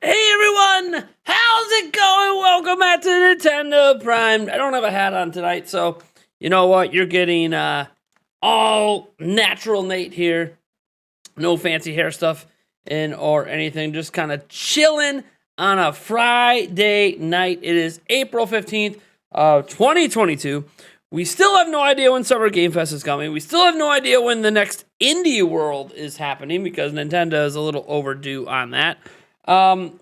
Hey everyone, how's it going? Welcome back to Nintendo Prime. I don't have a hat on tonight, so you know what? You're getting all natural Nate here. No fancy hair stuff in or anything. Just kind of chilling on a Friday night. It is April 15th, 2022. We still have no idea when Summer Game Fest is coming. We still have no idea when the next Indie World is happening because Nintendo is a little overdue on that.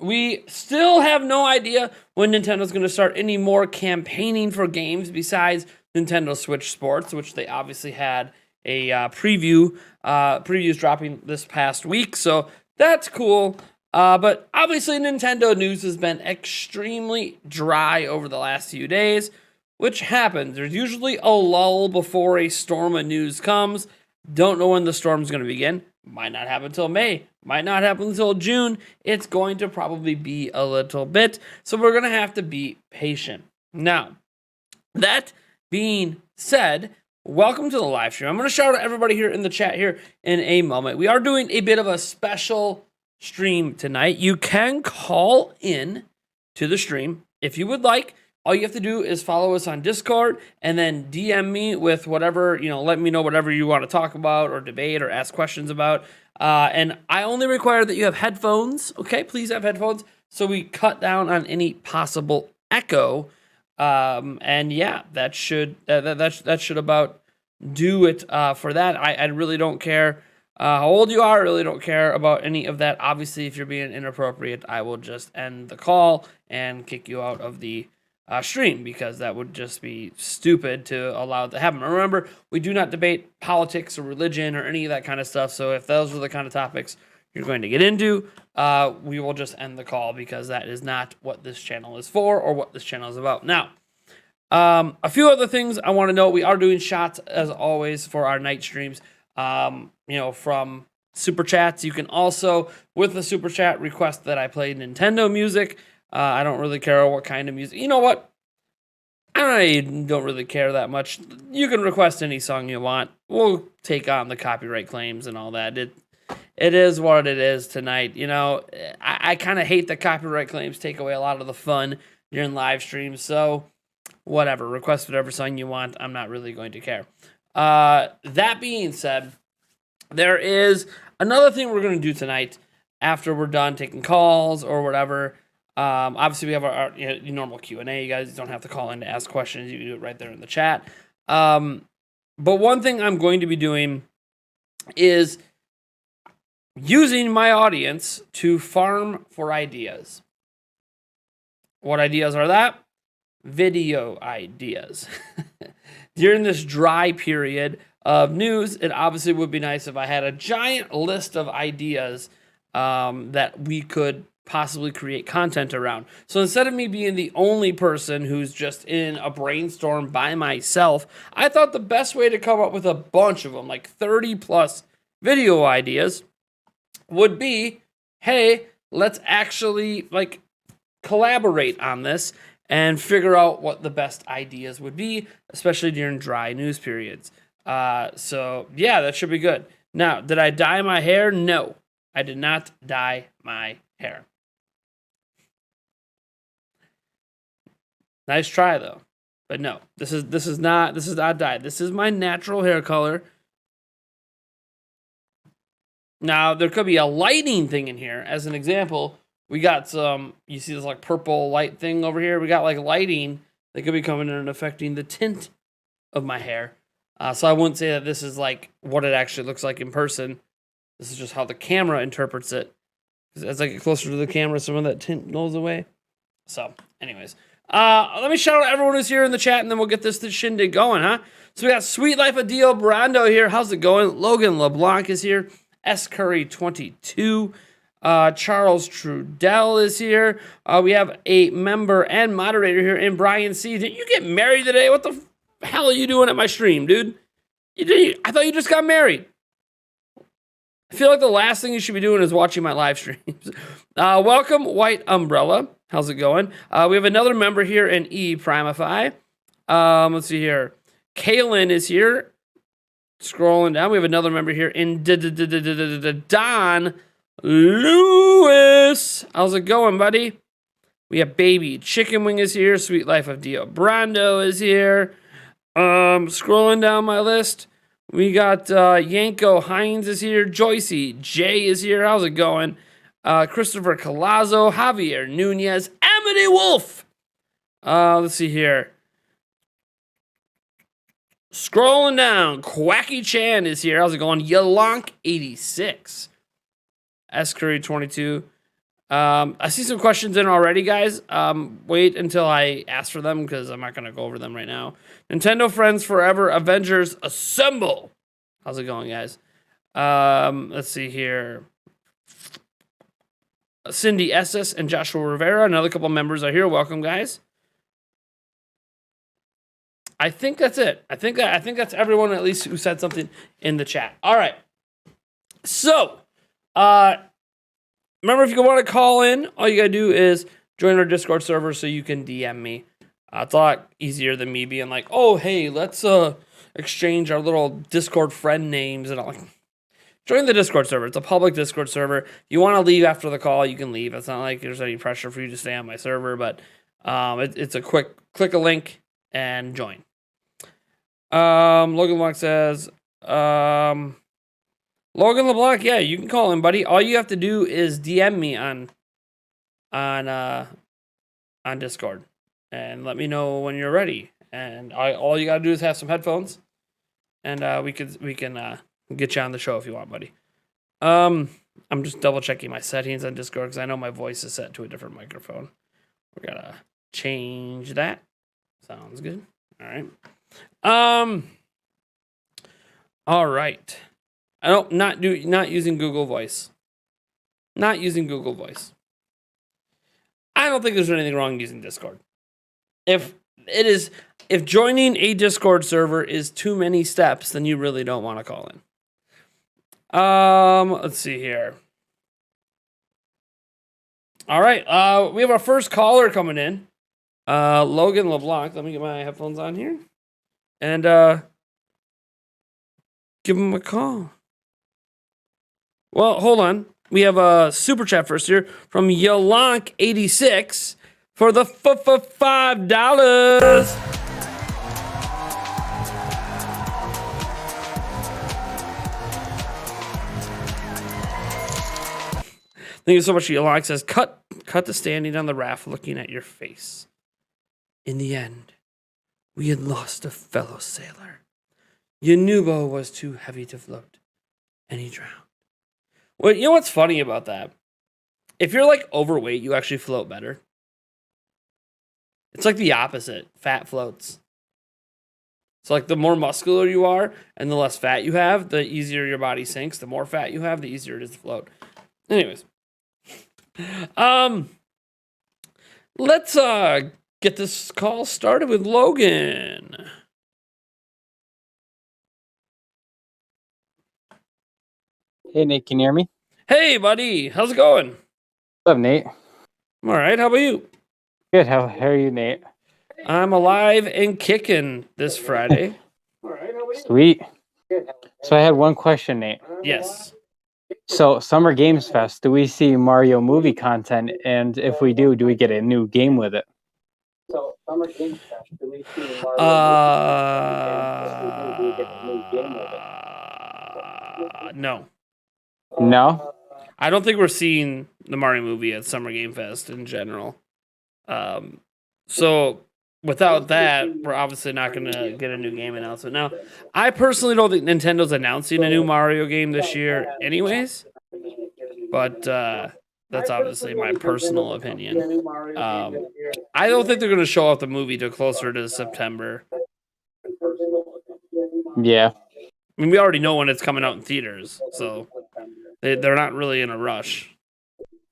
We still have no idea when Nintendo's going to start any more campaigning for games besides Nintendo Switch Sports, which they obviously had a previews dropping this past week, so that's cool. But obviously Nintendo news has been extremely dry over the last few days, which happens. There's usually a lull before a storm of news comes. Don't know when the storm's going to begin. Might not happen until May. Might not happen until June. It's going to probably be a little bit. So we're going to have to be patient. Now, that being said, welcome to the live stream. I'm going to shout out everybody here in the chat here in a moment. We are doing a bit of a special stream tonight. You can call in to the stream if you would like. All you have to do is follow us on Discord and then DM me with whatever, let me know whatever you want to talk about or debate or ask questions about. And I only require that you have headphones. Okay, please have headphones so we cut down on any possible echo. And yeah, that should about do it for that. I really don't care how old you are. I really don't care about any of that. Obviously, if you're being inappropriate, I will just end the call and kick you out of the stream, because that would just be stupid to allow it to happen. Remember, we do not debate politics or religion or any of that kind of stuff, so if those are the kind of topics you're going to get into, we will just end the call, because that is not what this channel is for or what this channel is about. Now, a few other things I want to note. We are doing shots, as always, for our night streams, from Super Chats. You can also, with the Super Chat, request that I play Nintendo music. I don't really care what kind of music. You know what? I don't really care that much. You can request any song you want. We'll take on the copyright claims and all that. It is what it is tonight. I kind of hate that copyright claims take away a lot of the fun during live streams. So whatever. Request whatever song you want. I'm not really going to care. That being said, there is another thing we're going to do tonight after we're done taking calls or whatever. Obviously, we have our normal Q&A. You guys don't have to call in to ask questions. You can do it right there in the chat. But one thing I'm going to be doing is using my audience to farm for ideas. What ideas are that? video ideas. During this dry period of news, it obviously would be nice if I had a giant list of ideas that we could possibly create content around. So instead of me being the only person who's just in a brainstorm by myself, I thought the best way to come up with a bunch of them, like 30 plus video ideas, would be, hey, let's actually like collaborate on this and figure out what the best ideas would be, especially during dry news periods. So yeah, that should be good. Now, did I dye my hair? No, I did not dye my hair. Nice try though, but no, this is not dyed. This is my natural hair color. Now there could be a lighting thing in here. As an example, we got some. You see this like purple light thing over here. We got like lighting that could be coming in and affecting the tint of my hair. So I wouldn't say that this is like what it actually looks like in person. This is just how the camera interprets it. As I get closer to the camera, some of that tint goes away. So, anyways. Let me shout out everyone who's here in the chat, and then we'll get this shindig going, huh? So we got Sweet Life of Dio Brando here. How's it going? Logan LeBlanc is here. S. Curry 22. Charles Trudell is here. We have a member and moderator here in Brian C. Did you get married today? What the hell are you doing at my stream, dude? I thought you just got married. I feel like the last thing you should be doing is watching my live streams. Welcome, White Umbrella. How's it going? We have another member here in E Primify. Let's see here. Kaylin is here. Scrolling down, we have another member here in Don Lewis. How's it going, buddy? We have Baby Chicken Wing is here. Sweet Life of Dio Brando is here. Scrolling down my list, we got Yanko Hines is here. Joycee J is here. How's it going? Christopher Colazo, Javier Nunez, Amity Wolf. Let's see here. Scrolling down, Quacky Chan is here. How's it going? Yalonk 86. S Curry 22. I see some questions in already, guys. Wait until I ask for them because I'm not going to go over them right now. Nintendo Friends Forever, Avengers Assemble. How's it going, guys? Let's see here. Cindy Esses and Joshua Rivera. Another couple members are here. Welcome, guys. I think that's it. I think that's everyone at least who said something in the chat. All right. So, remember, if you want to call in, all you got to do is join our Discord server so you can DM me. It's a lot easier than me being like, oh, hey, let's exchange our little Discord friend names and all. Join the Discord server. It's a public Discord server. If you want to leave after the call, you can leave. It's not like there's any pressure for you to stay on my server, but it's a quick click a link and join. Logan LeBlanc says, Logan LeBlanc, yeah, you can call him, buddy. All you have to do is DM me on Discord and let me know when you're ready. And all you gotta do is have some headphones, and we can get you on the show if you want, buddy. I'm just double checking my settings on Discord because I know my voice is set to a different microphone. We gotta change that. Sounds good. All right. All right. I don't not using Google Voice. Not using Google Voice. I don't think there's anything wrong using Discord. If joining a Discord server is too many steps, then you really don't want to call in. Let's see here. All right. We have our first caller coming in. Logan LeBlanc. Let me get my headphones on here. And give him a call. Well, hold on. We have a super chat first here from Yalonk86 for the $5. Thank you so much, Yalonk. Says, cut the standing on the raft looking at your face. In the end, we had lost a fellow sailor. Yanubo was too heavy to float, and he drowned. Well, you know what's funny about that? If you're like overweight, you actually float better. It's like the opposite. Fat floats. So like the more muscular you are and the less fat you have, the easier your body sinks. The more fat you have, the easier it is to float. Anyways. Let's get this call started with Logan. Hey, Nate, can you hear me? Hey, buddy. How's it going? What's up, Nate? I'm all right. How about you? Good. How are you, Nate? I'm alive and kicking this Friday. Sweet. So I had one question, Nate. Yes. So Summer Games Fest, do we see Mario movie content? And if we do we get a new game with it? So Summer Games Fest, do we see No. No? I don't think we're seeing the Mario movie at Summer Game Fest in general. So without that, we're obviously not going to get a new game announcement. Now, I personally don't think Nintendo's announcing a new Mario game this year anyways, but that's obviously my personal opinion. I don't think they're going to show off the movie till closer to September. Yeah. I mean, we already know when it's coming out in theaters, so they're not really in a rush.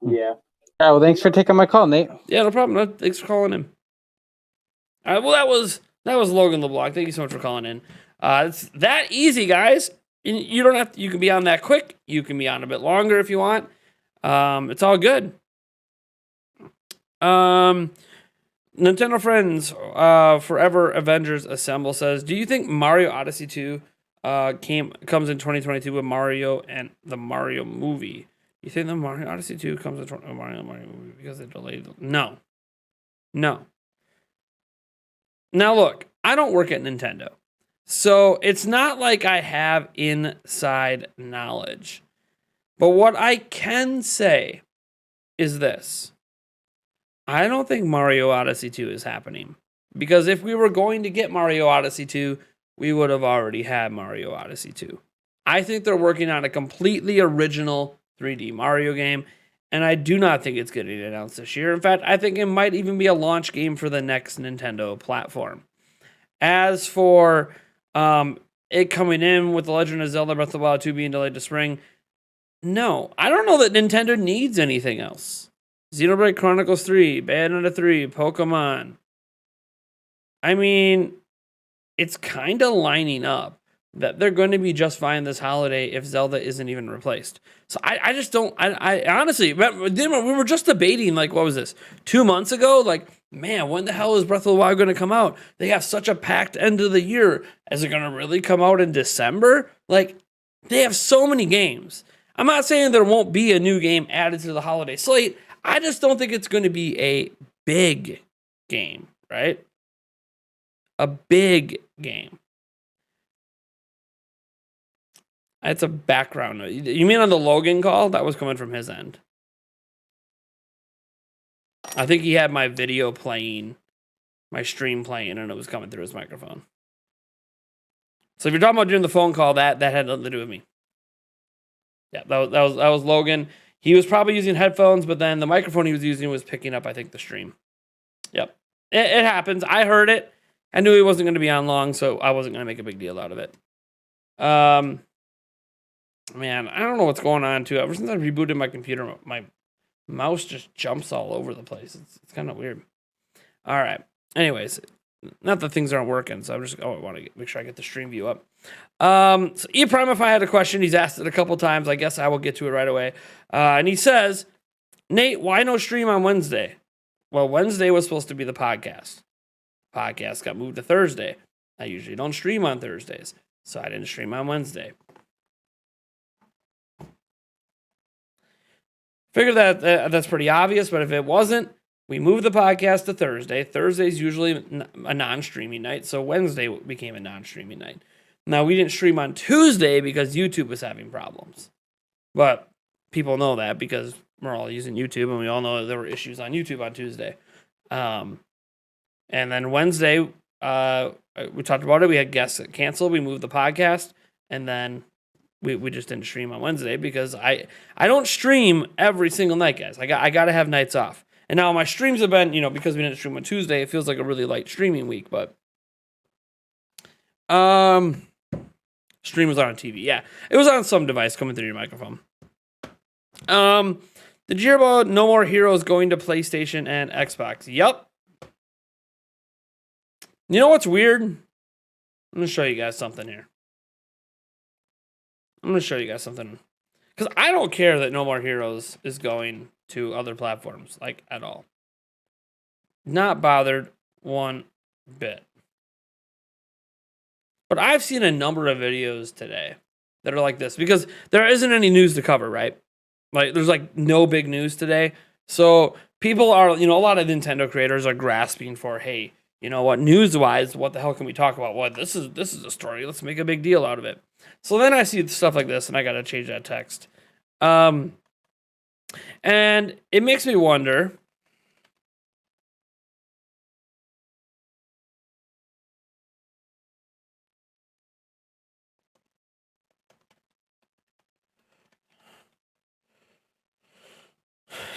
Yeah. All right, well, thanks for taking my call, Nate. Yeah, no problem. Thanks for calling in. All right, well, that was Logan LeBlanc. Thank you so much for calling in. It's that easy, guys. You don't have to, you can be on that quick. You can be on a bit longer if you want. It's all good. Nintendo Friends, Forever Avengers Assemble says, do you think Mario Odyssey 2 comes in 2022 with Mario and the Mario movie? You think the Mario Odyssey 2 comes with Mario movie because they delayed it? No. Now look, I don't work at Nintendo. So it's not like I have inside knowledge. But what I can say is this. I don't think Mario Odyssey 2 is happening. Because if we were going to get Mario Odyssey 2, we would have already had Mario Odyssey 2. I think they're working on a completely original 3D Mario game, and I do not think it's getting announced this year. In fact, I think it might even be a launch game for the next Nintendo platform. As for it coming in with The Legend of Zelda Breath of the Wild 2 being delayed to spring, no, I don't know that Nintendo needs anything else. Xenoblade Chronicles 3, Bayonetta 3, Pokemon. I mean, it's kind of lining up that they're going to be just fine this holiday if Zelda isn't even replaced. So I just don't, I honestly, we were just debating, like, what was this, 2 months ago? Like, man, when the hell is Breath of the Wild going to come out? They have such a packed end of the year. Is it going to really come out in December? Like, they have so many games. I'm not saying there won't be a new game added to the holiday slate. I just don't think it's going to be a big game, right? A big game. That's a background. You mean on the Logan call? That was coming from his end. I think he had my video playing, my stream playing, and it was coming through his microphone. So if you're talking about doing the phone call, that had nothing to do with me. Yeah, that was Logan. He was probably using headphones, but then the microphone he was using was picking up, I think, the stream. Yep. It happens. I heard it. I knew he wasn't going to be on long, so I wasn't going to make a big deal out of it. Man, I don't know what's going on, too. Ever since I rebooted my computer, my mouse just jumps all over the place. It's kind of weird. All right. Anyways, not that things aren't working, so I want to make sure I get the stream view up. So E-Prime, if I had a question, he's asked it a couple times. I guess I will get to it right away. And he says, Nate, why no stream on Wednesday? Well, Wednesday was supposed to be the podcast. Podcast got moved to Thursday. I usually don't stream on Thursdays, so I didn't stream on Wednesday. Figure that that's pretty obvious, but if it wasn't, we moved the podcast to Thursday. Thursday's usually a non-streaming night, so Wednesday became a non-streaming night. Now, we didn't stream on Tuesday because YouTube was having problems. But people know that because we're all using YouTube, and we all know that there were issues on YouTube on Tuesday. And then Wednesday, we talked about it. We had guests that canceled. We moved the podcast, and then we just didn't stream on Wednesday because I don't stream every single night, guys. I got to have nights off. And now my streams have been, because we didn't stream on Tuesday, it feels like a really light streaming week, but stream was on TV. Yeah, it was on some device coming through your microphone. Did you hear about No More Heroes going to PlayStation and Xbox? Yup. You know what's weird? I'm going to show you guys something here. Because I don't care that No More Heroes is going to other platforms, like, at all. Not bothered one bit. But I've seen a number of videos today that are like this, because there isn't any news to cover, right? Like, there's, like, no big news today. So people are, a lot of Nintendo creators are grasping for, hey, you know what, news-wise, what the hell can we talk about? Well, this is a story. Let's make a big deal out of it. So then I see stuff like this, and I got to change that text. And it makes me wonder.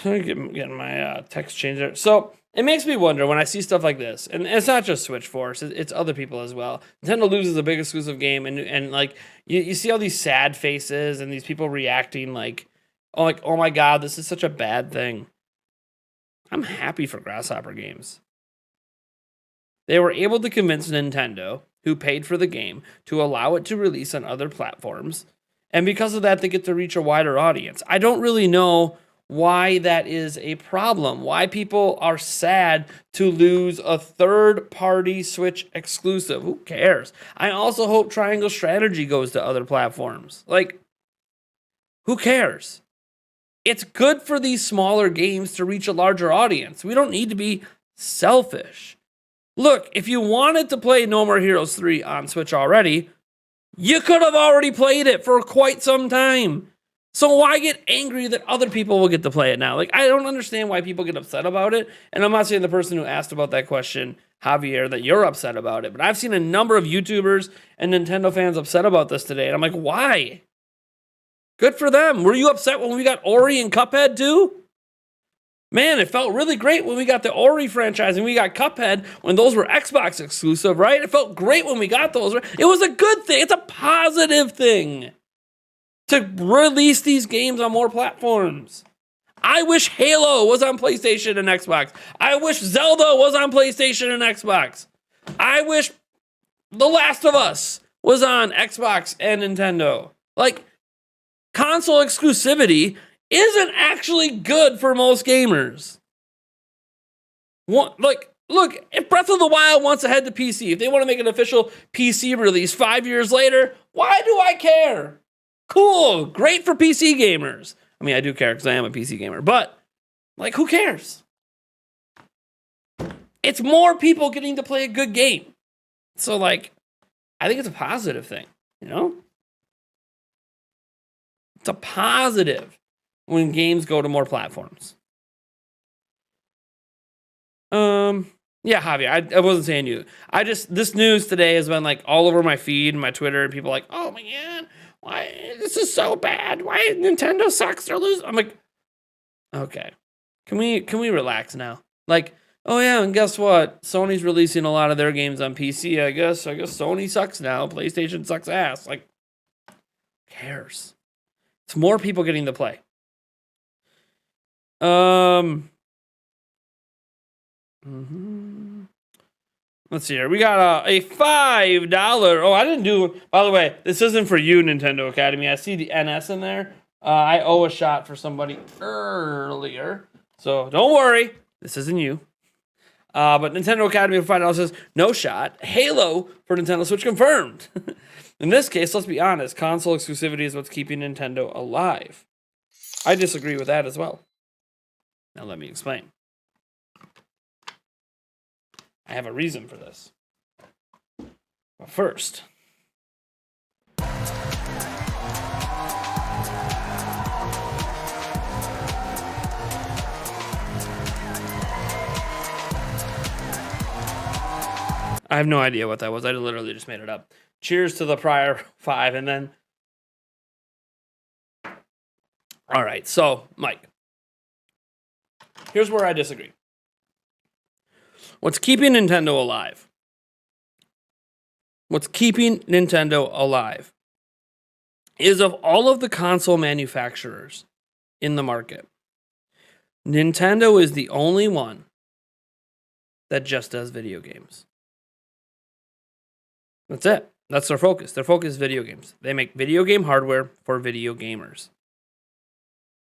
Getting my text changed there. So it makes me wonder when I see stuff like this, and it's not just Switch Force, it's other people as well. Nintendo loses a big exclusive game, and like you see all these sad faces and these people reacting like, oh my god, this is such a bad thing. I'm happy for Grasshopper Games. They were able to convince Nintendo, who paid for the game, to allow it to release on other platforms, and because of that, they get to reach a wider audience. I don't really know why that is a problem, why people are sad to lose a third-party Switch exclusive. Who cares? I also hope Triangle Strategy goes to other platforms. Like, who cares? It's good for these smaller games to reach a larger audience. We don't need to be selfish. Look, if you wanted to play No More Heroes 3 on Switch already, you could have already played it for quite some time. So why get angry that other people will get to play it now? Like, I don't understand why people get upset about it. And I'm not saying the person who asked about that question, Javier, that you're upset about it. But I've seen a number of YouTubers and Nintendo fans upset about this today. And I'm like, why? Good for them. Were you upset when we got Ori and Cuphead too? Man, it felt really great when we got the Ori franchise and we got Cuphead when those were Xbox exclusive, right? It felt great when we got those. Right? It was a good thing. It's a positive thing to release these games on more platforms. I wish Halo was on PlayStation and Xbox. I wish Zelda was on PlayStation and Xbox. I wish The Last of Us was on Xbox and Nintendo. Like, console exclusivity isn't actually good for most gamers. Look, if Breath of the Wild wants to head to PC, if they want to make an official PC release 5 years later, why do I care? Cool, great for PC gamers. I mean, I do care because I am a PC gamer, but, like, who cares? It's more people getting to play a good game. So, like, I think it's a positive thing, you know? It's a positive when games go to more platforms. Yeah, Javi, I wasn't saying you. This news today has been, like, all over my feed and my Twitter, and people are like, oh my god, why, this is so bad. Why Nintendo sucks, they're losing. I'm like, okay. Can we relax now? Like, oh yeah, and guess what? Sony's releasing a lot of their games on PC, I guess Sony sucks now. PlayStation sucks ass. Like, who cares? It's more people getting to play. Let's see here. We got a $5. Oh, I didn't do. By the way, this isn't for you, Nintendo Academy. I see the NS in there. I owe a shot for somebody earlier, so don't worry. This isn't you. But Nintendo Academy for $5 says no shot. Halo for Nintendo Switch confirmed. In this case, let's be honest. Console exclusivity is what's keeping Nintendo alive. I disagree with that as well. Now let me explain. I have a reason for this. But first, I have no idea what that was. I literally just made it up. Cheers to the prior 5, and then... All right, so, Mike. Here's where I disagree. What's keeping Nintendo alive? What's keeping Nintendo alive is of all of the console manufacturers in the market, Nintendo is the only one that just does video games. That's it. That's their focus. Their focus is video games. They make video game hardware for video gamers.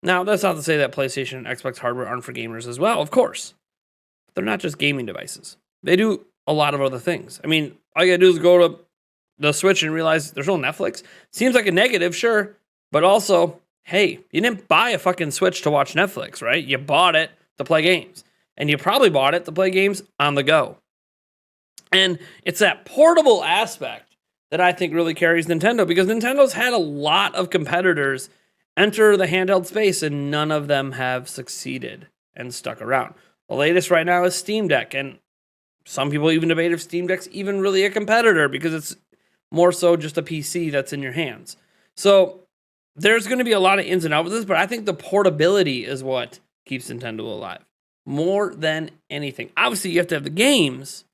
Now, that's not to say that PlayStation and Xbox hardware aren't for gamers as well, of course. But they're not just gaming devices. They do a lot of other things. I mean, all you gotta do is go to the Switch and realize there's no Netflix. Seems like a negative, sure. But also, hey, you didn't buy a fucking Switch to watch Netflix, right? You bought it to play games. And you probably bought it to play games on the go. And it's that portable aspect that I think really carries Nintendo, because Nintendo's had a lot of competitors enter the handheld space and none of them have succeeded and stuck around. The latest right now is Steam Deck, and some people even debate if Steam Deck's even really a competitor because it's more so just a PC that's in your hands. So there's going to be a lot of ins and outs with this, but I think the portability is what keeps Nintendo alive more than anything. Obviously, you have to have the games,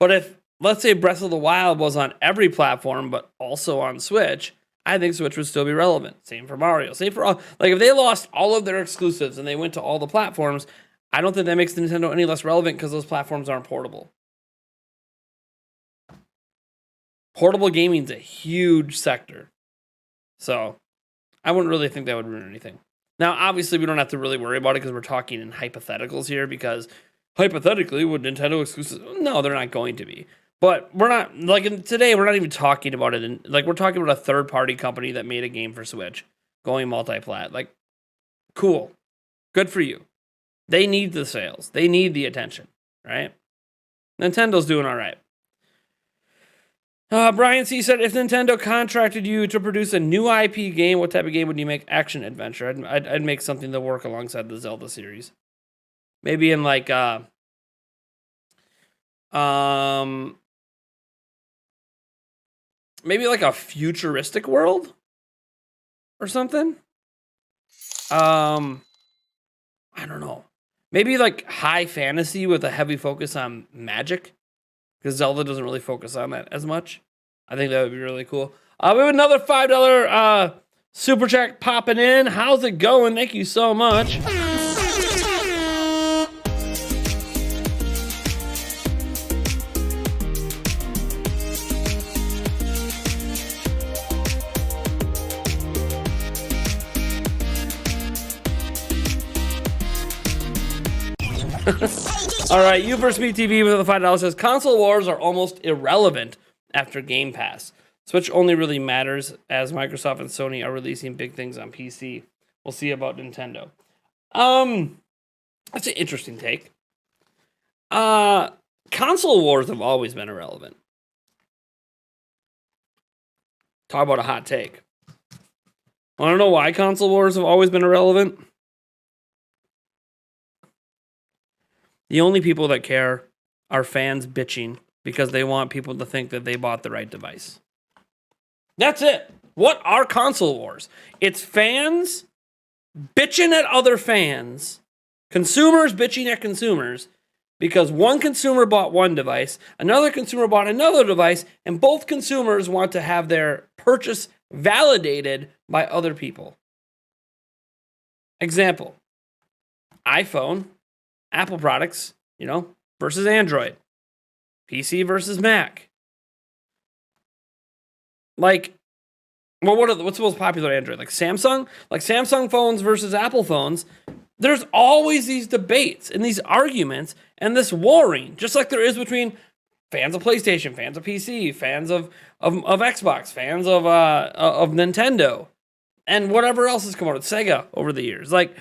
but if, let's say, Breath of the Wild was on every platform, but also on Switch, I think Switch would still be relevant. Same for Mario. Same for all. Like, if they lost all of their exclusives and they went to all the platforms, I don't think that makes Nintendo any less relevant because those platforms aren't portable. Portable gaming's a huge sector. So, I wouldn't really think that would ruin anything. Now, obviously, we don't have to really worry about it because we're talking in hypotheticals here, because hypothetically, would Nintendo exclusives? No, they're not going to be. But we're not, like, today, we're not even talking about it. We're talking about a third-party company that made a game for Switch going multi-plat. Like, cool. Good for you. They need the sales. They need the attention, right? Nintendo's doing all right. Brian C. said, if Nintendo contracted you to produce a new IP game, what type of game would you make? Action adventure. I'd make something to work alongside the Zelda series. Maybe in like maybe like a futuristic world or something. I don't know. Maybe like high fantasy with a heavy focus on magic, because Zelda doesn't really focus on that as much. I think that would be really cool. We have another $5 super chat popping in. How's it going? Thank you so much. All right, you versus me TV with the $5 says console wars are almost irrelevant after Game Pass. Switch only really matters as Microsoft and Sony are releasing big things on PC. We'll see about Nintendo. That's an interesting take. Console wars have always been irrelevant. Talk about a hot take. Want to know why console wars have always been irrelevant? The only people that care are fans bitching because they want people to think that they bought the right device. That's it. What are console wars? It's fans bitching at other fans, consumers bitching at consumers, because one consumer bought one device, another consumer bought another device, and both consumers want to have their purchase validated by other people. Example, iPhone, Apple products, versus Android. PC versus Mac. Like, well, what's the most popular Android? Like Samsung? Like Samsung phones versus Apple phones. There's always these debates and these arguments and this warring, just like there is between fans of PlayStation, fans of PC, fans of Xbox, fans of Nintendo, and whatever else has come out with Sega over the years. Like,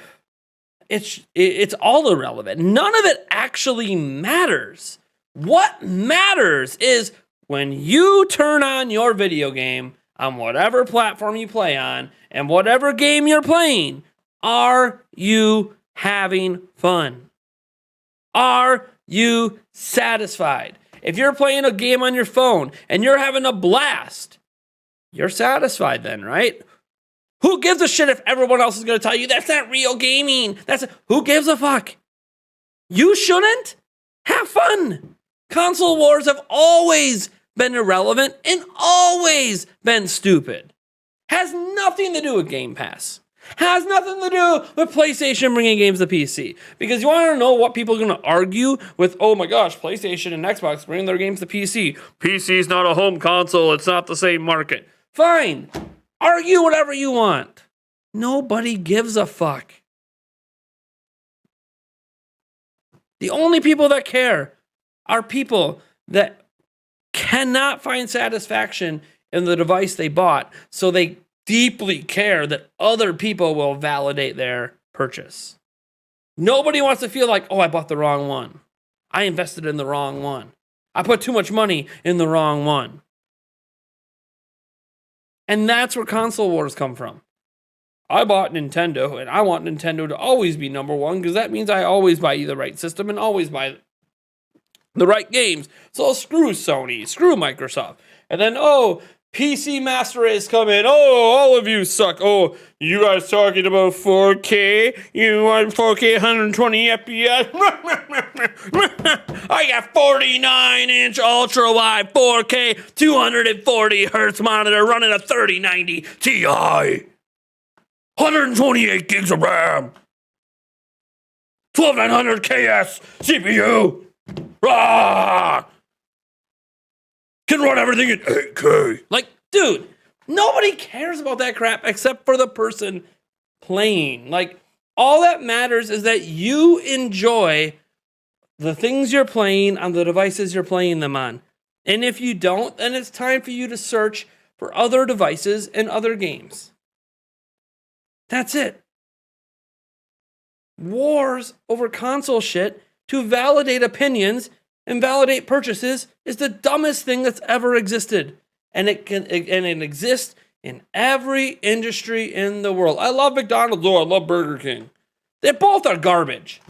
it's all irrelevant. None of it actually matters. What matters is when you turn on your video game on whatever platform you play on and whatever game you're playing, are you having fun? Are you satisfied? If you're playing a game on your phone and you're having a blast, you're satisfied then, right? Who gives a shit if everyone else is going to tell you that's not real gaming? Who gives a fuck? You shouldn't. Have fun. Console wars have always been irrelevant and always been stupid. Has nothing to do with Game Pass. Has nothing to do with PlayStation bringing games to PC. Because you want to know what people are going to argue with, oh my gosh, PlayStation and Xbox bringing their games to PC. PC's not a home console. It's not the same market. Fine. Argue whatever you want. Nobody gives a fuck. The only people that care are people that cannot find satisfaction in the device they bought, so they deeply care that other people will validate their purchase. Nobody wants to feel like, oh, I bought the wrong one. I invested in the wrong one. I put too much money in the wrong one. And that's where console wars come from. I bought Nintendo, and I want Nintendo to always be number one, because that means I always buy the right system and always buy the right games. So screw Sony, screw Microsoft. And then, oh, PC Master Race come in. Oh, all of you suck. Oh, you guys talking about 4K? You want 4K 120 FPS? I got 49-inch ultra-wide 4K 240 hertz monitor running a 3090 Ti. 128 gigs of RAM. 12900 KS CPU. Rah! Can run everything in 8K. Like, dude, nobody cares about that crap except for the person playing. Like, all that matters is that you enjoy the things you're playing on the devices you're playing them on. And if you don't, then it's time for you to search for other devices and other games. That's it. Wars over console shit to validate opinions and validate purchases is the dumbest thing that's ever existed. And it exists in every industry in the world. I love McDonald's, though. I love Burger King. They both are garbage.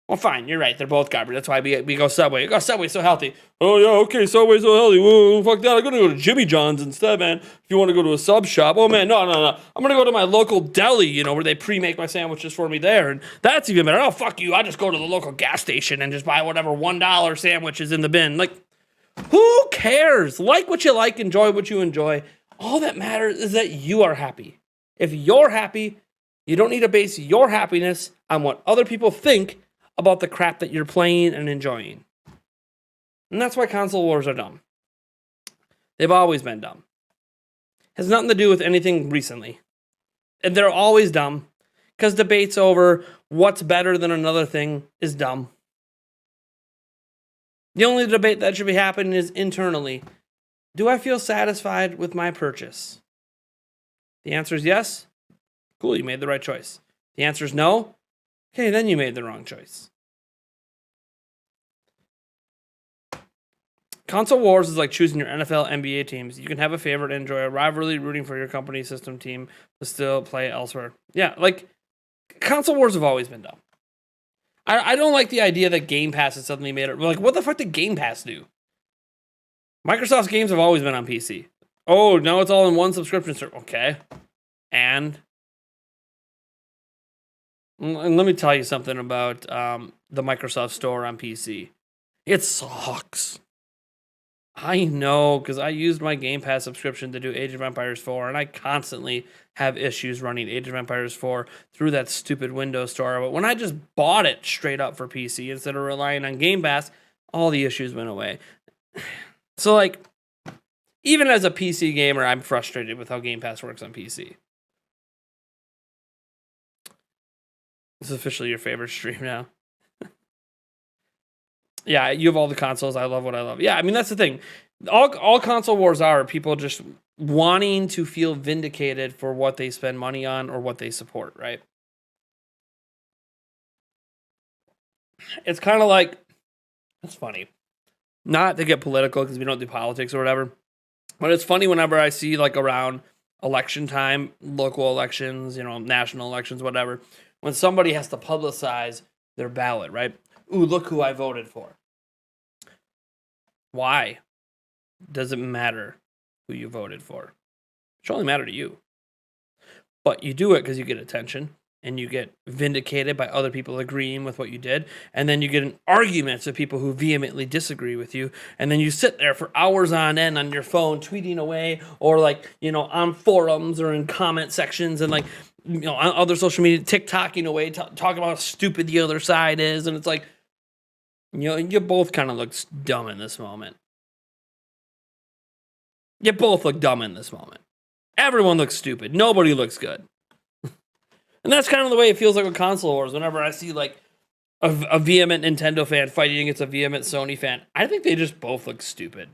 Well, fine, you're right. They're both garbage. That's why we go Subway. Subway's so healthy. Oh, yeah, okay, Subway's so healthy. Whoa, fuck that. I'm going to go to Jimmy John's instead, man. If you want to go to a sub shop. Oh, man, no. I'm going to go to my local deli, where they pre-make my sandwiches for me there. And that's even better. Oh, fuck you. I just go to the local gas station and just buy whatever $1 sandwiches in the bin. Like, who cares? Like what you like, enjoy what you enjoy. All that matters is that you are happy. If you're happy, you don't need to base your happiness on what other people think about the crap that you're playing and enjoying. And that's why console wars are dumb. They've always been dumb. Has nothing to do with anything recently. And they're always dumb, because debates over what's better than another thing is dumb. The only debate that should be happening is internally. Do I feel satisfied with my purchase? The answer is yes. Cool, you made the right choice. The answer is no. Okay, then you made the wrong choice. Console wars is like choosing your NFL, NBA teams. You can have a favorite and enjoy a rivalry, rooting for your company system team, but still play elsewhere. Yeah, like, console wars have always been dumb. I don't like the idea that Game Pass has suddenly made it. Like, what the fuck did Game Pass do? Microsoft's games have always been on PC. Oh, now it's all in one subscription service. Okay. And let me tell you something about the Microsoft Store on PC. It sucks. I know, because I used my Game Pass subscription to do Age of Empires 4, and I constantly have issues running Age of Empires 4 through that stupid Windows Store. But when I just bought it straight up for PC instead of relying on Game Pass, all the issues went away. So, like, even as a PC gamer, I'm frustrated with how Game Pass works on PC. This is officially your favorite stream now. Yeah, you have all the consoles. I love what I love. Yeah, I mean, that's the thing. All console wars are people just wanting to feel vindicated for what they spend money on or what they support, right? It's kind of like, it's funny. Not to get political because we don't do politics or whatever, but it's funny whenever I see, like, around election time, local elections, national elections, whatever, when somebody has to publicize their ballot, right? Ooh, look who I voted for. Why does it matter who you voted for? It should only matter to you. but you do it because you get attention and you get vindicated by other people agreeing with what you did. And then you get in arguments with people who vehemently disagree with you. And then you sit there for hours on end on your phone, tweeting away, or like, you know, on forums or in comment sections and like, you know, on other social media, TikToking away, talking about how stupid the other side is. And it's like, you know, you both kind of look dumb in this moment. You both look dumb in this moment. Everyone looks stupid. Nobody looks good. And that's kind of the way it feels like with console wars. Whenever I see like a vehement Nintendo fan fighting against a vehement Sony fan, I think they just both look stupid.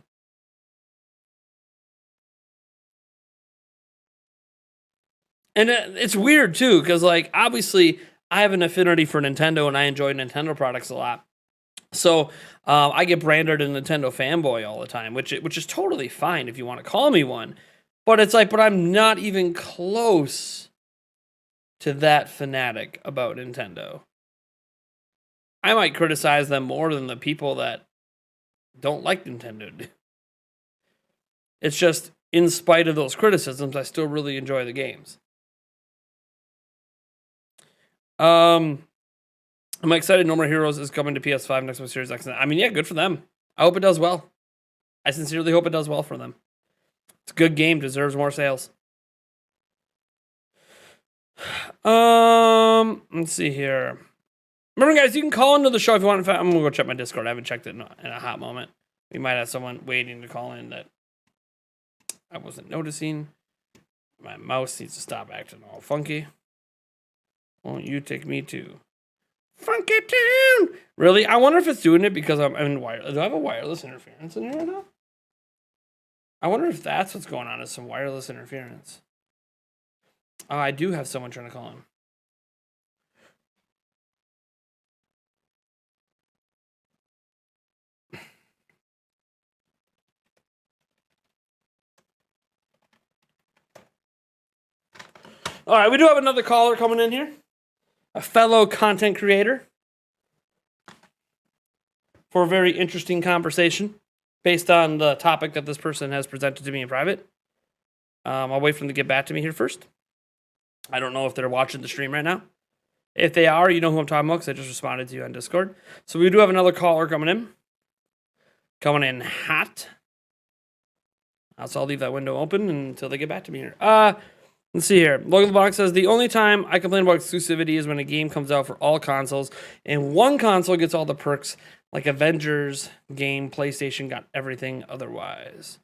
And it's weird too, because like obviously I have an affinity for Nintendo and I enjoy Nintendo products a lot. So I get branded a Nintendo fanboy all the time, which is totally fine if you want to call me one. But it's like, but I'm not even close to that fanatic about Nintendo. I might criticize them more than the people that don't like Nintendo. It's just, in spite of those criticisms, I still really enjoy the games. I'm excited No More Heroes is coming to PS5 next month, Series X. I mean, yeah, good for them. I hope it does well. I sincerely hope it does well for them. It's a good game, deserves more sales. Let's see here. Remember, guys, you can call into the show if you want. I'm gonna go check my Discord. I haven't checked it in a hot moment. We might have someone waiting to call in that I wasn't noticing. My mouse needs to stop acting all funky. Won't you take me to Funky Town? Really? I wonder if it's doing it because I'm in wireless. Do I have a wireless interference in here right now? I wonder if that's what's going on, is some wireless interference. Oh, I do have someone trying to call him. All right, we do have another caller coming in here. A fellow content creator. For a very interesting conversation based on the topic that this person has presented to me in private. I'll wait for them to get back to me here first. I don't know if they're watching the stream right now. If they are, you know who I'm talking about because I just responded to you on Discord. So we do have another caller coming in. Coming in hot. So I'll leave that window open until they get back to me here. Let's see here. Logan LeBlanc says, the only time I complain about exclusivity is when a game comes out for all consoles and one console gets all the perks, like Avengers game, PlayStation got everything otherwise.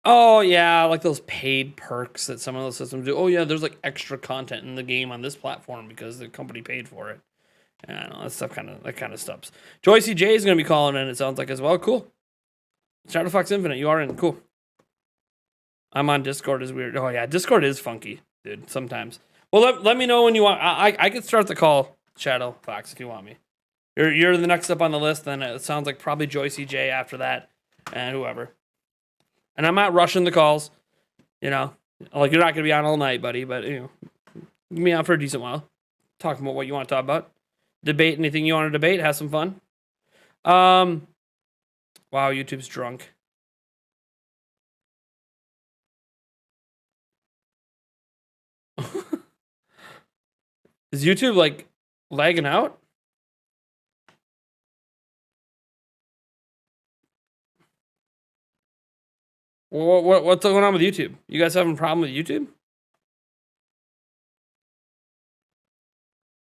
Oh, yeah, like those paid perks that some of those systems do. Oh, yeah, there's like extra content in the game on this platform because the company paid for it. I don't know, that kind of stuff. Joycee J is going to be calling in, it sounds like, as well. Cool. Shadowfox Infinite, you are in. Cool. I'm on Discord is weird. Oh, yeah, Discord is funky, dude, sometimes. Well, let me know when you want. I could start the call, Shadowfox, if you want me. You're the next up on the list, then it sounds like probably Joycee J after that, and whoever. And I'm not rushing the calls, you know. Like, you're not going to be on all night, buddy, but, you know, give me on for a decent while. Talk about what you want to talk about. Debate anything you want to debate. Have some fun. Wow, YouTube's drunk. Is YouTube, like, lagging out? What's going on with YouTube? You guys having a problem with YouTube?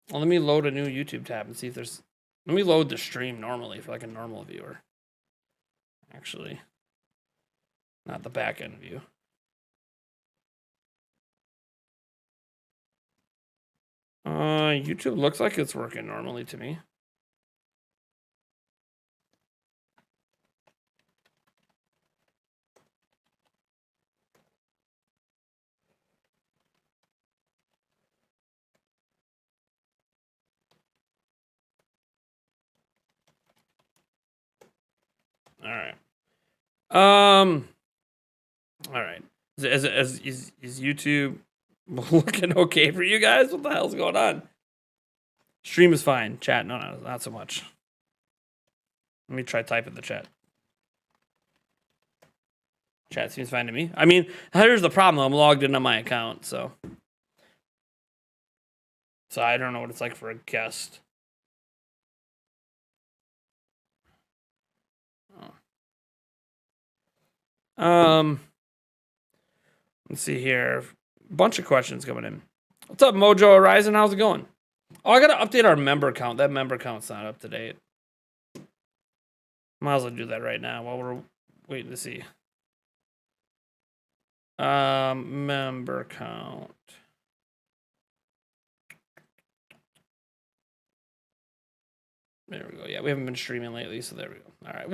Well, let me load a new YouTube tab and see if there's... Let me load the stream normally for like a normal viewer. Actually. Not the back end view. YouTube looks like it's working normally to me. All right. All right. Is YouTube looking okay for you guys? What the hell's going on? Stream is fine. Chat, no, not so much. Let me try type in the chat. Chat seems fine to me. I mean, here's the problem. I'm logged in on my account, so I don't know what it's like for a guest. Let's see here. Bunch of questions coming in. What's up, Mojo Horizon? How's it going? Oh, I gotta update our member count. That member count's not up to date. Might as well do that right now while we're waiting to see. Member count. There we go. Yeah, we haven't been streaming lately, so there we go. All right.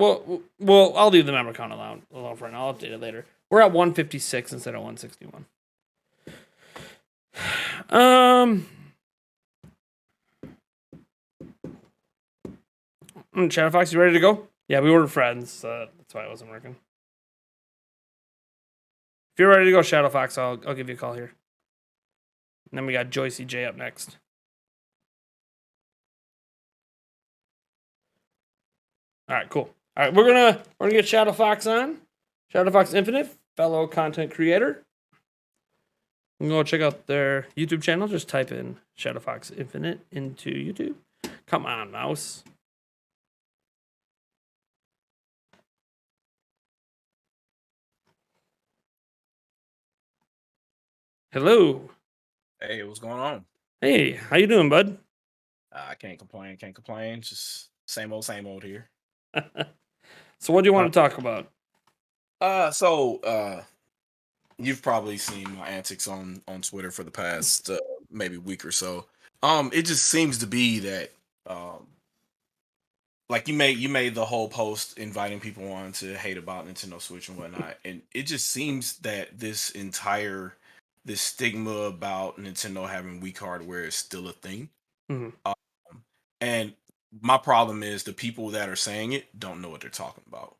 Well, I'll leave the member count alone for now. I'll update it later. We're at 156 instead of 161. Shadowfox, you ready to go? Yeah, we were friends. That's why it wasn't working. If you're ready to go, Shadowfox, I'll give you a call here. And then we got Joycee J up next. All right, cool. All right, we're gonna get Shadowfox on. Shadowfox Infinite, fellow content creator. You can go check out their YouTube channel. Just type in Shadowfox Infinite into YouTube. Come on, mouse. Hello. Hey, what's going on? Hey, how you doing, bud? I can't complain. Can't complain. Just same old here. So what do you want to talk about? You've probably seen my antics on Twitter for the past maybe week or so. It just seems to be that like you made the whole post inviting people on to hate about Nintendo Switch and whatnot, and it just seems that this stigma about Nintendo having weak hardware is still a thing. Mm-hmm. And my problem is the people that are saying it don't know what they're talking about.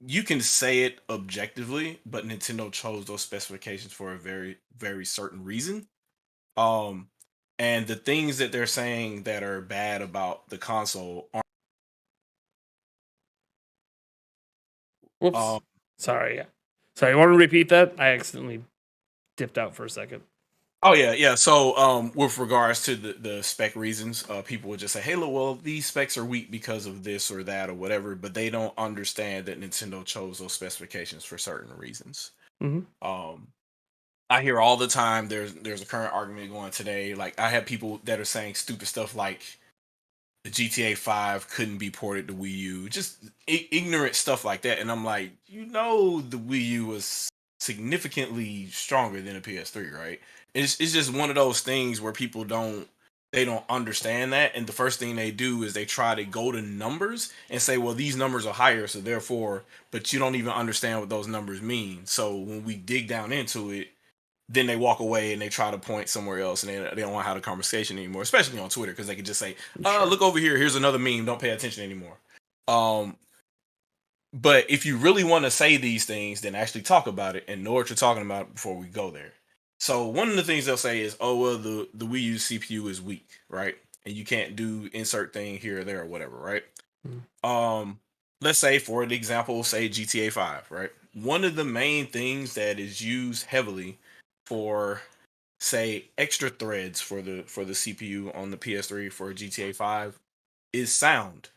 You can say it objectively, but Nintendo chose those specifications for a very, very certain reason. And the things that they're saying that are bad about the console aren't. Whoops. Sorry. You want to repeat that? I accidentally dipped out for a second. Oh yeah. So with regards to the spec reasons, people would just say, "Hey, look, well, these specs are weak because of this or that or whatever," but they don't understand that Nintendo chose those specifications for certain reasons. Mm-hmm. I hear all the time there's a current argument going today. Like I have people that are saying stupid stuff like the GTA 5 couldn't be ported to Wii U, just ignorant stuff like that. And I'm like, the Wii U was significantly stronger than a PS3, right? It's just one of those things where people don't understand that, and the first thing they do is they try to go to numbers and say, well, these numbers are higher, so therefore, but you don't even understand what those numbers mean. So when we dig down into it, then they walk away and they try to point somewhere else, and they don't want to have a conversation anymore, especially on Twitter, because they can just say, look over here, here's another meme, don't pay attention anymore. But if you really want to say these things, then actually talk about it and know what you're talking about before we go there. So one of the things they'll say is, oh, well, the Wii U CPU is weak, right? And you can't do insert thing here or there or whatever, right? Mm-hmm. Let's say, for the example, say GTA 5, right? One of the main things that is used heavily for, say, extra threads for the CPU on the PS3 for GTA 5 is sound.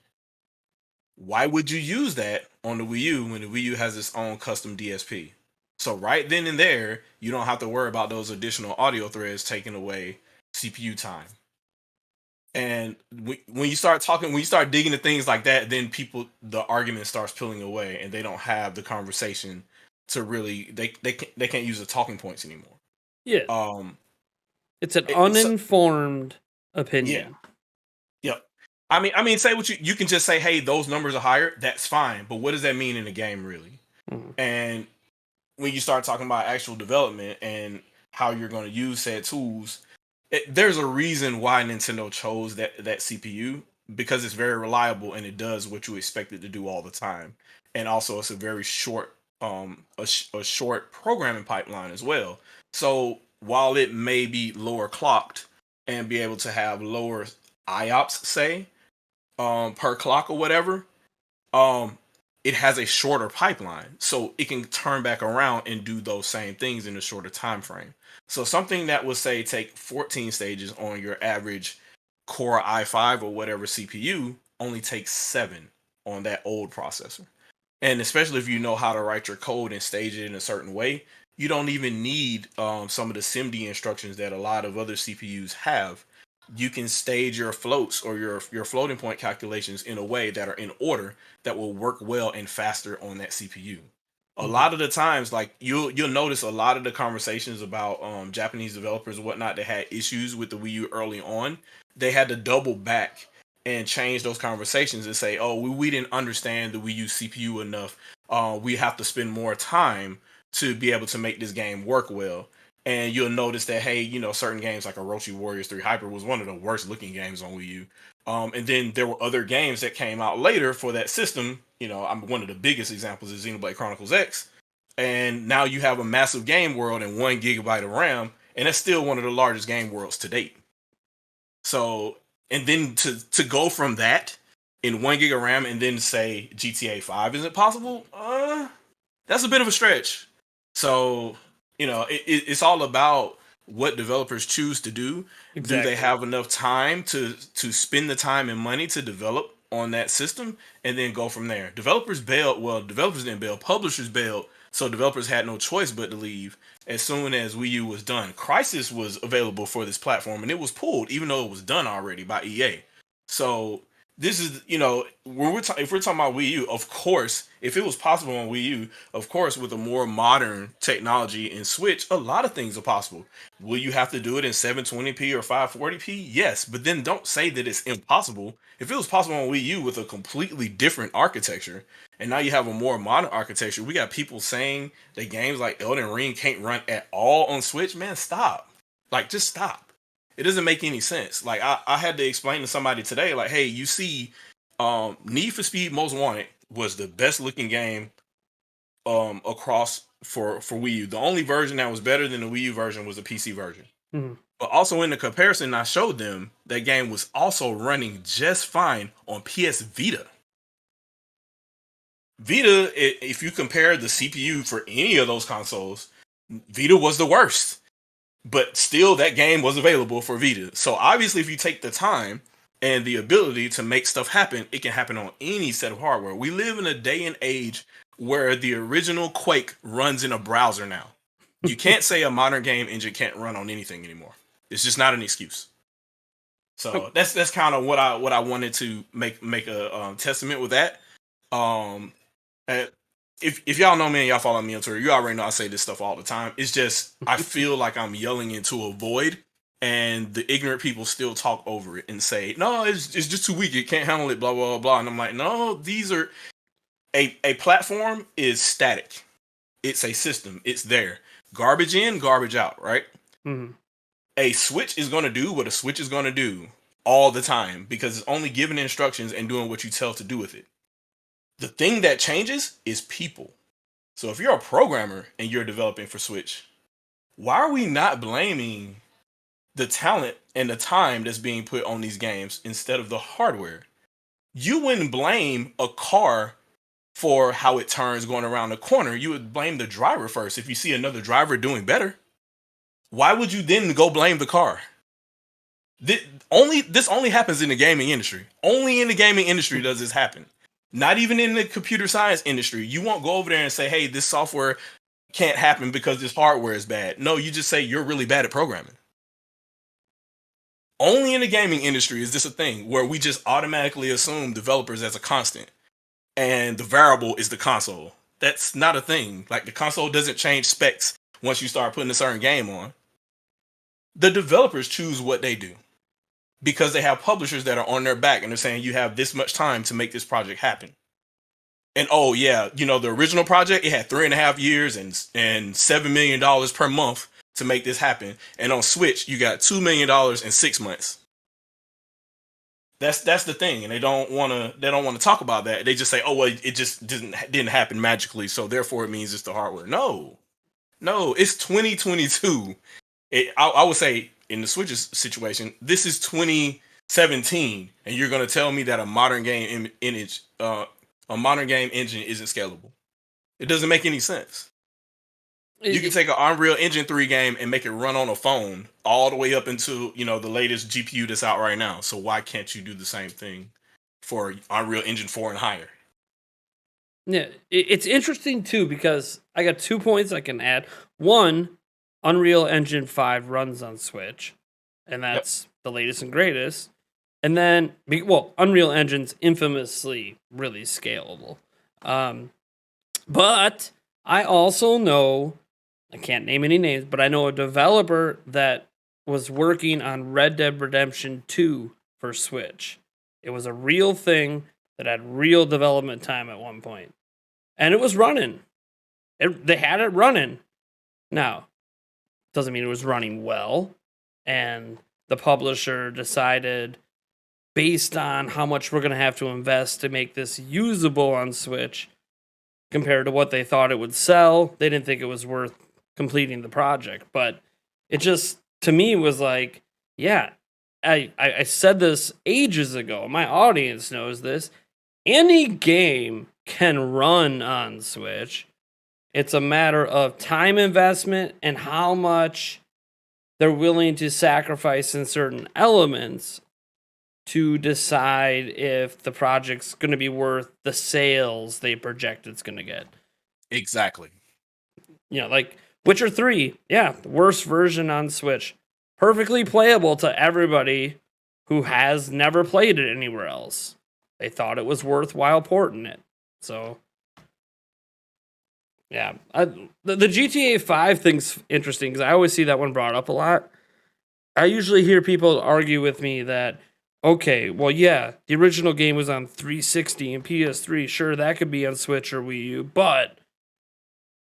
Why would you use that on the Wii U when the Wii U has its own custom DSP? So right then and there, you don't have to worry about those additional audio threads taking away CPU time. And when you start digging at things like that, then the argument starts peeling away, and they don't have the conversation to really, they can't use the talking points anymore. Yeah. It's an uninformed opinion. Yeah. Yep. I mean, say what you can just say, hey, those numbers are higher. That's fine. But what does that mean in the game, really? Mm-hmm. And when you start talking about actual development and how you're going to use said tools, there's a reason why Nintendo chose that CPU, because it's very reliable and it does what you expect it to do all the time. And also, it's a very short, a short programming pipeline as well. So while it may be lower clocked and be able to have lower IOPS, say, per clock or whatever, it has a shorter pipeline, so it can turn back around and do those same things in a shorter time frame. So something that would say take 14 stages on your average Core i5 or whatever CPU only takes 7 on that old processor. And especially if you know how to write your code and stage it in a certain way, you don't even need some of the SIMD instructions that a lot of other CPUs have. You can stage your floats or your floating point calculations in a way that are in order that will work well and faster on that CPU. A lot of the times, like you'll notice a lot of the conversations about Japanese developers and whatnot that had issues with the Wii U early on, they had to double back and change those conversations and say, oh, we didn't understand the Wii U CPU enough. We have to spend more time to be able to make this game work well. And you'll notice that, hey, you know, certain games like Orochi Warriors 3 Hyper was one of the worst looking games on Wii U. And then there were other games that came out later for that system. You know, one of the biggest examples is Xenoblade Chronicles X. And now you have a massive game world and 1 gigabyte of RAM, and that's still one of the largest game worlds to date. So, and then to go from that in 1 gig of RAM and then say GTA 5 isn't possible, that's a bit of a stretch. So, you know, it's all about what developers choose to do. Exactly. Do they have enough time to spend the time and money to develop on that system and then go from there? Developers bailed. Well, developers didn't bail. Publishers bailed. So developers had no choice but to leave as soon as Wii U was done. Crysis was available for this platform and it was pulled even though it was done already by EA. So this is, you know, when if we're talking about Wii U, of course, if it was possible on Wii U, of course, with a more modern technology and Switch, a lot of things are possible. Will you have to do it in 720p or 540p? Yes, but then don't say that it's impossible. If it was possible on Wii U with a completely different architecture, and now you have a more modern architecture, we got people saying that games like Elden Ring can't run at all on Switch. Man, stop. Like, just stop. It doesn't make any sense. Like I had to explain to somebody today, like, hey, you see, Need for Speed Most Wanted was the best looking game across for Wii U. The only version that was better than the Wii U version was the PC version. Mm-hmm. But also in the comparison, I showed them that game was also running just fine on PS Vita. Vita, if you compare the CPU for any of those consoles, Vita was the worst. But still, that game was available for Vita. So obviously, if you take the time and the ability to make stuff happen, it can happen on any set of hardware. We live in a day and age where the original Quake runs in a browser now. You can't say a modern game engine can't run on anything anymore. It's just not an excuse. So that's kind of what I wanted to make a testament with that. If y'all know me and y'all follow me on Twitter, you already know I say this stuff all the time. It's just, I feel like I'm yelling into a void and the ignorant people still talk over it and say, no, it's just too weak. It can't handle it, blah, blah, blah. And I'm like, no, these are, a platform is static. It's a system. It's there. Garbage in, garbage out, right? Mm-hmm. A Switch is going to do what a Switch is going to do all the time because it's only giving instructions and doing what you tell to do with it. The thing that changes is people. So if you're a programmer and you're developing for Switch, why are we not blaming the talent and the time that's being put on these games instead of the hardware? You wouldn't blame a car for how it turns going around the corner. You would blame the driver first if you see another driver doing better. Why would you then go blame the car? This only happens in the gaming industry. Only in the gaming industry does this happen. Not even in the computer science industry. You won't go over there and say, hey, this software can't happen because this hardware is bad. No, you just say you're really bad at programming. Only in the gaming industry is this a thing where we just automatically assume developers as a constant and the variable is the console. That's not a thing. Like, the console doesn't change specs once you start putting a certain game on. The developers choose what they do, because they have publishers that are on their back and they're saying you have this much time to make this project happen. And oh yeah, you know, the original project, it had 3.5 years and $7 million per month to make this happen. And on Switch, you got $2 million in 6 months. That's the thing, and they don't want to talk about that. They just say, oh well, it just didn't happen magically, so therefore it means it's the hardware. No, it's 2022. I would say, in the Switch's situation, this is 2017, and you're going to tell me that a modern game image A modern game engine isn't scalable. It doesn't make any sense. You can take an Unreal Engine 3 game and make it run on a phone all the way up into, the latest GPU that's out right now. So why can't you do the same thing for Unreal Engine 4 and higher? Yeah, it's interesting too because I got 2 points I can add. One, Unreal Engine 5 runs on Switch, and that's the latest and greatest. And then, Unreal Engine's infamously really scalable. But I also know, I can't name any names, but I know a developer that was working on Red Dead Redemption 2 for Switch. It was a real thing that had real development time at one point. And it was running. They had it running. Now, doesn't mean it was running well. And the publisher decided, based on how much we're going to have to invest to make this usable on Switch, compared to what they thought it would sell, they didn't think it was worth completing the project. But it just, to me, was like, yeah, I said this ages ago. My audience knows this. Any game can run on Switch. It's a matter of time investment and how much they're willing to sacrifice in certain elements to decide if the project's going to be worth the sales they project it's going to get. Exactly. Like Witcher 3, the worst version on Switch. Perfectly playable to everybody who has never played it anywhere else. They thought it was worthwhile porting it. So, yeah. The GTA 5 thing's interesting because I always see that one brought up a lot. I usually hear people argue with me that, okay, well, yeah, the original game was on 360 and PS3. Sure, that could be on Switch or Wii U, but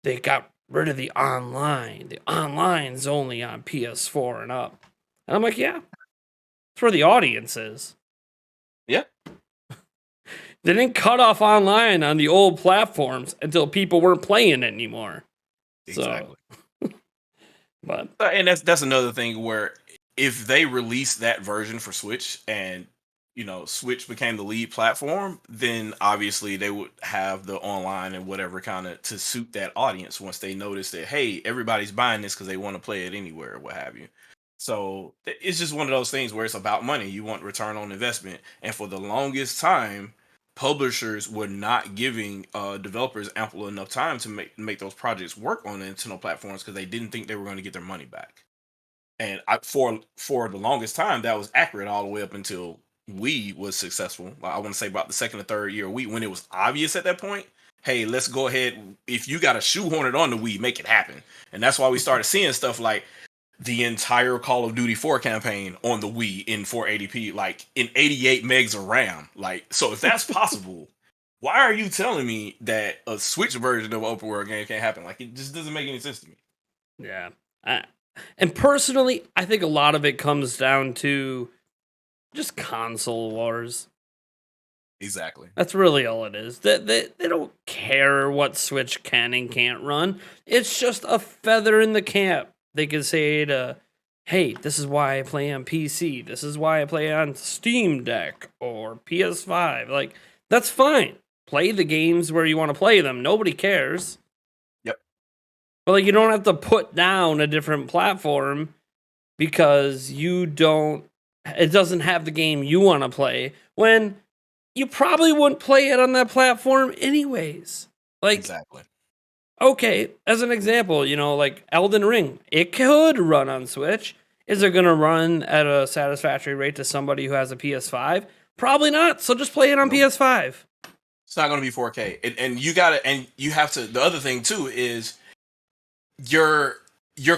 they got rid of the online. The online's only on PS4 and up. And I'm like, yeah, that's where the audience is. Yeah. They didn't cut off online on the old platforms until people weren't playing it anymore. Exactly. So, but and that's another thing where if they release that version for Switch and Switch became the lead platform, then obviously they would have the online and whatever kind of to suit that audience once they notice that, hey, everybody's buying this because they want to play it anywhere or what have you. So it's just one of those things where it's about money. You want return on investment. And for the longest time, publishers were not giving developers ample enough time to make those projects work on the Nintendo platforms because they didn't think they were going to get their money back. And for the longest time, that was accurate all the way up until Wii was successful. I want to say about the second or third year of Wii, when it was obvious at that point, hey, let's go ahead. If you got to shoehorn it on the Wii, make it happen. And that's why we started seeing stuff like the entire Call of Duty 4 campaign on the Wii in 480p, like in 88 megs of RAM. Like, so if that's possible, why are you telling me that a Switch version of an open world game can't happen? Like, it just doesn't make any sense to me. Yeah. And personally, I think a lot of it comes down to just console wars. Exactly. That's really all it is. They don't care what Switch can and can't run. It's just a feather in the cap. They can say to, hey, this is why I play on PC. This is why I play on Steam Deck or PS5. Like, that's fine. Play the games where you want to play them. Nobody cares. Yep. But like, you don't have to put down a different platform because it doesn't have the game you want to play when you probably wouldn't play it on that platform anyways. Like, exactly. Okay, as an example, like Elden Ring, it could run on Switch. Is it going to run at a satisfactory rate to somebody who has a PS5? Probably not. So just play it on PS5. It's not going to be 4K. And you have to, the other thing too is your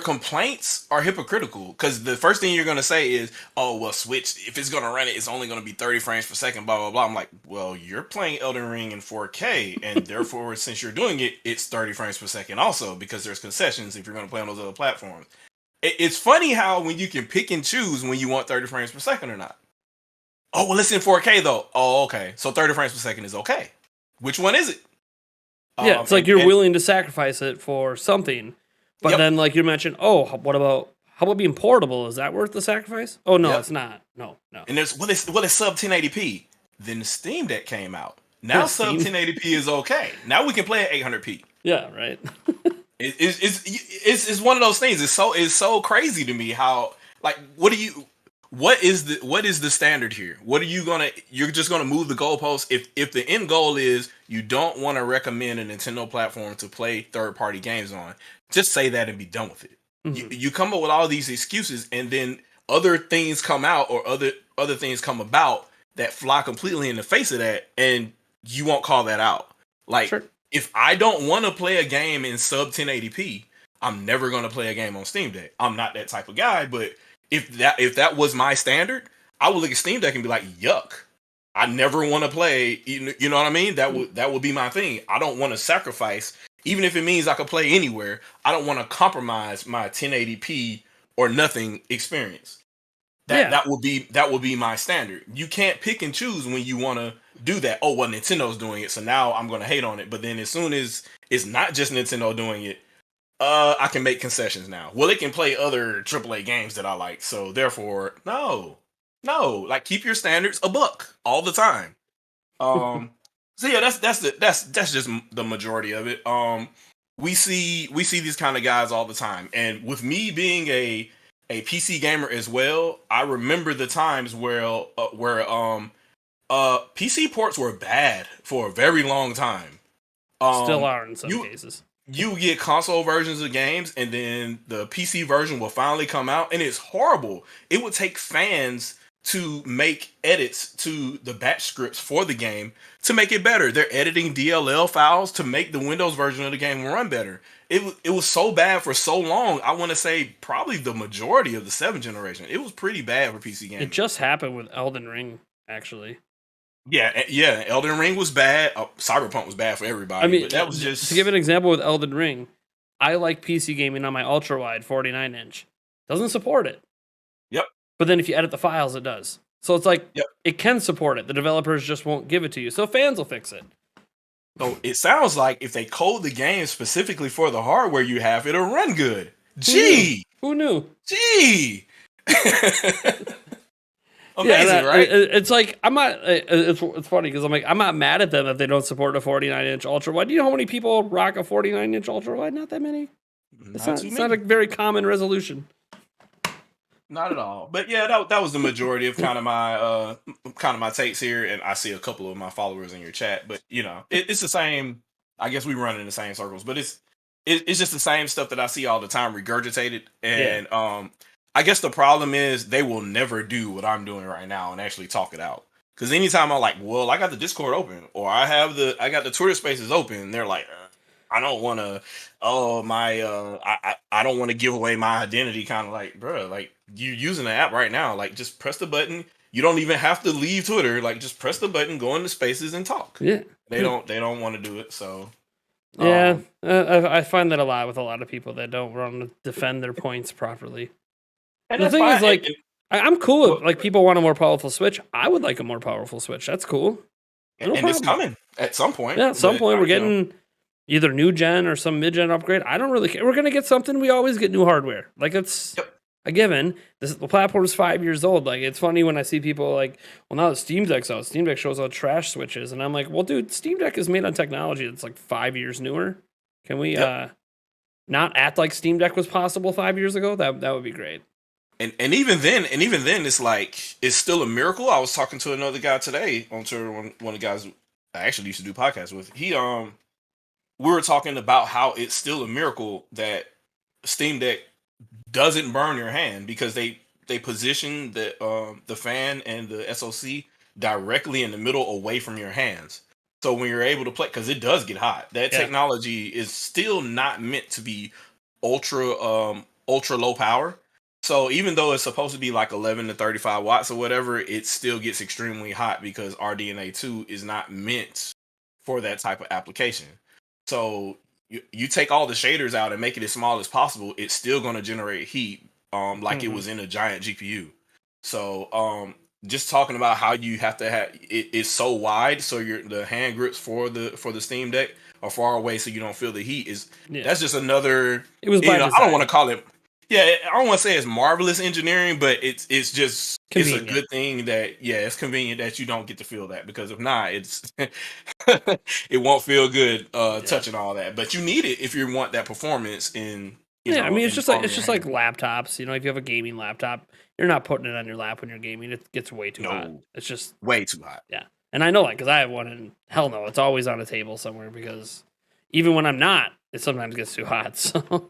complaints are hypocritical because the first thing you're going to say is, oh, well, Switch, if it's going to run it, it's only going to be 30 frames per second, blah, blah, blah. I'm like, well, you're playing Elden Ring in 4K, and therefore, since you're doing it, it's 30 frames per second also because there's concessions if you're going to play on those other platforms. It's funny how when you can pick and choose when you want 30 frames per second or not. Oh, well, it's in 4K, though. Oh, okay. So 30 frames per second is okay. Which one is it? Yeah, it's like you're willing to sacrifice it for something. But then, like you mentioned, how about being portable? Is that worth the sacrifice? Oh, no, it's not. No. And there's, well, it's sub 1080p. Then the Steam Deck came out. Now sub 1080p is okay. Now we can play at 800p. Yeah, right. It's one of those things. It's so crazy to me how, like, what is the standard here? What are you you're just gonna move the goalposts if the end goal is you don't want to recommend a Nintendo platform to play third-party games on, just say that and be done with it. Mm-hmm. You come up with all these excuses, and then other things come out or other things come about that fly completely in the face of that, and you won't call that out. Like, Sure. If I don't want to play a game in sub 1080p, I'm never going to play a game on Steam Deck. I'm not that type of guy, but if that was my standard, I would look at Steam Deck and be like, yuck. I never want to play, you know what I mean? That would be my thing. I don't want to sacrifice, even if it means I could play anywhere. I don't want to compromise my 1080p or nothing experience. That would be my standard. You can't pick and choose when you want to do that. Oh, well, Nintendo's doing it, so now I'm going to hate on it. But then as soon as it's not just Nintendo doing it, I can make concessions now. Well, it can play other AAA games that I like, so therefore, no, like keep your standards a buck all the time. So yeah, that's just the majority of it. We see these kind of guys all the time, and with me being a PC gamer as well, I remember the times where PC ports were bad for a very long time. Still are in some cases. You get console versions of games, and then the PC version will finally come out, and it's horrible. It would take fans to make edits to the batch scripts for the game to make it better. They're editing DLL files to make the Windows version of the game run better. It was so bad for so long. I want to say probably the majority of the 7th generation. It was pretty bad for PC games. It just happened with Elden Ring, actually. Yeah. Elden Ring was bad. Cyberpunk was bad for everybody. I mean, but that was just to give an example with Elden Ring. I like PC gaming on my ultra wide 49-inch. Doesn't support it. Yep. But then if you edit the files, it does. So it's like It can support it. The developers just won't give it to you. So fans will fix it. So it sounds like if they code the game specifically for the hardware you have, it'll run good. Gee! Who knew? Gee! Amazing, right? It's like I'm not. It's funny because I'm not mad at them if they don't support a 49-inch ultra wide. Do you know how many people rock a 49-inch ultra wide? Not that many. It's not a very common resolution. Not at all. But yeah, that was the majority of kind of my takes here, and I see a couple of my followers in your chat. But you know, it's the same. I guess we run in the same circles, but it's just the same stuff that I see all the time regurgitated. And I guess the problem is they will never do what I'm doing right now and actually talk it out. Because anytime I'm like, well, I got the Discord open, or I got the Twitter Spaces open, they're like, I don't want to. Oh my, I don't want to give away my identity. Kind of like, bro, like you using the app right now. Like, just press the button. You don't even have to leave Twitter. Like, just press the button, go into Spaces, and talk. Yeah, they don't want to do it. So yeah, I find that a lot with a lot of people that don't want to defend their points properly. And the thing is, like, I'm cool if like people want a more powerful Switch. I would like a more powerful Switch. That's cool. No and it's coming at some point. Yeah, at some point we're getting either new gen or some mid gen upgrade. I don't really care. We're gonna get something. We always get new hardware. Like it's a given. The platform is 5 years old. Like it's funny when I see people like, well, now the Steam Deck's out. Steam Deck shows out trash Switches, and I'm like, well, dude, Steam Deck is made on technology that's like 5 years newer. Can we not act like Steam Deck was possible 5 years ago? That would be great. And even then, it's like it's still a miracle. I was talking to another guy today on Twitter, one of the guys I actually used to do podcasts with. We were talking about how it's still a miracle that Steam Deck doesn't burn your hand because they position the fan and the SoC directly in the middle, away from your hands. So when you're able to play, because it does get hot, that technology is still not meant to be ultra low power. So even though it's supposed to be like 11 to 35 watts or whatever, it still gets extremely hot because RDNA 2 is not meant for that type of application. So you take all the shaders out and make it as small as possible, it's still going to generate heat like it was in a giant GPU. So just talking about how you have to have it's so wide so the hand grips for the Steam Deck are far away so you don't feel the heat that's just another. It was by design. I don't want to call it. Yeah, I don't want to say it's marvelous engineering, but it's just Convenient. it's a good thing that it's convenient that you don't get to feel that, because if not, it's it won't feel good touching all that. But you need it if you want that performance in I mean, it's in just palm like of your hand. laptops. You know, if you have a gaming laptop, you're not putting it on your lap when you're gaming. It gets way too hot. No, It's just way too hot. yeah. And I know that because I have one, and hell no, it's always on a table somewhere because even when I'm not, it sometimes gets too hot. So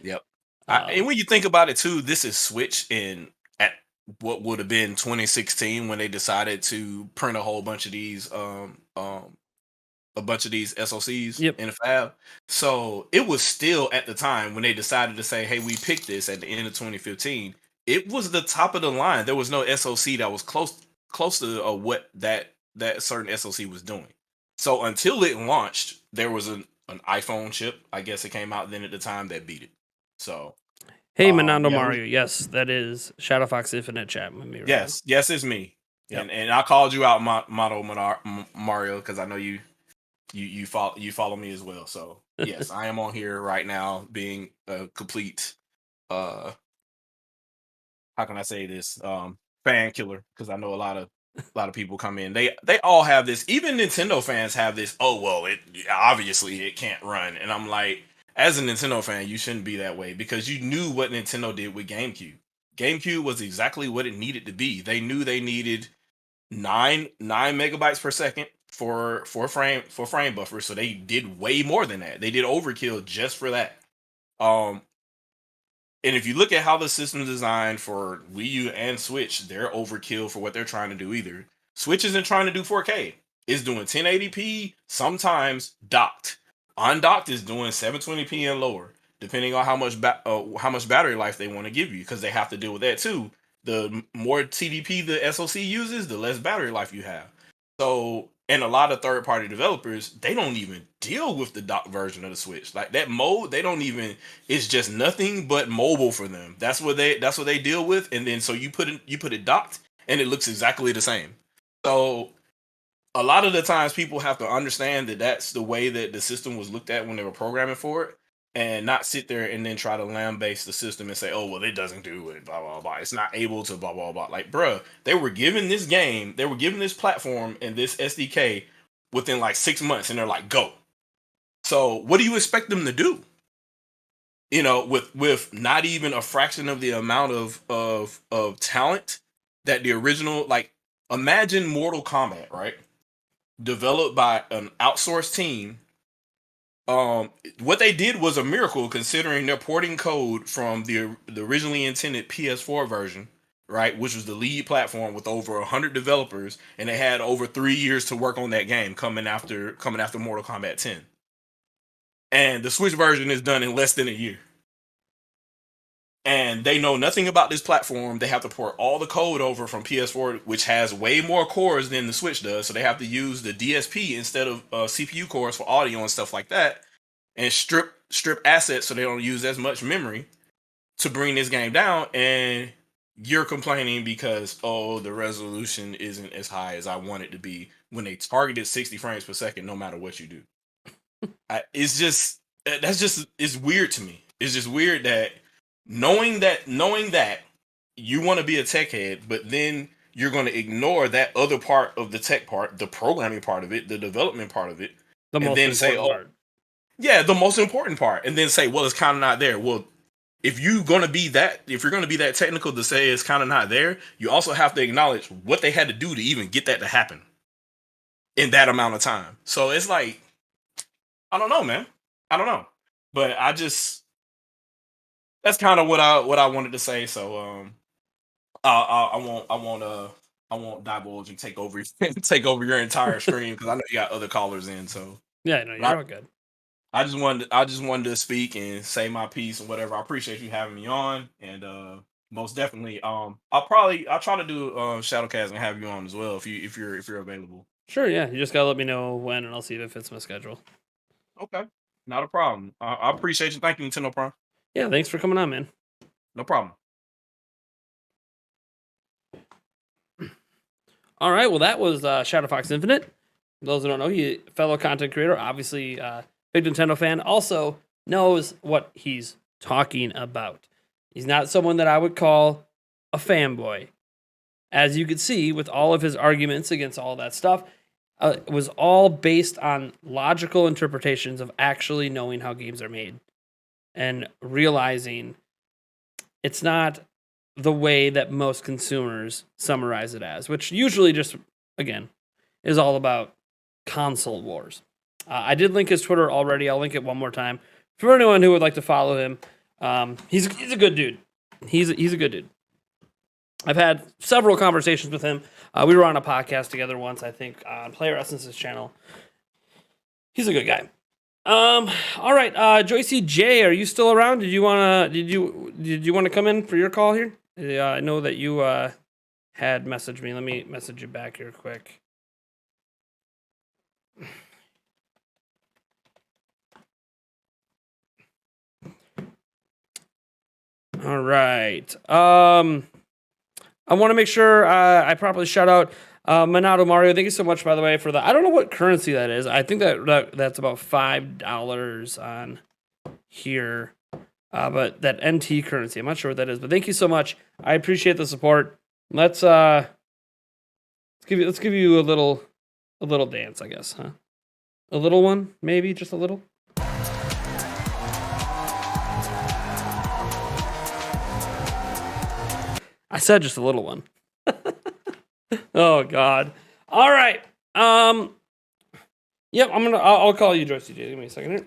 Yep. And when you think about it too, this is Switch in at what would have been 2016 when they decided to print a whole bunch of these a bunch of these SoCs Yep. in a fab. So it was still at the time when they decided to say, "Hey, we picked this at the end of 2015." It was the top of the line. There was no SoC that was close to what that certain SoC was doing. So until it launched, there was an iPhone chip. I guess it came out then at the time that beat it. So hey, Manando yeah, Mario, yes, that is Shadowfox Infinite chat with me. Right yes, it's me. Yep. And I called you out, Mario, because I know you follow me as well. So yes, I am on here right now being a complete how can I say this fan killer, because I know a lot of people come in, they all have this. Even Nintendo fans have this, oh well, it obviously it can't run. And I'm like, as a Nintendo fan, you shouldn't be that way, because you knew what Nintendo did with GameCube was exactly what it needed to be. They knew they needed 9 megabytes per second for frame buffer, so they did way more than that. They did overkill just for that. And if you look at how the system is designed for Wii U and Switch, they're overkill for what they're trying to do either. Switch isn't trying to do 4K. It's doing 1080p, sometimes docked. Undocked is doing 720p and lower, depending on how much battery life they want to give you, because they have to deal with that too. The more TDP the SoC uses, the less battery life you have. So, and a lot of third-party developers, they don't even deal with the dock version of the Switch. Like that mode, they don't even. It's just nothing but mobile for them. That's what they deal with. And then so you put it docked, and it looks exactly the same. So a lot of the times people have to understand that that's the way that the system was looked at when they were programming for it, and not sit there and then try to lambaste the system and say, oh, well, it doesn't do it, blah, blah, blah. It's not able to blah, blah, blah. Like, bruh, they were given this game, they were given this platform and this SDK within like 6 months, and they're like, go. So what do you expect them to do? You know, with not even a fraction of the amount of talent that the original, like, imagine Mortal Kombat, right? Developed by an outsourced team. What they did was a miracle, considering they're porting code from the originally intended PS4 version, right, which was the lead platform with over 100 developers, and they had over 3 years to work on that game, coming after Mortal Kombat 10. And the Switch version is done in less than a year. And they know nothing about this platform. They have to port all the code over from PS4, which has way more cores than the Switch does. So they have to use the DSP instead of CPU cores for audio and stuff like that, and strip assets so they don't use as much memory to bring this game down. And you're complaining because, oh, the resolution isn't as high as I want it to be, when they targeted 60 frames per second no matter what you do. It's weird to me. It's just weird that knowing that you want to be a tech head, but then you're going to ignore that other part of the tech part, the programming part of it, the development part of it, The most then say, important part. yeah, the most important part, and then say, well, it's kind of not there. Well, if you're going to be that technical to say it's kind of not there, you also have to acknowledge what they had to do to even get that to happen in that amount of time. So it's like, I don't know, man. I don't know, but that's kind of what I wanted to say. So I won't divulge and take over your entire stream, because I know you got other callers in. So Yeah, no, you're all good. I just wanted to speak and say my piece and whatever. I appreciate you having me on, and most definitely I'll try to do Shadowcast and have you on as well if you're available. Sure, yeah. You just gotta let me know when, and I'll see if it fits my schedule. Okay, not a problem. I appreciate you. Thank you, Nintendo Prime. Yeah, thanks for coming on, man. No problem. All right, well, that was Shadowfox Infinite. For those who don't know, he fellow content creator, obviously big Nintendo fan, also knows what he's talking about. He's not someone that I would call a fanboy. As you could see with all of his arguments against all that stuff, it was all based on logical interpretations of actually knowing how games are made and realizing it's not the way that most consumers summarize it as, which usually just, again, is all about console wars. I did link his Twitter already. I'll link it one more time for anyone who would like to follow him. He's a good dude. He's a good dude. I've had several conversations with him. We were on a podcast together once, I think, on Player Essence's channel. He's a good guy. All right, Joycee J, are you still around? Did you wanna come in for your call here? I know that you had messaged me. Let me message you back here quick. All right. I want to make sure I properly shout out Minato Mario. Thank you so much, by the way, for that. I don't know what currency that is. I think that's about $5 on here. But that NT currency, I'm not sure what that is. But thank you so much. I appreciate the support. Let's give you a little dance, I guess, huh? A little one, maybe just a little. I said just a little one. Oh God. All right. Yep. I'll call you, Joycee J. Give me a second here.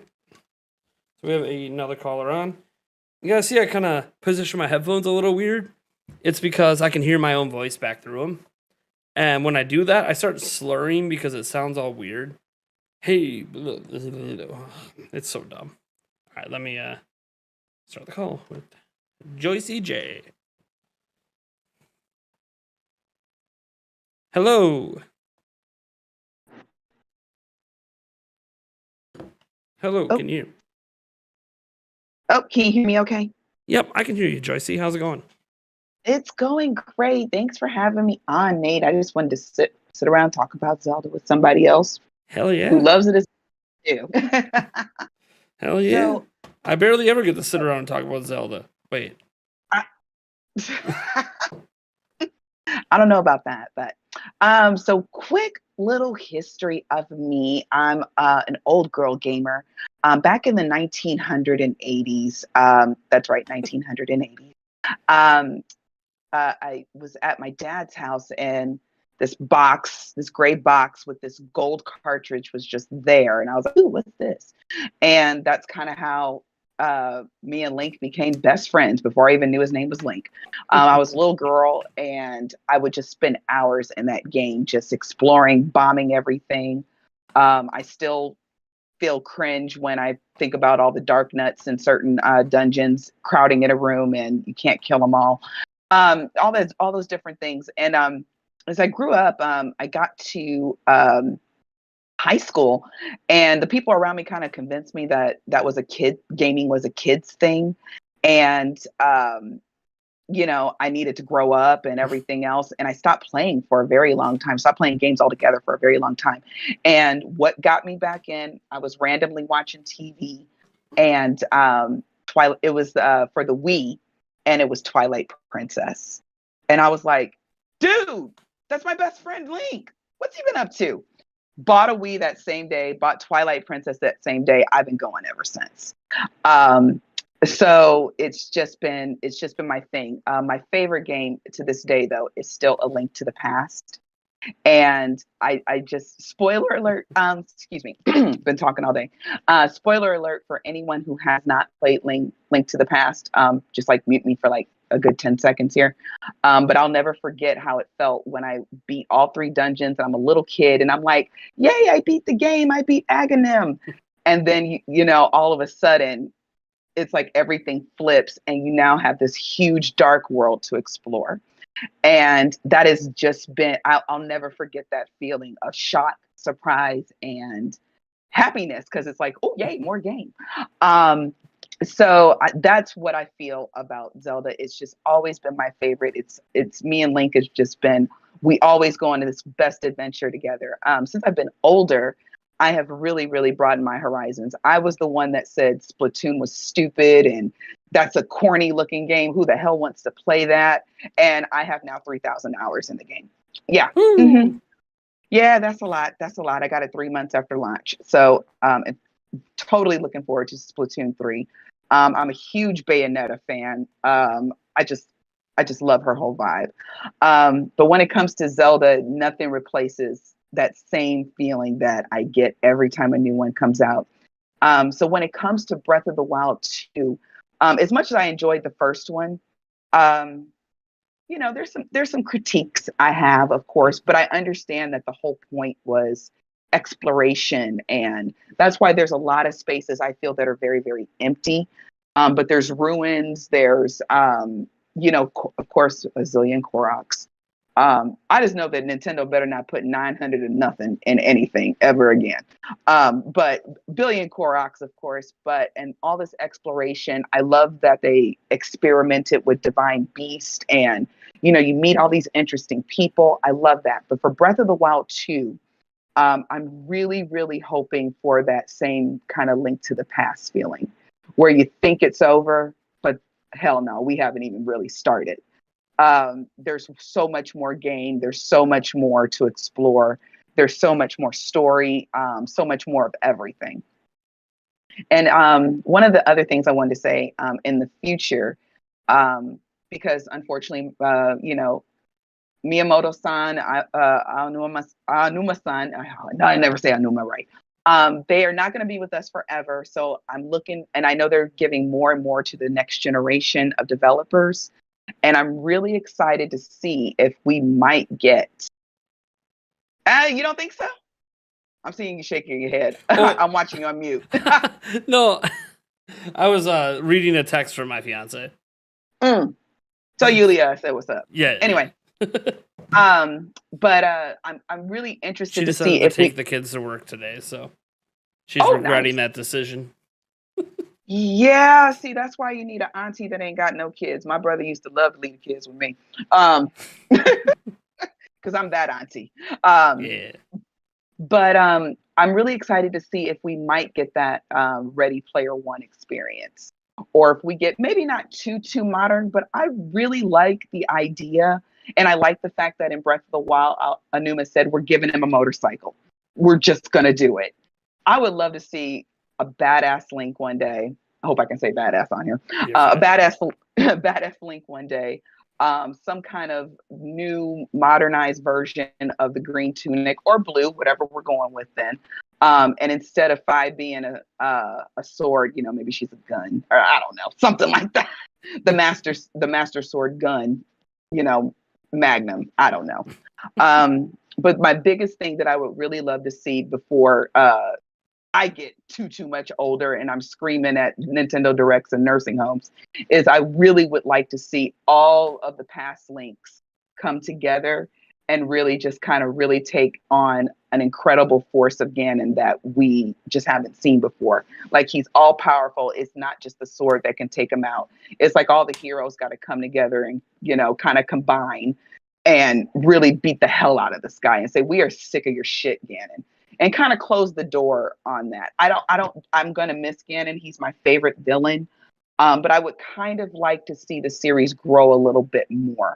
So we have another caller on. You guys see I kind of position my headphones a little weird. It's because I can hear my own voice back through them, and when I do that, I start slurring because it sounds all weird. Hey, it's so dumb. All right, let me start the call with Joycee J. Hello. Hello, Oh. can you hear me? Oh, can you hear me okay? Yep, I can hear you, Joycee. How's it going? It's going great. Thanks for having me on, Nate. I just wanted to sit around and talk about Zelda with somebody else Hell yeah. who loves it as you. Hell yeah. So- I barely ever get to sit around and talk about Zelda. Wait. I don't know about that, but so quick little history of me. I'm an old girl gamer. Back in the 1980s, that's right, 1980s. I was at my dad's house, and this gray box with this gold cartridge was just there, and I was like, "Ooh, what's this?" And that's kind of how me and Link became best friends before I even knew his name was Link. I was a little girl, and I would just spend hours in that game, just exploring, bombing everything. I still feel cringe when I think about all the dark nuts in certain dungeons crowding in a room, and you can't kill them all. All those different things. And as I grew up, I got to high school, and the people around me kind of convinced me that gaming was a kid's thing, and I needed to grow up and everything else. And I stopped playing for a very long time. Stopped playing games altogether for a very long time. And what got me back in, I was randomly watching TV, and it was for the Wii, and it was Twilight Princess. And I was like, dude, that's my best friend Link. What's he been up to? Bought a Wii that same day, bought Twilight Princess that same day. I've been going ever since. So it's just been my thing. My favorite game to this day, though, is still A Link to the Past. And I just, spoiler alert, excuse me, been talking all day. Spoiler alert for anyone who has not played Link to the Past, just like mute me for like a good 10 seconds here. But I'll never forget how it felt when I beat all 3 dungeons. I'm a little kid, and I'm like, yay, I beat the game. I beat Aghanim. And then, all of a sudden, it's like everything flips, and you now have this huge dark world to explore. And that has just been, I'll never forget that feeling of shock, surprise, and happiness, because it's like, oh, yay, more game. So that's what I feel about Zelda. It's just always been my favorite. It's me and Link has just been, we always go on this best adventure together. Since I've been older, I have really, really broadened my horizons. I was the one that said Splatoon was stupid and that's a corny looking game. Who the hell wants to play that? And I have now 3,000 hours in the game. Yeah. Mm-hmm. Yeah, that's a lot. That's a lot. I got it 3 months after launch. So totally looking forward to Splatoon 3. I'm a huge Bayonetta fan. I just love her whole vibe. But when it comes to Zelda, nothing replaces that same feeling that I get every time a new one comes out. So when it comes to Breath of the Wild 2, as much as I enjoyed the first one, there's some critiques I have, of course, but I understand that the whole point was exploration, and that's why there's a lot of spaces I feel that are very, very empty. But there's ruins, there's of course, a zillion Koroks. I just know that Nintendo better not put 900 and nothing in anything ever again. But billion Koroks, of course, and all this exploration. I love that they experimented with Divine Beast, and you meet all these interesting people. I love that. But for Breath of the Wild 2, I'm really, really hoping for that same kind of Link to the Past feeling, where you think it's over, but hell no, we haven't even really started. There's so much more game. There's so much more to explore. There's so much more story, so much more of everything. And one of the other things I wanted to say in the future, because unfortunately, Miyamoto-san, Aonuma-san, I never say Aonuma right. They are not going to be with us forever. So I'm looking, and I know they're giving more and more to the next generation of developers. And I'm really excited to see if we might get. You don't think so? I'm seeing you shaking your head. Oh. I'm watching you on mute. No, I was reading a text from my fiance. So Yulia said, "What's up?" Yeah. Anyway, I'm really interested She to decided see to if take the kids to work today, so she's regretting that decision. Yeah, see, that's why you need an auntie that ain't got no kids. My brother used to love to leave the kids with me, because I'm that auntie. Yeah. But I'm really excited to see if we might get that Ready Player One experience, or if we get maybe not too modern. But I really like the idea, and I like the fact that in Breath of the Wild, Aonuma said we're giving him a motorcycle. We're just gonna do it. I would love to see a badass Link one day. I hope I can say badass on here. A badass Link one day. Some kind of new modernized version of the green tunic or blue, whatever we're going with then. And instead of Fi being a sword, maybe she's a gun, or I don't know, something like that. The master sword gun, Magnum. I don't know. But my biggest thing that I would really love to see before I get too much older and I'm screaming at Nintendo Directs and nursing homes is I really would like to see all of the past Links come together and really just kind of really take on an incredible force of Ganon that we just haven't seen before. Like, he's all powerful. It's not just the sword that can take him out. It's like all the heroes got to come together and, kind of combine and really beat the hell out of this guy and say, we are sick of your shit, Ganon. And kind of close the door on that. I'm going to miss Ganon. He's my favorite villain. But I would kind of like to see the series grow a little bit more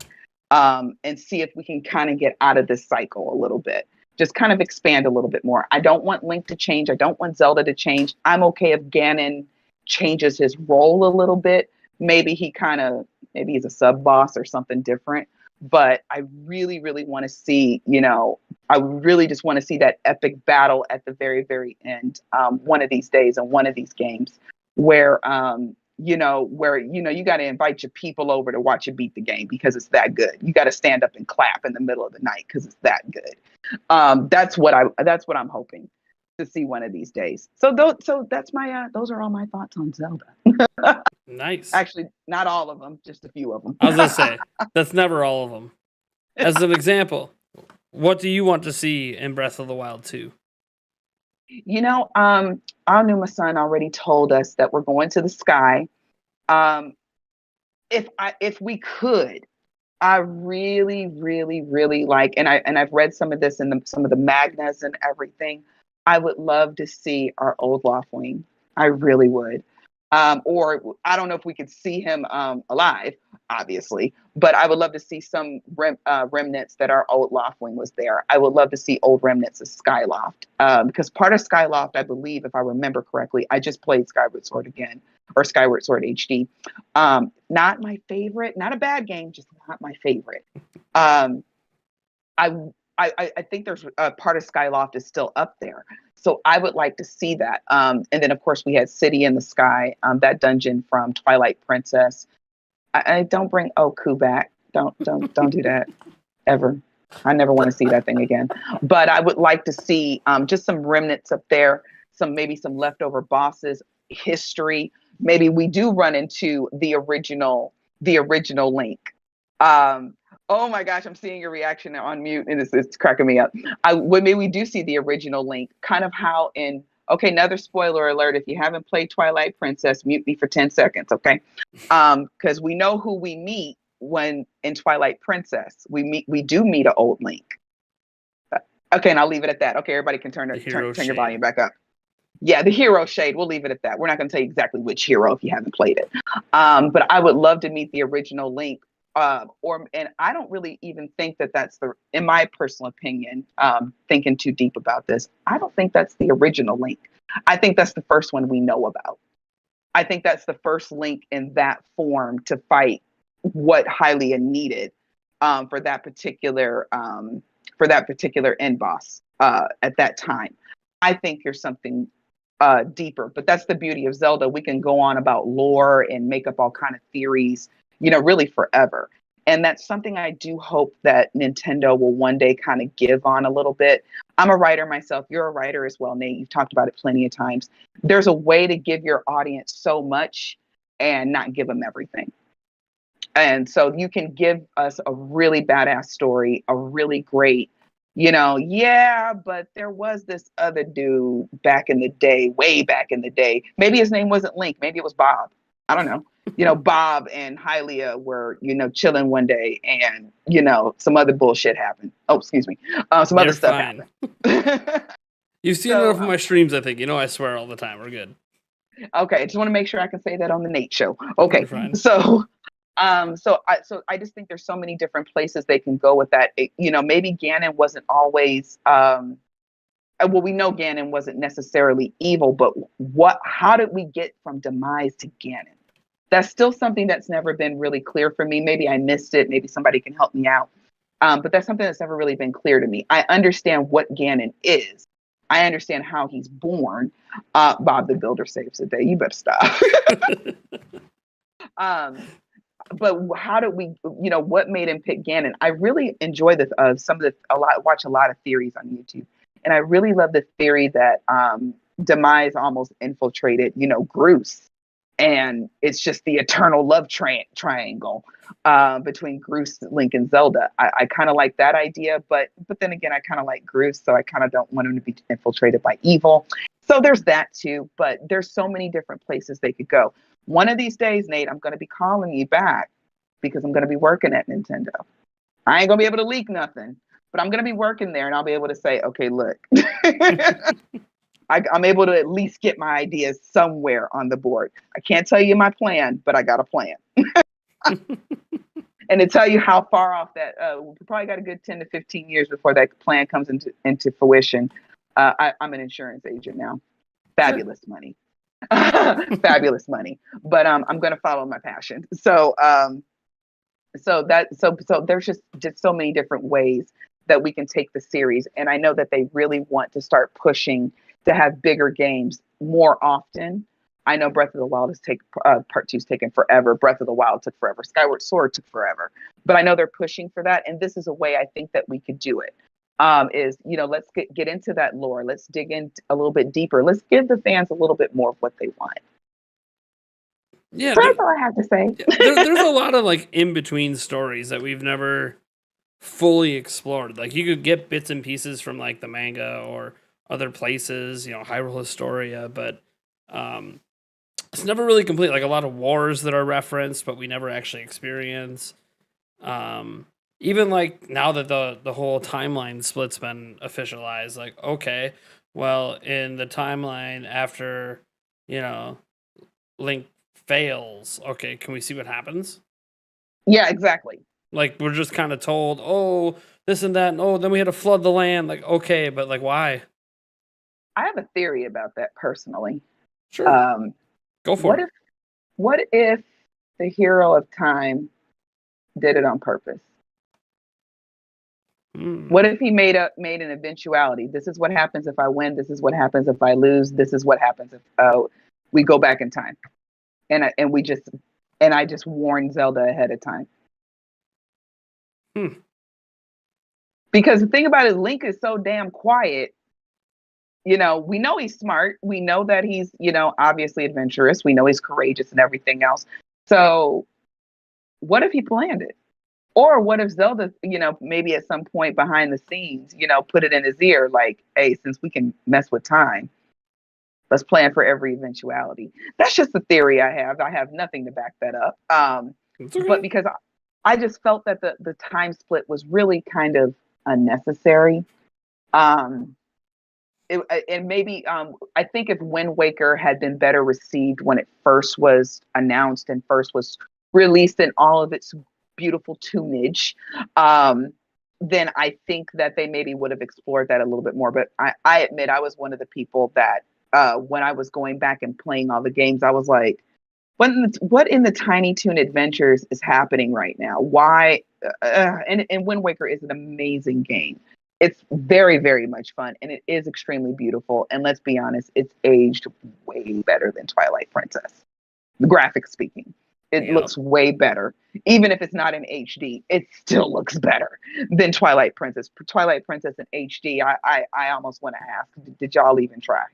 and see if we can kind of get out of this cycle a little bit. Just kind of expand a little bit more. I don't want Link to change. I don't want Zelda to change. I'm okay if Ganon changes his role a little bit. Maybe he's a sub boss or something different. But I really, really want to see, I really just want to see that epic battle at the very, very end, one of these days and one of these games where, you got to invite your people over to watch you beat the game because it's that good. You got to stand up and clap in the middle of the night because it's that good. That's what I'm hoping to see one of these days. So that's those are all my thoughts on Zelda. Nice. Actually, not all of them, just a few of them. I was going to say, that's never all of them. As an example, what do you want to see in Breath of the Wild 2? Aonuma-san already told us that we're going to the sky. If we could, I really, really, really like, and I've read some of this in some of the magnas and everything. I would love to see our old Loftwing. I really would. Or I don't know if we could see him alive, obviously, but I would love to see some remnants that our old Loftwing was there. I would love to see old remnants of Skyloft, because part of Skyloft, I believe, if I remember correctly, I just played Skyward Sword again, or Skyward Sword HD. Not my favorite, not a bad game, just not my favorite. Um, I, I think there's a part of Skyloft is still up there. So I would like to see that. And then of course we had City in the Sky, that dungeon from Twilight Princess. I don't bring Oku back. Don't do that ever. I never want to see that thing again. But I would like to see just some remnants up there, maybe some leftover bosses, history. Maybe we do run into the original Link. Oh my gosh, I'm seeing your reaction now on mute, and it's cracking me up. Maybe we do see the original Link, kind of how in, okay, another spoiler alert. If you haven't played Twilight Princess, mute me for 10 seconds, okay? Because we know who we meet when in Twilight Princess. We do meet an old Link. Okay, and I'll leave it at that. Okay, everybody can turn your volume back up. Yeah, the hero shade. We'll leave it at that. We're not going to tell you exactly which hero if you haven't played it. But I would love to meet the original Link. And I don't really even think that that's in my personal opinion, thinking too deep about this, I don't think that's the original Link. I think that's the first one we know about. I think that's the first Link in that form to fight what Hylia needed for that particular end boss at that time. I think there's something deeper, but that's the beauty of Zelda. We can go on about lore and make up all kind of theories, really forever. And that's something I do hope that Nintendo will one day kind of give on a little bit. I'm a writer myself. You're a writer as well, Nate. You've talked about it plenty of times. There's a way to give your audience so much and not give them everything. And so you can give us a really badass story, a really great, but there was this other dude back in the day, way back in the day. Maybe his name wasn't Link. Maybe it was Bob. I don't know. Bob and Hylia were, chilling one day and, some other bullshit happened. Oh, excuse me. Some other stuff happened. You've seen enough of my streams, I think. I swear all the time. We're good. Okay. I just want to make sure I can say that on the Nate show. Okay. So I just think there's so many different places they can go with that. Maybe Ganon wasn't always, we know Ganon wasn't necessarily evil, but how did we get from Demise to Ganon? That's still something that's never been really clear for me. Maybe I missed it. Maybe somebody can help me out. But that's something that's never really been clear to me. I understand what Ganon is. I understand how he's born. Bob the Builder saves the day. You better stop. But how did we, what made him pick Ganon? I really enjoy watch a lot of theories on YouTube. And I really love the theory that Demise almost infiltrated, Groose. And it's just the eternal love triangle between Groose, Link, and Zelda. I kind of like that idea, but then again, I kind of like Groose, so I kind of don't want him to be infiltrated by evil. So there's that too, but there's so many different places they could go. One of these days, Nate, I'm going to be calling you back because I'm going to be working at Nintendo. I ain't going to be able to leak nothing, but I'm going to be working there and I'll be able to say, okay, look. I'm able to at least get my ideas somewhere on the board. I can't tell you my plan, but I got a plan. And to tell you how far off that, we probably got a good 10 to 15 years before that plan comes into fruition. I'm an insurance agent now. Fabulous money. Fabulous money. But I'm going to follow my passion. So there's just so many different ways that we can take the series. And I know that they really want to start pushing to have bigger games more often. I know Breath of the Wild Part 2 is taking forever. Breath of the Wild took forever. Skyward Sword took forever. But I know they're pushing for that. And this is a way I think that we could do it. Let's get into that lore. Let's dig in a little bit deeper. Let's give the fans a little bit more of what they want. Yeah. That's all I have to say. There's a lot of in-between stories that we've never fully explored. You could get bits and pieces from the manga or other places, Hyrule Historia, but it's never really complete. A lot of wars that are referenced, but we never actually experience. Even now that the whole timeline split's been officialized, okay, well, in the timeline after, Link fails, okay, can we see what happens? Yeah, exactly. Like, we're just kind of told, oh, this and that, and oh, then we had to flood the land. Like, okay, but like, why? I have a theory about that personally. Sure, go for What it. if what if the hero of time did it on purpose? What if he made an eventuality? This is what happens if I win. This is what happens if I lose. This is what happens if we go back in time. And I just warned Zelda ahead of time. Because the thing about it, Link is so damn quiet. You know, we know he's smart. We know that he's, you know, obviously adventurous. We know he's courageous and everything else. So what if he planned it? Or what if Zelda, you know, maybe at some point behind the scenes, you know, put it in his ear like, hey, since we can mess with time, let's plan for every eventuality. That's just a theory I have. I have nothing to back that up. Okay. But because I just felt that the time split was really kind of unnecessary. And maybe I think if Wind Waker had been better received when it first was announced and first was released in all of its beautiful tunage, then I think that they maybe would have explored that a little bit more. But I admit I was one of the people that when I was going back and playing all the games, I was like, what in the Tiny Toon Adventures is happening right now? Why? And Wind Waker is an amazing game. It's very, very much fun, and it is extremely beautiful. And let's be honest, it's aged way better than Twilight Princess. Graphics speaking, it looks way better. Even if it's not in HD, it still looks better than Twilight Princess. Twilight Princess in HD, I almost want to ask, did y'all even try?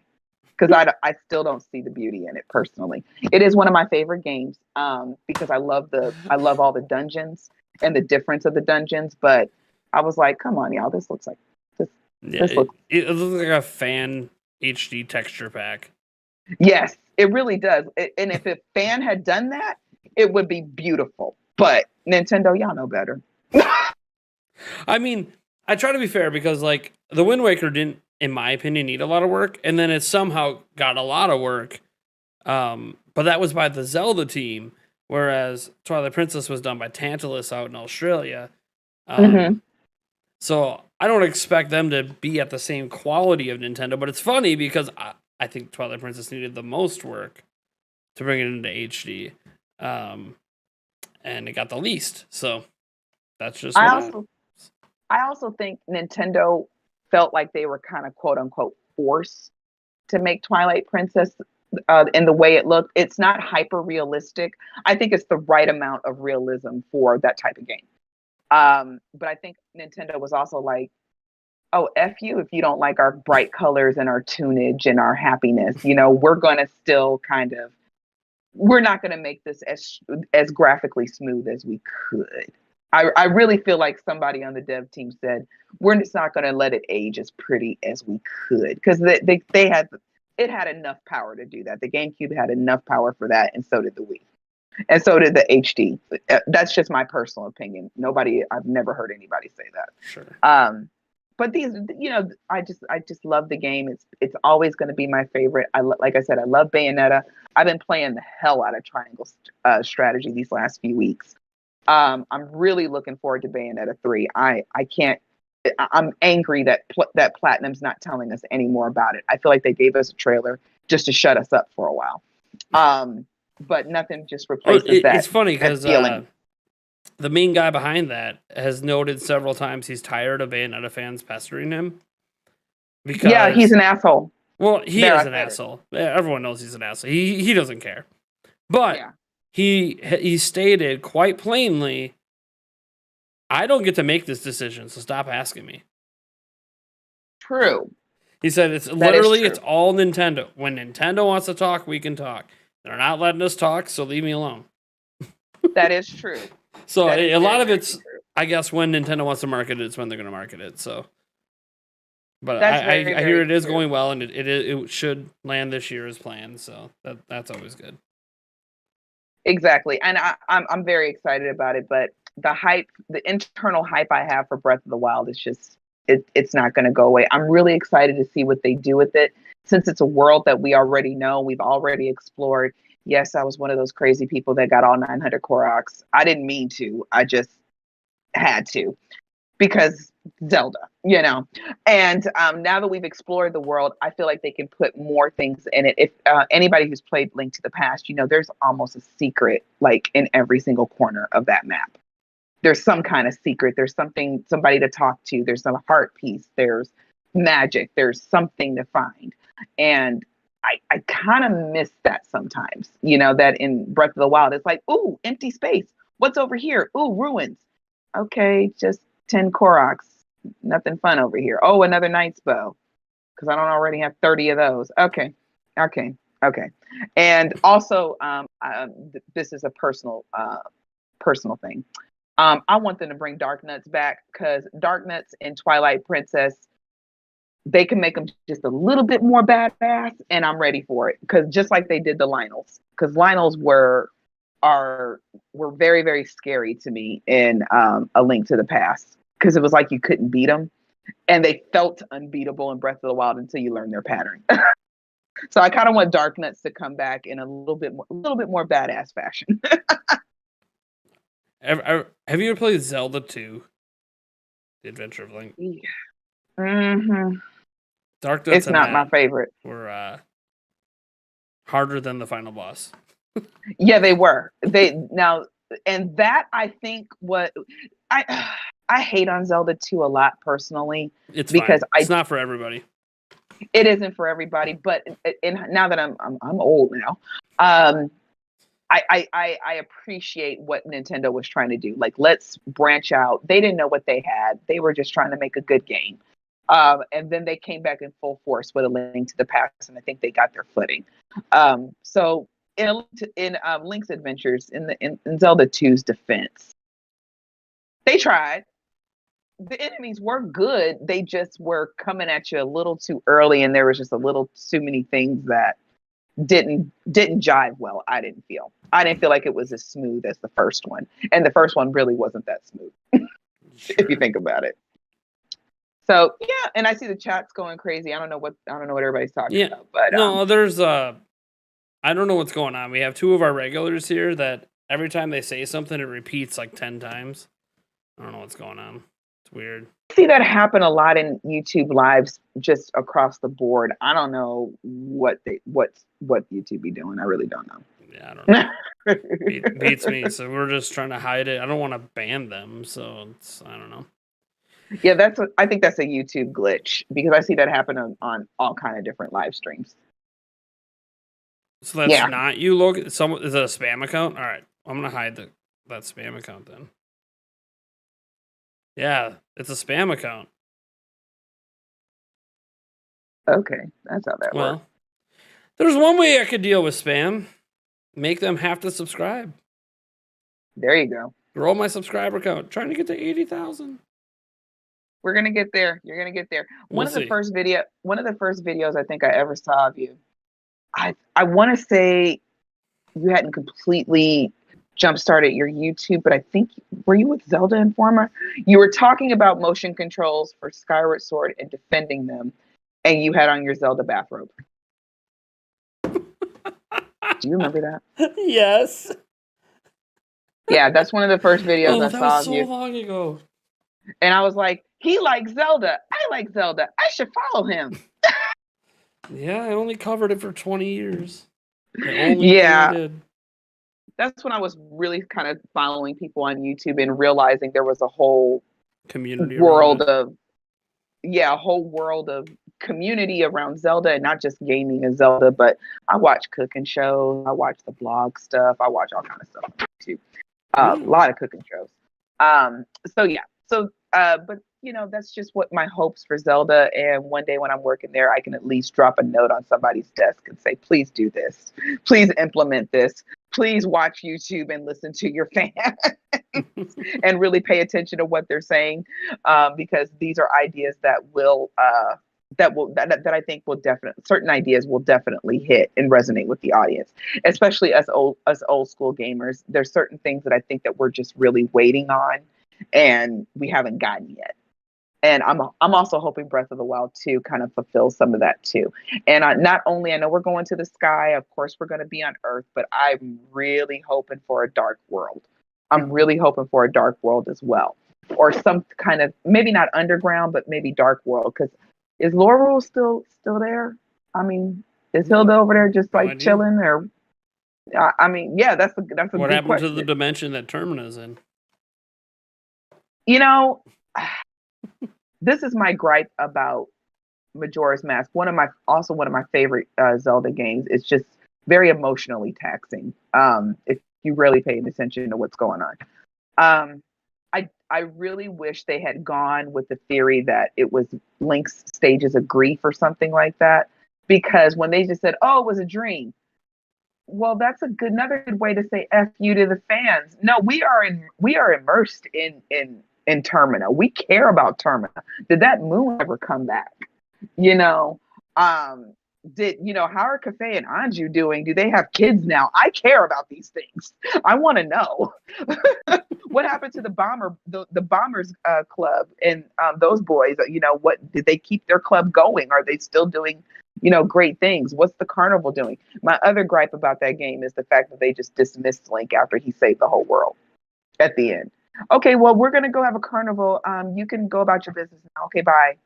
Because I still don't see the beauty in it personally. It is one of my favorite games because I love all the dungeons and the difference of the dungeons. But I was like, come on, y'all, this looks like this. Yeah, it looks like a fan HD texture pack. Yes, it really does. And if a fan had done that, it would be beautiful. But Nintendo, y'all know better. I mean, I try to be fair because like the Wind Waker didn't, in my opinion, need a lot of work, and then it somehow got a lot of work. But that was by the Zelda team, whereas Twilight Princess was done by Tantalus out in Australia. So I don't expect them to be at the same quality of Nintendo, but it's funny because I think Twilight Princess needed the most work to bring it into HD. And it got the least. So that's just I also think Nintendo felt like they were kind of quote unquote forced to make Twilight Princess in the way it looked. It's not hyper realistic. I think it's the right amount of realism for that type of game. But I think Nintendo was also like, oh, F you if you don't like our bright colors and our tunage and our happiness. You know, we're going to still we're not going to make this as graphically smooth as we could. I really feel like somebody on the dev team said, we're just not going to let it age as pretty as we could. Because it had enough power to do that. The GameCube had enough power for that, and so did the Wii. And so did the HD. That's just my personal opinion. I've never heard anybody say that. Sure. But these, you know, I just love the game. It's always going to be my favorite. Like I said, I love Bayonetta. I've been playing the hell out of Triangle Strategy these last few weeks. I'm really looking forward to Bayonetta 3. I'm angry that Platinum's not telling us any more about it. I feel like they gave us a trailer just to shut us up for a while. But nothing just replaces that. It's funny because the main guy behind that has noted several times he's tired of Bayonetta fans pestering him. Because, he's an asshole. Well, he is an asshole. Everyone knows he's an asshole. He doesn't care. But he stated quite plainly, I don't get to make this decision, so stop asking me. True. He said it's all Nintendo. When Nintendo wants to talk, we can talk. They're not letting us talk, so leave me alone. That is true. So a lot of it's, I guess, when Nintendo wants to market it, it's when they're going to market it. So, but I hear it is going well, and it should land this year as planned. So that's always good. Exactly, and I'm very excited about it. But the internal hype I have for Breath of the Wild is just it's not going to go away. I'm really excited to see what they do with it, since it's a world that we already know, we've already explored. Yes, I was one of those crazy people that got all 900 Koroks. I didn't mean to. I just had to because Zelda, you know. And now that we've explored the world, I feel like they can put more things in it. If anybody who's played Link to the Past, you know, there's almost a secret like in every single corner of that map. There's some kind of secret. There's somebody to talk to. There's some heart piece. There's magic. There's something to find. And I kind of miss that sometimes, you know, that in Breath of the Wild, it's like, ooh, empty space. What's over here? Ooh, ruins. Okay, just 10 Koroks. Nothing fun over here. Oh, another Knight's Bow. Because I don't already have 30 of those. Okay. And also, this is a personal thing. I want them to bring Dark Nuts back because Dark Nuts and Twilight Princess, they can make them just a little bit more badass, and I'm ready for it. Because just like they did the Lionels, because Lionels were very, very scary to me in A Link to the Past, because it was like you couldn't beat them, and they felt unbeatable in Breath of the Wild until you learn their pattern. So I kind of want Dark Nuts to come back in a little bit more badass fashion. Have you ever played Zelda 2? The Adventure of Link? Mm-hmm. Dark Nuts It's not my favorite. Were harder than the final boss. Yeah, they were. And that I think what I hate on Zelda 2 a lot personally. It's because fine. It's not for everybody. It isn't for everybody, but now that I'm old now, I appreciate what Nintendo was trying to do. Like, let's branch out. They didn't know what they had. They were just trying to make a good game. And then they came back in full force with A Link to the Past, and I think they got their footing. So in Link's Adventures, in Zelda 2's defense, they tried. The enemies were good. They just were coming at you a little too early, and there was just a little too many things that didn't jive well. I didn't feel like it was as smooth as the first one, and the first one really wasn't that smooth. Sure. If you think about it. So yeah, and I see the chat's going crazy. I don't know what everybody's talking about. But no, there's I don't know what's going on. We have two of our regulars here that every time they say something, it repeats like 10 times. I don't know what's going on. It's weird. I see that happen a lot in YouTube lives, just across the board. I don't know what YouTube be doing. I really don't know. Yeah, I don't know. Beats me. So we're just trying to hide it. I don't want to ban them, so I don't know. Yeah, I think that's a YouTube glitch, because I see that happen on all kind of different live streams. So that's not you, Logan? Is it a spam account? All right, I'm gonna hide that spam account then. Yeah, it's a spam account. Okay, that's how that works. There's one way I could deal with spam. Make them have to subscribe. There you go. Grow my subscriber count. Trying to get to 80,000. We're gonna get there. You're gonna get there. One of the first videos I think I ever saw of you, I want to say you hadn't completely jump-started your YouTube, but I think, were you with Zelda Informer? You were talking about motion controls for Skyward Sword and defending them, and you had on your Zelda bathrobe. Do you remember that? Yes. Yeah, that's one of the first videos I saw of you. That was so long ago. And I was like, he likes Zelda. I like Zelda. I should follow him. Yeah, I only covered it for 20 years. Yeah. That's when I was really kind of following people on YouTube and realizing there was a whole community world of community around Zelda, and not just gaming as Zelda, but I watch cooking shows, I watch the blog stuff, I watch all kind of stuff on YouTube. A lot of cooking shows. But you know, that's just what my hopes for Zelda. And one day when I'm working there, I can at least drop a note on somebody's desk and say, please do this. Please implement this. Please watch YouTube and listen to your fans and really pay attention to what they're saying. Because these are ideas that I think will certain ideas will definitely hit and resonate with the audience, especially us old school gamers. There's certain things that I think that we're just really waiting on and we haven't gotten yet. And I'm also hoping Breath of the Wild 2 kind of fulfills some of that too. And not only, I know we're going to the sky, of course we're going to be on Earth, but I'm really hoping for a dark world. I'm really hoping for a dark world as well. Or some kind of, maybe not underground, but maybe dark world. Because is Laurel still there? I mean, is Hilda over there just like chilling? Or, I mean, yeah, that's a what good happened question. to the dimension that Termina's in? You know, this is my gripe about Majora's Mask. One of my favorite Zelda games. It's just very emotionally taxing. If you really pay attention to what's going on. I really wish they had gone with the theory that it was Link's stages of grief or something like that. Because when they just said, "Oh, it was a dream," well, that's another good way to say "f you" to the fans. No, we are immersed in Termina. We care about Termina. Did that moon ever come back? You know, how are Cafe and Anju doing? Do they have kids now? I care about these things. I want to know what happened to the Bombers Club and those boys. You know, what did they keep their club going? Are they still doing, great things? What's the carnival doing? My other gripe about that game is the fact that they just dismissed Link after he saved the whole world at the end. Okay, well, we're gonna go have a carnival. You can go about your business now. Okay, bye.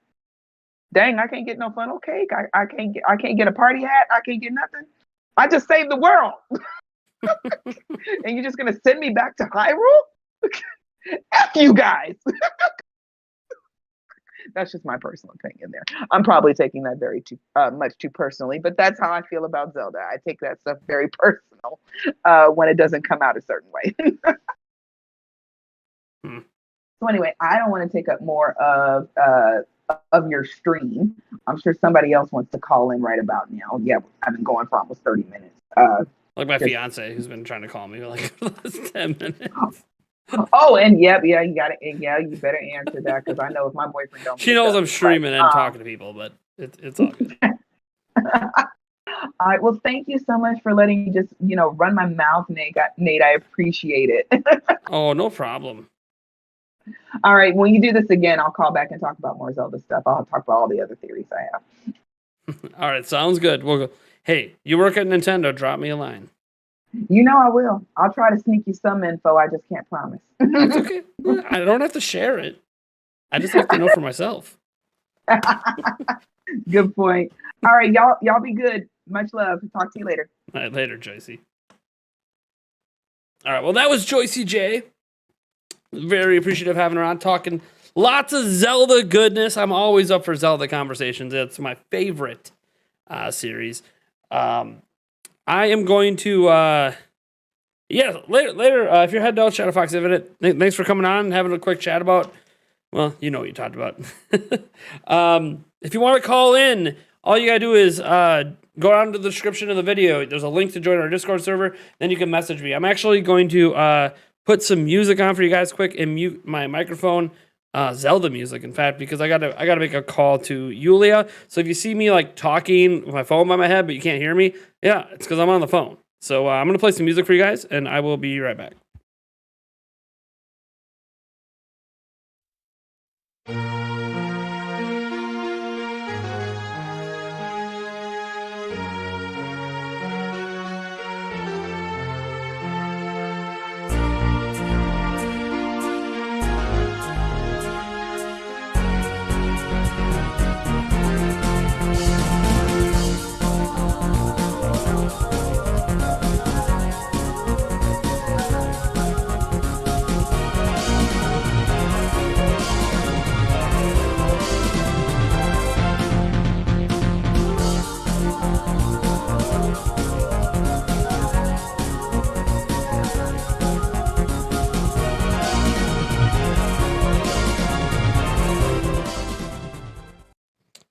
Dang, I can't get no funnel cake. I can't get a party hat. I can't get nothing. I just saved the world. And you're just gonna send me back to Hyrule? F you guys. That's just my personal opinion there. I'm probably taking that very much too personally, but that's how I feel about Zelda. I take that stuff very personal when it doesn't come out a certain way. So anyway, I don't want to take up more of your stream. I'm sure somebody else wants to call in right about now. Yeah, I've been going for almost 30 minutes. Like my fiance, who's been trying to call me like for the last 10 minutes. Oh, and you better answer that because I know if my boyfriend don't. She knows I'm streaming and talking to people, but it's all good. All right. Well, thank you so much for letting me just run my mouth, Nate. I appreciate it. Oh, no problem. All right. When you do this again, I'll call back and talk about more Zelda stuff. I'll talk about all the other theories I have. All right. Sounds good. We'll go. Hey, you work at Nintendo. Drop me a line. I will. I'll try to sneak you some info. I just can't promise. It's okay. I don't have to share it. I just like to know for myself. Good point. All right. Y'all be good. Much love. Talk to you later. All right. Later, Joycee. All right. Well, that was Joycee J. Very appreciative having her on, talking lots of Zelda goodness. I'm always up for Zelda conversations. It's my favorite series. I am going to, later, if you're heading out, Shadowfox Infinite, thanks for coming on and having a quick chat about, well, you know what you talked about. If you want to call in, all you got to do is go down to the description of the video. There's a link to join our Discord server. Then you can message me. I'm actually going to put some music on for you guys quick and mute my microphone. Zelda music, in fact, because I gotta make a call to Yulia. So if you see me like talking with my phone by my head, but you can't hear me, yeah, it's because I'm on the phone. So I'm gonna play some music for you guys, and I will be right back.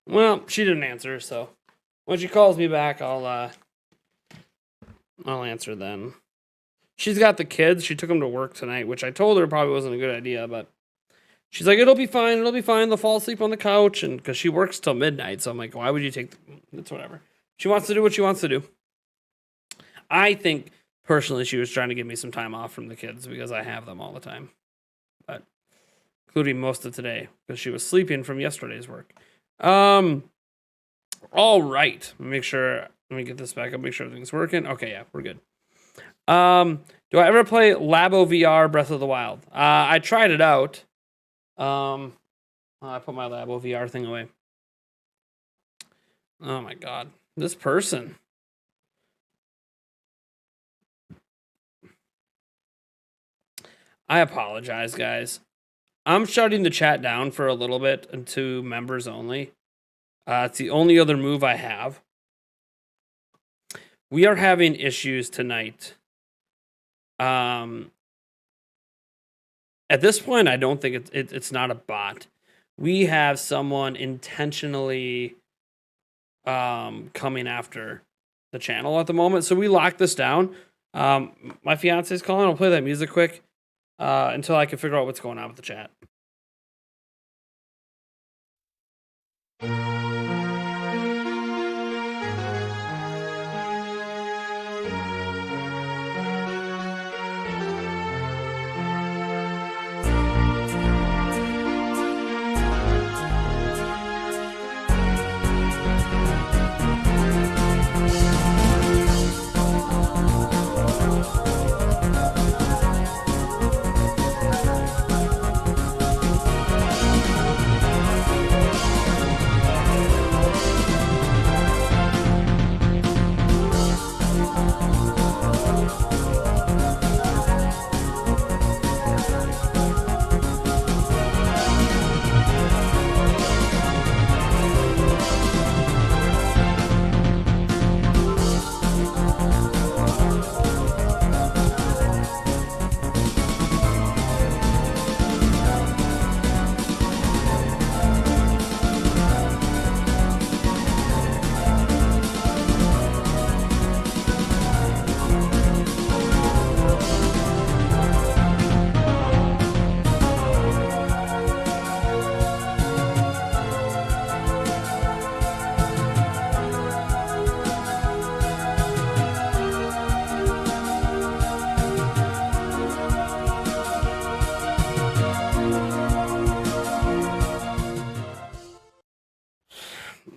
Well, she didn't answer, so when she calls me back, I'll answer then. She's got the kids. She took them to work tonight, which I told her probably wasn't a good idea, but she's like, it'll be fine. They'll fall asleep on the couch, and because she works till midnight, so I'm like, why would you take? It's whatever. She wants to do what she wants to do. I think personally, she was trying to give me some time off from the kids because I have them all the time. But including most of today because she was sleeping from yesterday's work. All right. Make sure. Let me get this back up. Make sure everything's working. Okay, yeah, we're good. Do I ever play Labo VR Breath of the Wild? I tried it out. I put my Labo VR thing away. Oh my god, this person. I apologize, guys. I'm shutting the chat down for a little bit and to members only. It's the only other move I have. We are having issues tonight. At this point, I don't think it's not a bot. We have someone intentionally coming after the channel at the moment. So we locked this down. My fiance's calling. I'll play that music quick until I can figure out what's going on with the chat.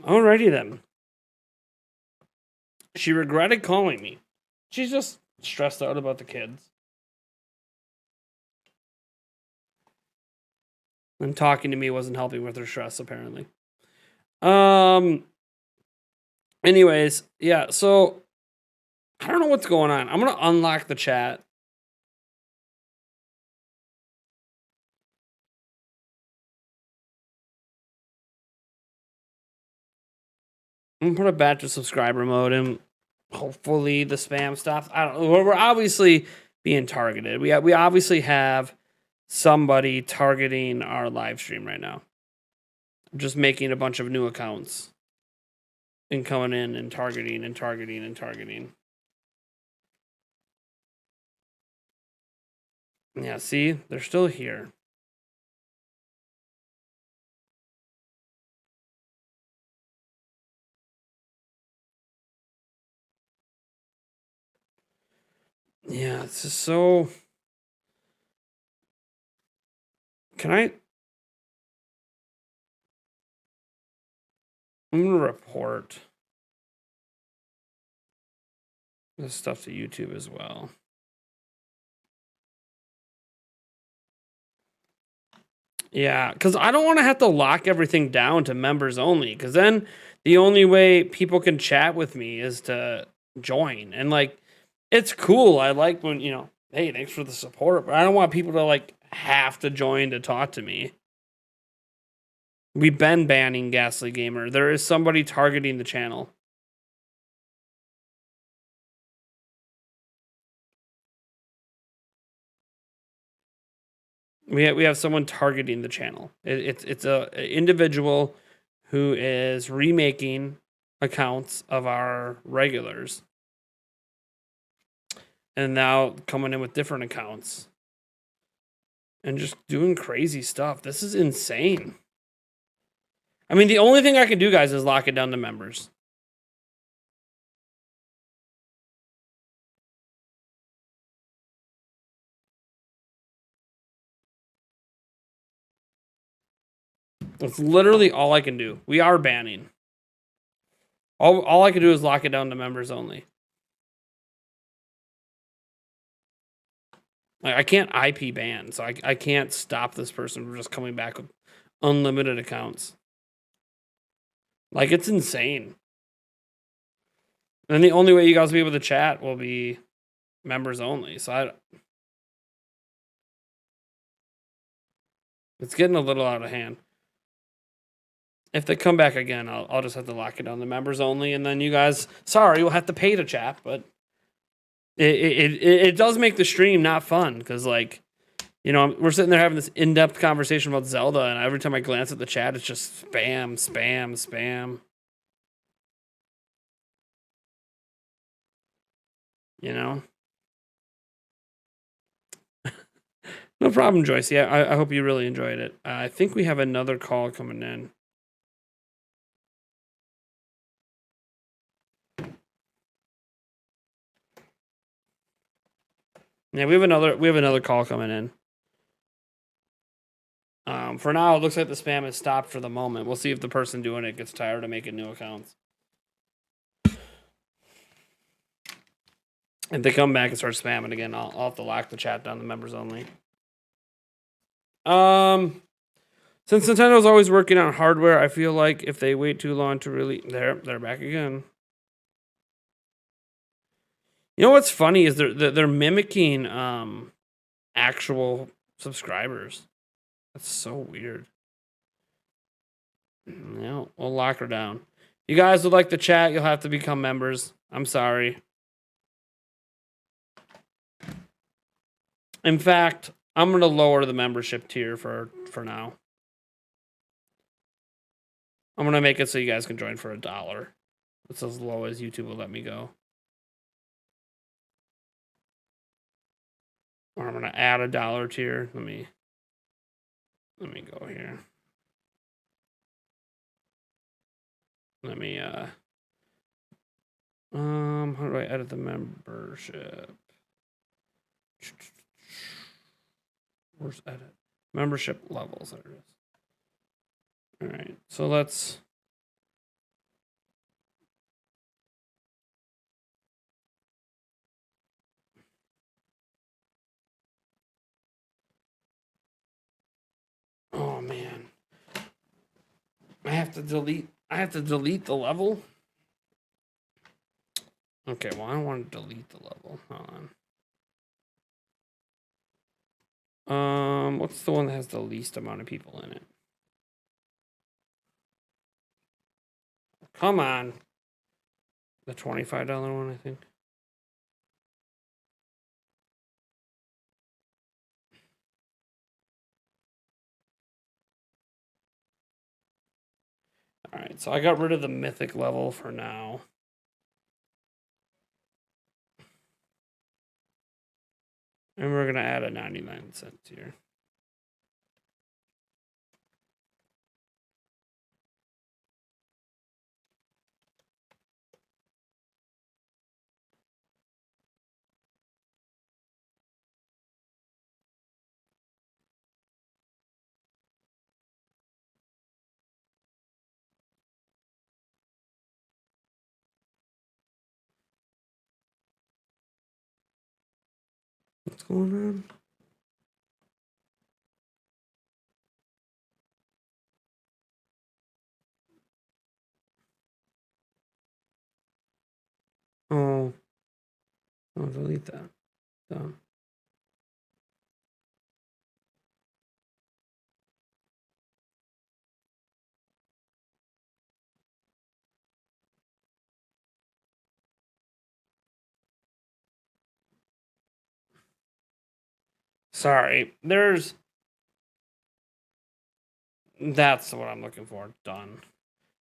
Alrighty then. She regretted calling me. She's just stressed out about the kids. And talking to me wasn't helping with her stress, apparently. Anyways, yeah, so I don't know what's going on. I'm gonna unlock the chat. I'm gonna put it back to subscriber mode and hopefully the spam stops. I don't know. We're obviously being targeted. We obviously have somebody targeting our live stream right now. I'm just making a bunch of new accounts and coming in and targeting and targeting and targeting. Yeah, see? They're still here. Yeah, it's just so... Can I... I'm going to report this stuff to YouTube as well. Yeah, because I don't want to have to lock everything down to members only, because then the only way people can chat with me is to join. And, like, it's cool. I like when, you know, hey, thanks for the support, but I don't want people to, like, have to join to talk to me. We've been banning Ghastly Gamer. There is somebody targeting the channel. We have someone targeting the channel. It's a individual who is remaking accounts of our regulars. And now coming in with different accounts. And just doing crazy stuff. This is insane. I mean, the only thing I can do, guys, is lock it down to members. That's literally all I can do. We are banning. All I can do is lock it down to members only. Like, I can't IP ban, so I can't stop this person from just coming back with unlimited accounts. Like, it's insane. And the only way you guys will be able to chat will be members only. So it's getting a little out of hand. If they come back again, I'll just have to lock it down to members only, and then you guys, sorry, you'll have to pay to chat, but it does make the stream not fun, because, like, you know, we're sitting there having this in-depth conversation about Zelda, and every time I glance at the chat, it's just spam, spam, spam. You know? No problem, Joycee. Yeah, I hope you really enjoyed it. I think we have another call coming in. Yeah, we have another call coming in. For now, it looks like the spam has stopped for the moment. We'll see if the person doing it gets tired of making new accounts. If they come back and start spamming again, I'll have to lock the chat down to members only. Since Nintendo's always working on hardware, I feel like if they wait too long to really, they're back again. You know what's funny is they're mimicking actual subscribers. That's so weird. Yeah, we'll lock her down. You guys would like to chat, you'll have to become members. I'm sorry. In fact, I'm going to lower the membership tier for now. I'm going to make it so you guys can join for $1. It's as low as YouTube will let me go. Or I'm going to add $1 tier. Let me go here. Let me how do I edit the membership? Where's edit? Membership levels. There it is. All right. So let's. Oh man. I have to delete the level. Okay, well I don't want to delete the level. Hold on. What's the one that has the least amount of people in it? Come on. The $25 one, I think. All right, so I got rid of the mythic level for now. And we're going to add a 99-cent tier. What's going on? Oh, I'll delete that. Done. Sorry, that's what I'm looking for. Done.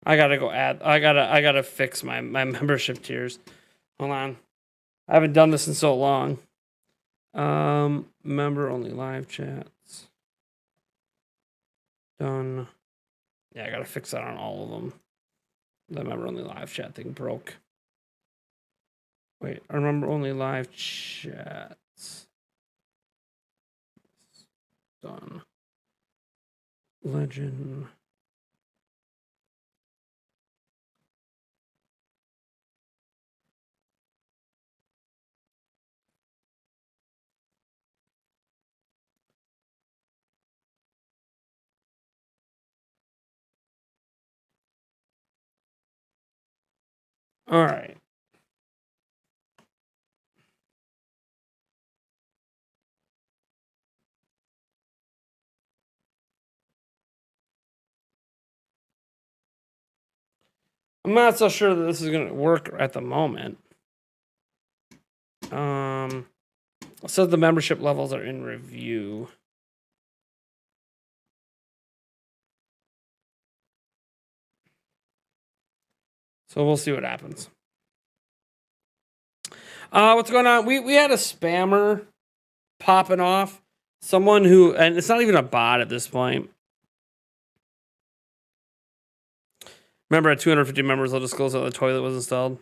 I gotta go add. I gotta fix my membership tiers. Hold on. I haven't done this in so long. Member only live chats. Done. Yeah, I gotta fix that on all of them. The member only live chat thing broke. Wait, I remember only live chats. Done. Legend. All right. I'm not so sure that this is going to work at the moment. So the membership levels are in review. So we'll see what happens. What's going on? We had a spammer popping off. Someone who, and it's not even a bot at this point. Remember, at 250 members, they'll disclose that the toilet was installed.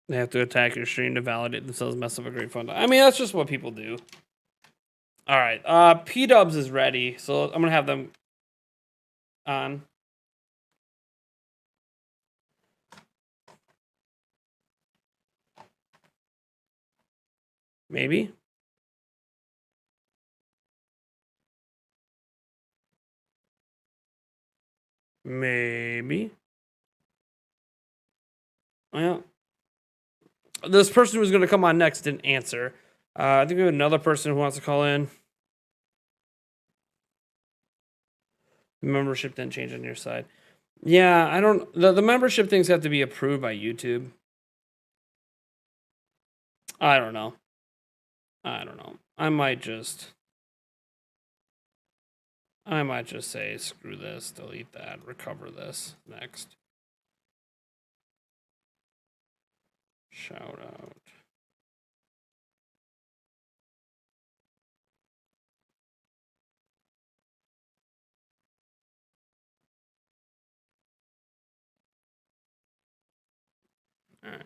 They have to attack your stream to validate themselves, mess up a great fund. I mean, that's just what people do. All right. P-Dubs is ready, so I'm going to have them on. Maybe. Maybe. Well, this person who was going to come on next didn't answer. I think we have another person who wants to call in. Membership didn't change on your side. Yeah, I don't. The membership things have to be approved by YouTube. I don't know. I might just say screw this, delete that, recover this next. Shout out. All right.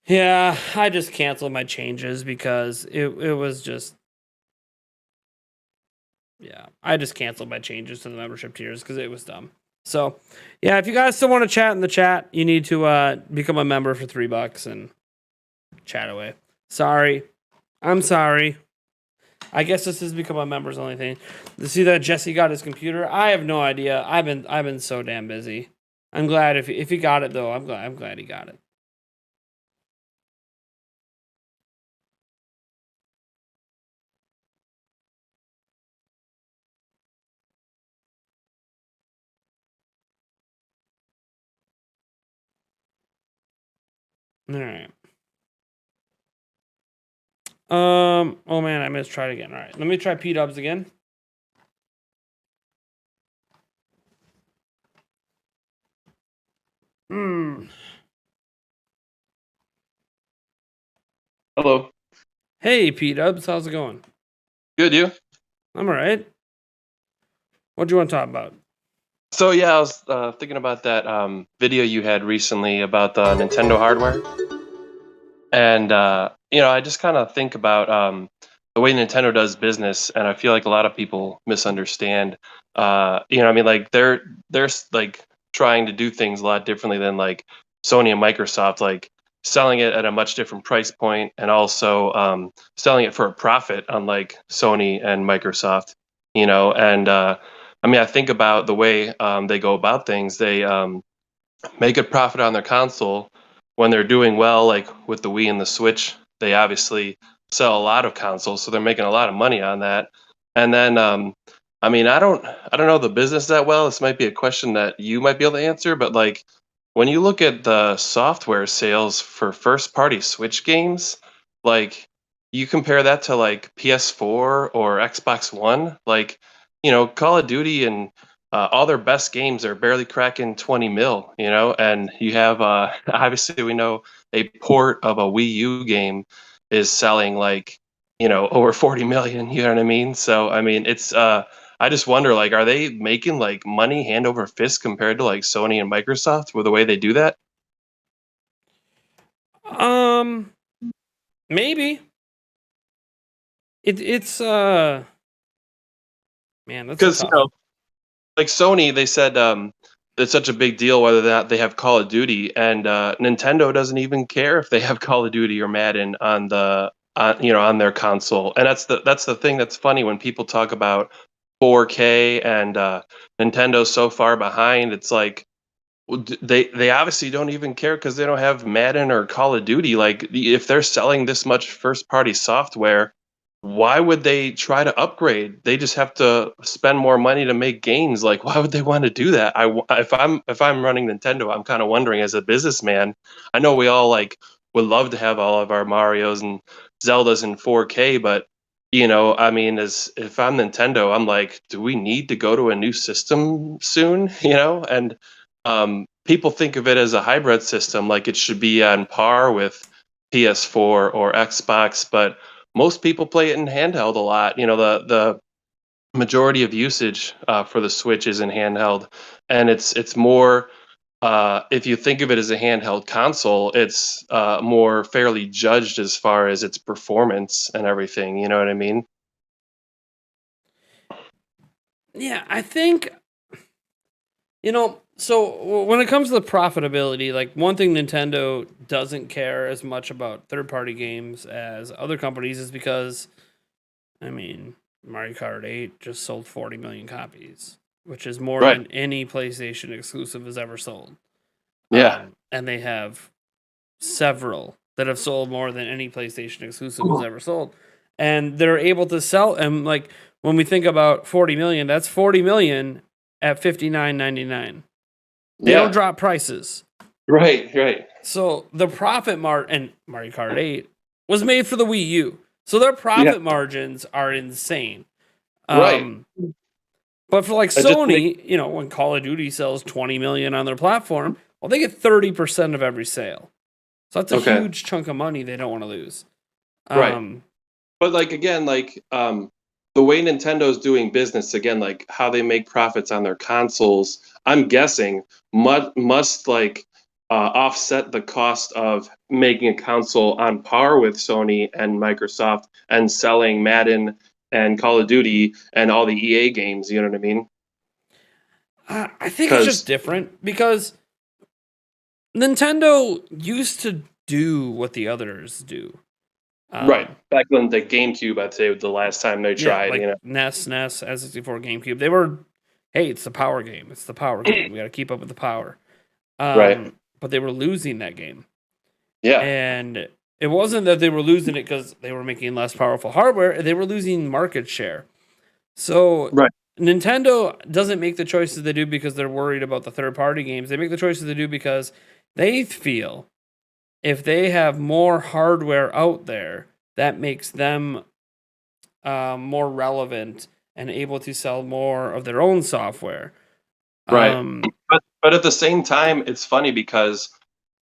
Yeah, I just canceled my changes because it was just. Yeah, I just canceled my changes to the membership tiers because it was dumb. So, yeah, if you guys still want to chat in the chat, you need to become a member for $3 and chat away. Sorry. I'm sorry. I guess this has become a members only thing. To see that Jesse got his computer, I have no idea. I've been so damn busy. I'm glad if he got it though. I'm glad he got it. All right. Oh man, I missed try it again. All right, let me try P-Dubs again. Hello. Hey P-Dubs, how's it going? Good, you? I'm all right. What do you want to talk about? So yeah, I was thinking about that video you had recently about the Nintendo hardware, and I just kind of think about the way Nintendo does business, and I feel like a lot of people misunderstand. I mean, like they're like trying to do things a lot differently than like Sony and Microsoft, like selling it at a much different price point, and also selling it for a profit, unlike Sony and Microsoft. And I mean, I think about the way they go about things. They make a profit on their console when they're doing well, like with the Wii and the Switch. They obviously sell a lot of consoles, so they're making a lot of money on that. And then, I mean, I don't know the business that well. This might be a question that you might be able to answer, but like when you look at the software sales for first-party Switch games, like you compare that to like PS4 or Xbox One, like Call of Duty and all their best games are barely cracking 20 mil, and you have obviously we know a port of a Wii U game is selling like over 40 million. You know what I mean? So I mean, it's I just wonder, like, are they making like money hand over fist compared to like Sony and Microsoft with the way they do that? Maybe. It's man, that's Because tough. like Sony, they said it's such a big deal whether or not they have Call of Duty, and Nintendo doesn't even care if they have Call of Duty or Madden on the on their console. And that's the thing that's funny when people talk about 4K and Nintendo's so far behind. It's like they obviously don't even care because they don't have Madden or Call of Duty. Like if they're selling this much first party software, why would they try to upgrade? They just have to spend more money to make games. Like why would they want to do that? If I'm running Nintendo, I'm kind of wondering as a businessman. I know we all like would love to have all of our Marios and Zeldas in 4K, but I mean, as if I'm Nintendo, I'm like, do we need to go to a new system soon? And people think of it as a hybrid system, like it should be on par with PS4 or Xbox, but most people play it in handheld a lot. The majority of usage for the Switch is in handheld, and it's more. If you think of it as a handheld console, it's more fairly judged as far as its performance and everything. You know what I mean? Yeah, I think, so when it comes to the profitability, like one thing Nintendo doesn't care as much about third-party games as other companies is because, I mean, Mario Kart 8 just sold 40 million copies, which is more Right. than any PlayStation exclusive has ever sold. Yeah. And they have several that have sold more than any PlayStation exclusive has ever sold. And they're able to sell, and like when we think about 40 million, that's 40 million at $59.99. They Yeah. don't drop prices. Right. So the profit and Mario Kart 8 was made for the Wii U. So their profit margins are insane. Right. But for like I just Sony, when Call of Duty sells 20 million on their platform, well, they get 30% of every sale. So that's a huge chunk of money they don't want to lose. Right. But like again, like the way Nintendo's doing business, again, like how they make profits on their consoles, I'm guessing must like offset the cost of making a console on par with Sony and Microsoft and selling Madden and Call of Duty and all the EA games. You know what I mean? I think it's just different because Nintendo used to do what the others do. Right. Back when the GameCube, I'd say, was the last time they tried. Like NES, N64, GameCube. They were, hey, it's the power game. It's the power game. We got to keep up with the power. Right. But they were losing that game. Yeah. And it wasn't that they were losing it because they were making less powerful hardware. They were losing market share. So Nintendo doesn't make the choices they do because they're worried about the third-party games. They make the choices they do because they feel if they have more hardware out there, that makes them more relevant and able to sell more of their own software. Right. But at the same time, it's funny because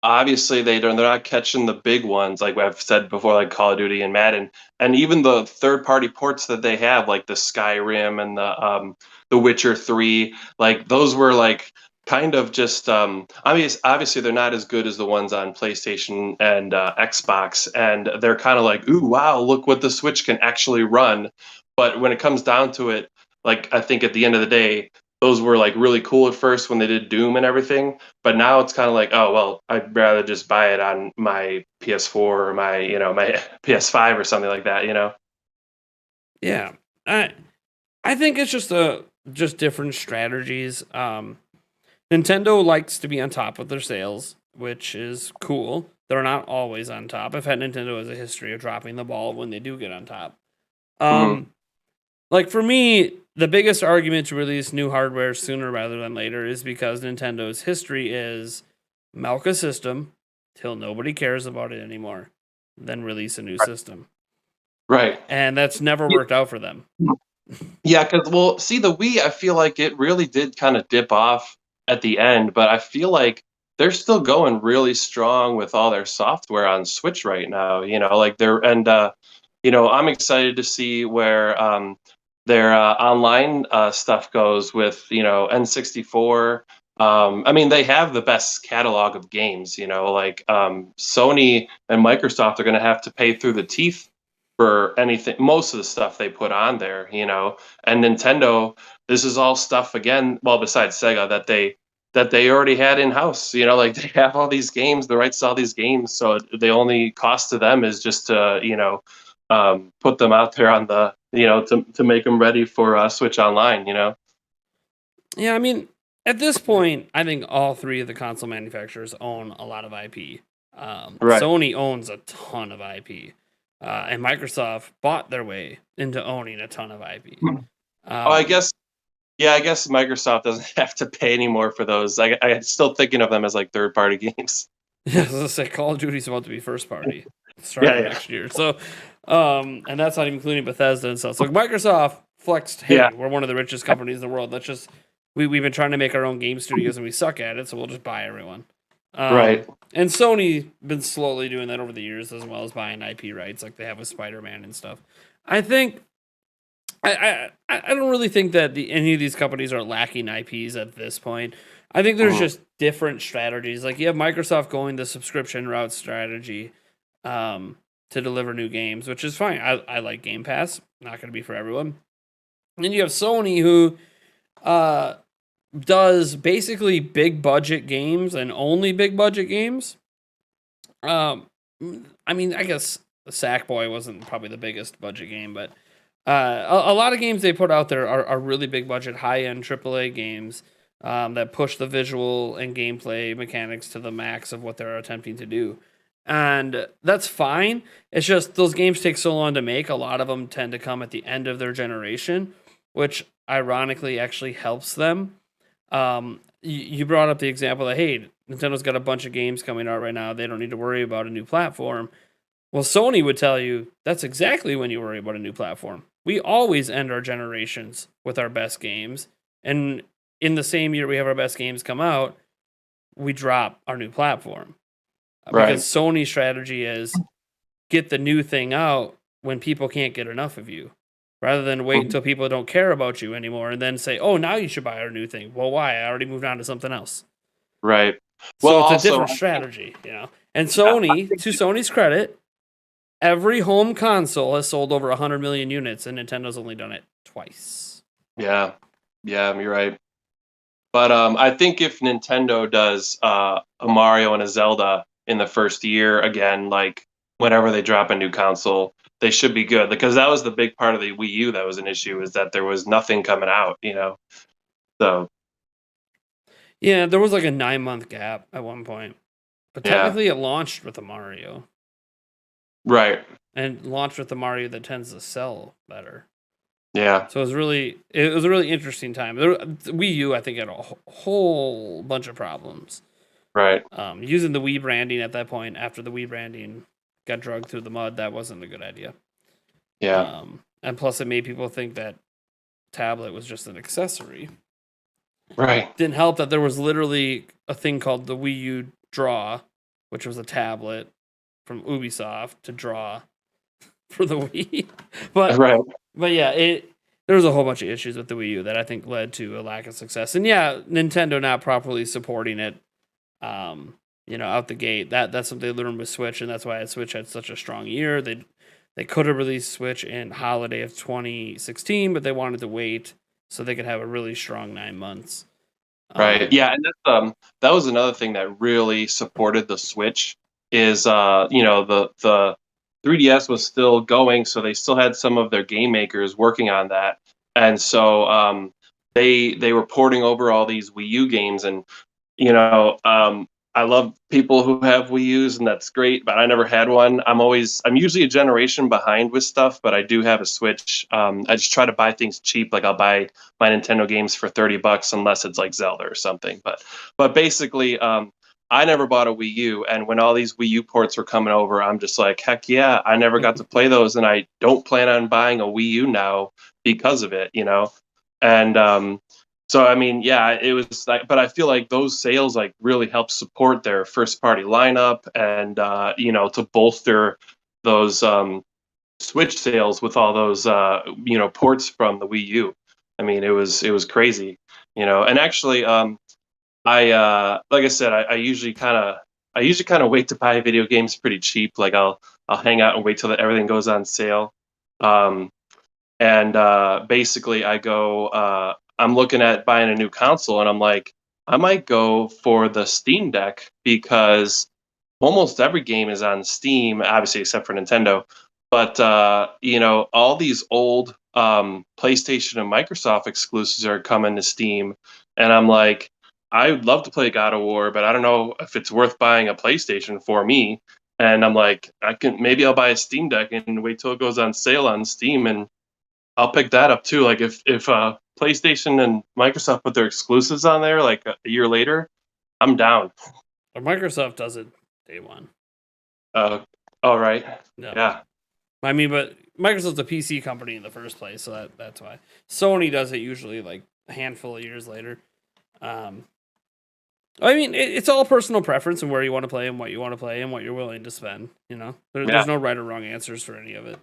obviously they're not catching the big ones like I've said before, like Call of Duty and Madden, and even the third-party ports that they have, like the Skyrim and the Witcher 3, like those were like kind of just obviously they're not as good as the ones on PlayStation and Xbox, and they're kind of like, ooh, wow, look what the Switch can actually run. But when it comes down to it, like I think at the end of the day, those were like really cool at first when they did Doom and everything, but now it's kind of like, oh well, I'd rather just buy it on my PS4 or my my PS5 or something like that. Yeah, I think it's just different strategies. Nintendo likes to be on top of their sales, which is cool. They're not always on top. I've had Nintendo has a history of dropping the ball when they do get on top. Like for me, the biggest argument to release new hardware sooner rather than later is because Nintendo's history is milk a system till nobody cares about it anymore, then release a new system. Right. And that's never worked out for them. Yeah, because well, see, the Wii, I feel like it really did kind of dip off at the end, but I feel like they're still going really strong with all their software on Switch right now. Like they're I'm excited to see where their online stuff goes with N64. I mean, they have the best catalog of games. Like Sony and Microsoft are going to have to pay through the teeth for anything, most of the stuff they put on there, and Nintendo, this is all stuff again, well, besides Sega that they already had in house, like they have all these games, the rights to all these games. So the only cost to them is just to, put them out there on the to make them ready for Switch Online. Yeah, I mean, at this point, I think all three of the console manufacturers own a lot of IP. Right. Sony owns a ton of IP, and Microsoft bought their way into owning a ton of IP. I guess Microsoft doesn't have to pay anymore for those. I'm still thinking of them as like third-party games. Yeah, as I say, Call of Duty's about to be first party starting next year. So, and that's not even including Bethesda and stuff. So Microsoft flexed, hey, we're one of the richest companies in the world. Let's just we've been trying to make our own game studios and we suck at it, so we'll just buy everyone. Right. And Sony been slowly doing that over the years, as well as buying IP rights like they have with Spider-Man and stuff. I think I don't really think that any of these companies are lacking IPs at this point. I think there's just different strategies. Like you have Microsoft going the subscription route strategy to deliver new games, which is fine. I like Game Pass. Not going to be for everyone. And then you have Sony who does basically big budget games and only big budget games. I mean, I guess Sackboy wasn't probably the biggest budget game, but a lot of games they put out there are really big budget, high-end AAA games that push the visual and gameplay mechanics to the max of what they're attempting to do. And that's fine. It's just those games take so long to make. A lot of them tend to come at the end of their generation, which ironically actually helps them. You brought up the example that, hey, Nintendo's got a bunch of games coming out right now. They don't need to worry about a new platform. Well, Sony would tell you that's exactly when you worry about a new platform. We always end our generations with our best games. And in the same year we have our best games come out, we drop our new platform. Right. Because Sony's strategy is get the new thing out when people can't get enough of you, rather than wait until people don't care about you anymore and then say, oh, now you should buy our new thing. Well, why? I already moved on to something else. Right. So Well, it's also, a different strategy, And Sony, to Sony's credit, every home console has sold over 100 million units, and Nintendo's only done it twice. Yeah, you're right. But I think if Nintendo does a Mario and a Zelda in the first year again, like whenever they drop a new console, they should be good, because that was the big part of the Wii U that was an issue, is that there was nothing coming out, So yeah, there was like a 9-month gap at one point, but technically it launched with the Mario, right. and launched with the Mario that tends to sell better. Yeah. So it was a really interesting time. Wii U, I think, had a whole bunch of problems. Right. Using the Wii branding at that point, after the Wii branding got dragged through the mud, that wasn't a good idea. Yeah. And plus, it made people think that tablet was just an accessory. Right. Didn't help that there was literally a thing called the Wii U Draw, which was a tablet from Ubisoft to draw for the Wii. But yeah, there was a whole bunch of issues with the Wii U that I think led to a lack of success. And yeah, Nintendo not properly supporting it, out the gate. That's what they learned with Switch, and that's why Switch had such a strong year. They could have released Switch in holiday of 2016, but they wanted to wait so they could have a really strong 9 months. Right. Yeah, and that was another thing that really supported the Switch is the 3DS was still going, so they still had some of their game makers working on that, and so they were porting over all these Wii U games, and I love people who have Wii U's, and that's great, but I never had one. I'm usually a generation behind with stuff, but I do have a Switch. I just try to buy things cheap, like I'll buy my Nintendo games for $30 unless it's like Zelda or something. But basically, I never bought a Wii U, and when all these Wii U ports were coming over, I'm just like, heck yeah, I never got to play those, and I don't plan on buying a Wii U now because of it, And so I mean, yeah, it was like, but I feel like those sales like really helped support their first party lineup, and to bolster those Switch sales with all those ports from the Wii U. I mean, it was crazy, And actually, I like I said, I usually kind of wait to buy video games pretty cheap. Like I'll hang out and wait till everything goes on sale. And basically I go. I'm looking at buying a new console, and I'm like, I might go for the Steam Deck, because almost every game is on Steam, obviously except for Nintendo. But all these old PlayStation and Microsoft exclusives are coming to Steam, and I'm like, I would love to play God of War, but I don't know if it's worth buying a PlayStation for me. And I'm like, maybe I'll buy a Steam Deck and wait till it goes on sale on Steam, and I'll pick that up too. Like if PlayStation and Microsoft put their exclusives on there like a year later, I'm down. But Microsoft does it day one. All right. No. Yeah. I mean, but Microsoft's a PC company in the first place, so that's why. Sony does it usually like a handful of years later. I mean, it's all personal preference and where you want to play and what you want to play and what you're willing to spend. There's no right or wrong answers for any of it.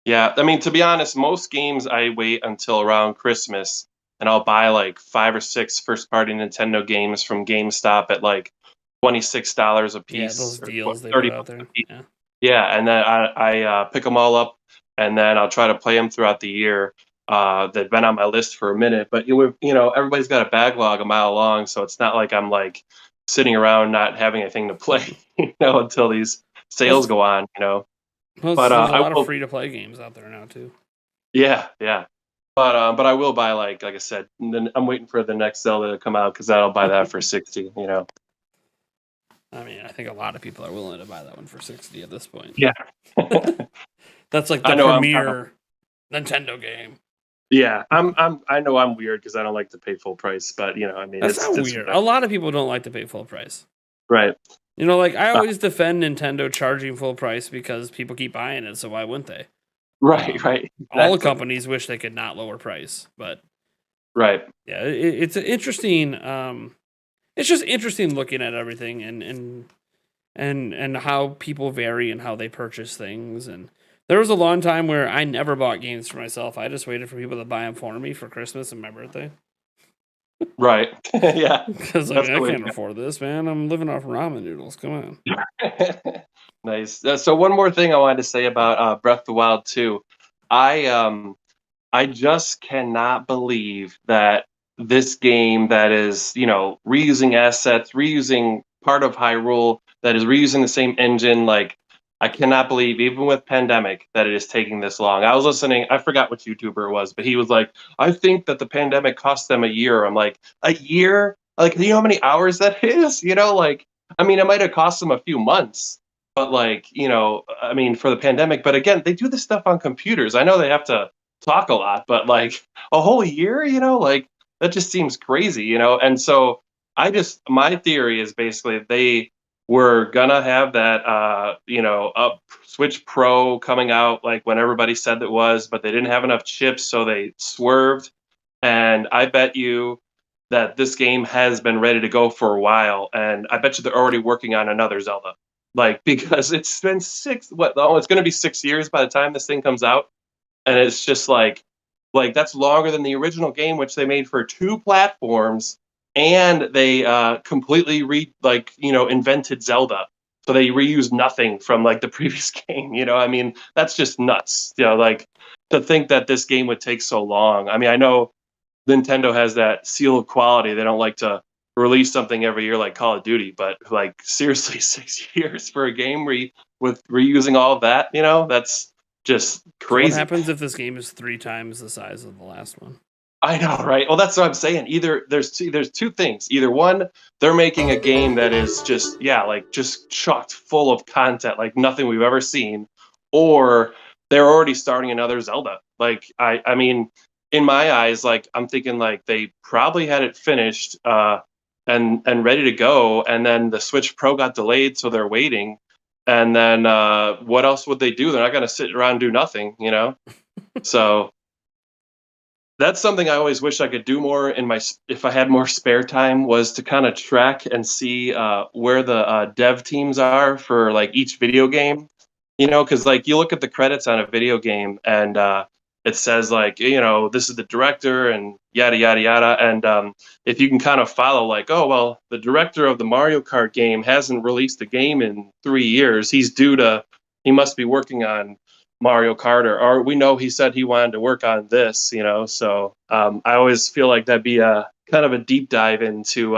Yeah, I mean, to be honest, most games I wait until around Christmas, and I'll buy like 5 or 6 first-party Nintendo games from GameStop at like $26 a Yeah, piece. those or deals they 30 put out there. Yeah. Yeah, and then I pick them all up, and then I'll try to play them throughout the year. They've been on my list for a minute, but everybody's got a backlog a mile long, so it's not like I'm like sitting around not having anything to play, until these sales go on. Plus, But there's a I lot will, of free-to-play games out there now too. yeah. But I will buy like I said. Then I'm waiting for the next Zelda to come out because I'll buy that for 60. I mean, I think a lot of people are willing to buy that one for 60 at this point. Yeah. That's like the I know premier Nintendo game. Yeah, I know I'm weird because I don't like to pay full price, but I mean, That's not weird. A lot of people don't like to pay full price. Right. Like I always defend Nintendo charging full price because people keep buying it, so why wouldn't they? Right. All Exactly. the companies wish they could not lower price, but Right. yeah, it's an interesting. It's just interesting looking at everything and how people vary and how they purchase things. And there was a long time where I never bought games for myself. I just waited for people to buy them for me for Christmas and my birthday. Right. Yeah. Because I can't afford this, man. I'm living off ramen noodles. Come on. Nice. So one more thing I wanted to say about Breath of the Wild 2. I just cannot believe that this game that is, reusing assets, reusing part of Hyrule, that is reusing the same engine, like I cannot believe, even with pandemic, that it is taking this long. I was listening, I forgot which YouTuber it was, but he was like, I think that the pandemic cost them a year. I'm like, a year? Like, do you know how many hours that is? I mean, it might have cost them a few months, but I mean, for the pandemic. But again, they do this stuff on computers. I know they have to talk a lot, but like a whole year, like that just seems crazy, And so my theory is basically they were gonna have that, up Switch Pro coming out like when everybody said it was, but they didn't have enough chips, so they swerved. And I bet you that this game has been ready to go for a while, and I bet you they're already working on another Zelda. Like because it's been it's gonna be 6 years by the time this thing comes out. And it's just like that's longer than the original game, which they made for 2 platforms, and they completely invented Zelda. So they reused nothing from like the previous game. I mean, that's just nuts. Like to think that this game would take so long. I mean, I know Nintendo has that seal of quality. They don't like to release something every year like Call of Duty, but like seriously, 6 years for a game with reusing all of that, that's just crazy. So what happens if this game is 3 times the size of the last one? I know, right? Well, that's what I'm saying. Either there's two things. Either one, they're making a game that is just chocked full of content like nothing we've ever seen, or they're already starting another Zelda. Like I mean, in my eyes, like I'm thinking like they probably had it finished and ready to go, and then the Switch Pro got delayed, so they're waiting. And then what else would they do? They're not going to sit around and do nothing, So that's something I always wish I could do more if I had more spare time, was to kind of track and see where the dev teams are for like each video game, because like you look at the credits on a video game and it says like, this is the director and yada, yada, yada. And if you can kind of follow like, oh, well, the director of the Mario Kart game hasn't released a game in 3 years. He must be working on Mario Kart, or we know he said he wanted to work on this, So I always feel like that'd be a kind of a deep dive into,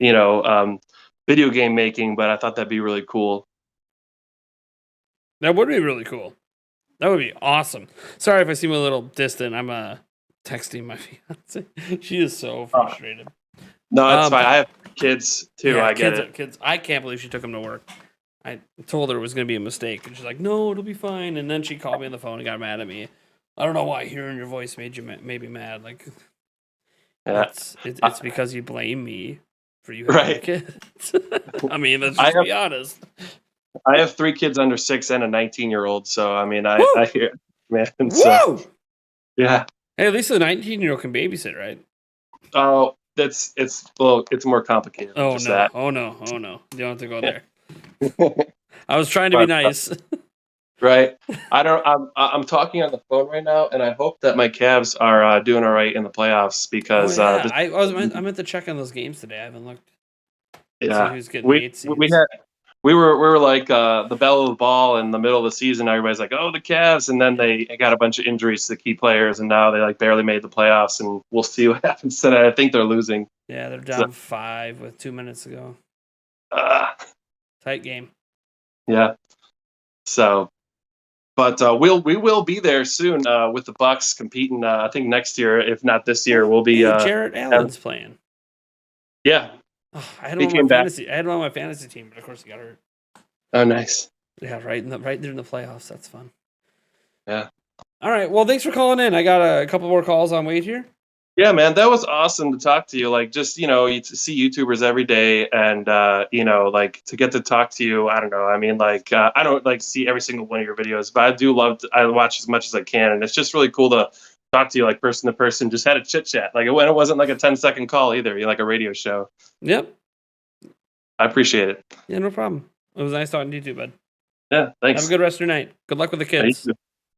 video game making, but I thought that'd be really cool. That would be really cool. That would be awesome. Sorry if I seem a little distant. I'm texting my fiance. She is so frustrated. No, it's fine. I have kids too. Yeah, I get it. Kids. I can't believe she took them to work. I told her it was going to be a mistake, and she's like, "No, it'll be fine." And then she called me on the phone and got mad at me. I don't know why hearing your voice made me mad. Like, Yeah. it's because you blame me for you having Right. kids. I mean, let's just be honest. I have 3 kids under 6 and a 19-year-old, so I mean, I hear, man. Whoa! So, yeah. Hey, at least the 19-year-old can babysit, right? Oh, it's more complicated. Oh than just no! that. Oh no! Oh no! You don't have to go there. I was trying to be nice. Right. I'm talking on the phone right now, and I hope that my Cavs are doing all right in the playoffs because I meant to check on those games today. I haven't looked. See who's getting we were like the belle of the ball in the middle of the season. Everybody's like, oh, the Cavs, and then they got a bunch of injuries to the key players, and now they like barely made the playoffs, and we'll see what happens today. I think they're losing. Yeah, they're down 5 with 2 minutes to go. Tight game. Yeah. So, but we will be there soon with the Bucks competing. I think next year, if not this year, we'll be. Jarrett Allen's playing. Yeah. Oh, I had him on my fantasy. I had him on my fantasy team, but of course he got hurt. Oh, nice. Yeah, right there in the playoffs. That's fun. Yeah. All right. Well, thanks for calling in. I got a couple more calls on wait here. Yeah, man, that was awesome to talk to you. Like, just, you see YouTubers every day, and like to get to talk to you. I don't know. I mean, like, I don't like see every single one of your videos, but I do I watch as much as I can, and it's just really cool to talk to you, like person to person. Just had a chit chat, like it wasn't like a 10-second call either. You're like a radio show. Yep. I appreciate it. Yeah, no problem. It was nice talking to you too, bud. Yeah, thanks. Have a good rest of your night. Good luck with the kids. Yeah,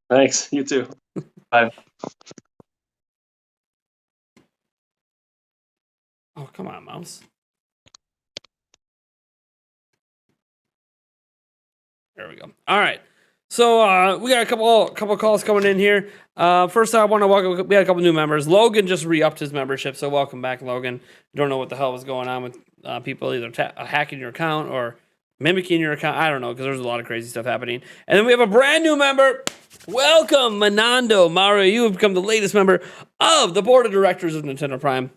thanks. You too. Bye. Oh, come on, mouse. There we go. All right. So we got a couple calls coming in here. First, I want to welcome. We had a couple new members. Logan just re-upped his membership, so welcome back, Logan. Don't know what the hell was going on with people either hacking your account or mimicking your account. I don't know, because there's a lot of crazy stuff happening. And then we have a brand new member. Welcome, Manando Mario. You have become the latest member of the board of directors of Nintendo Prime.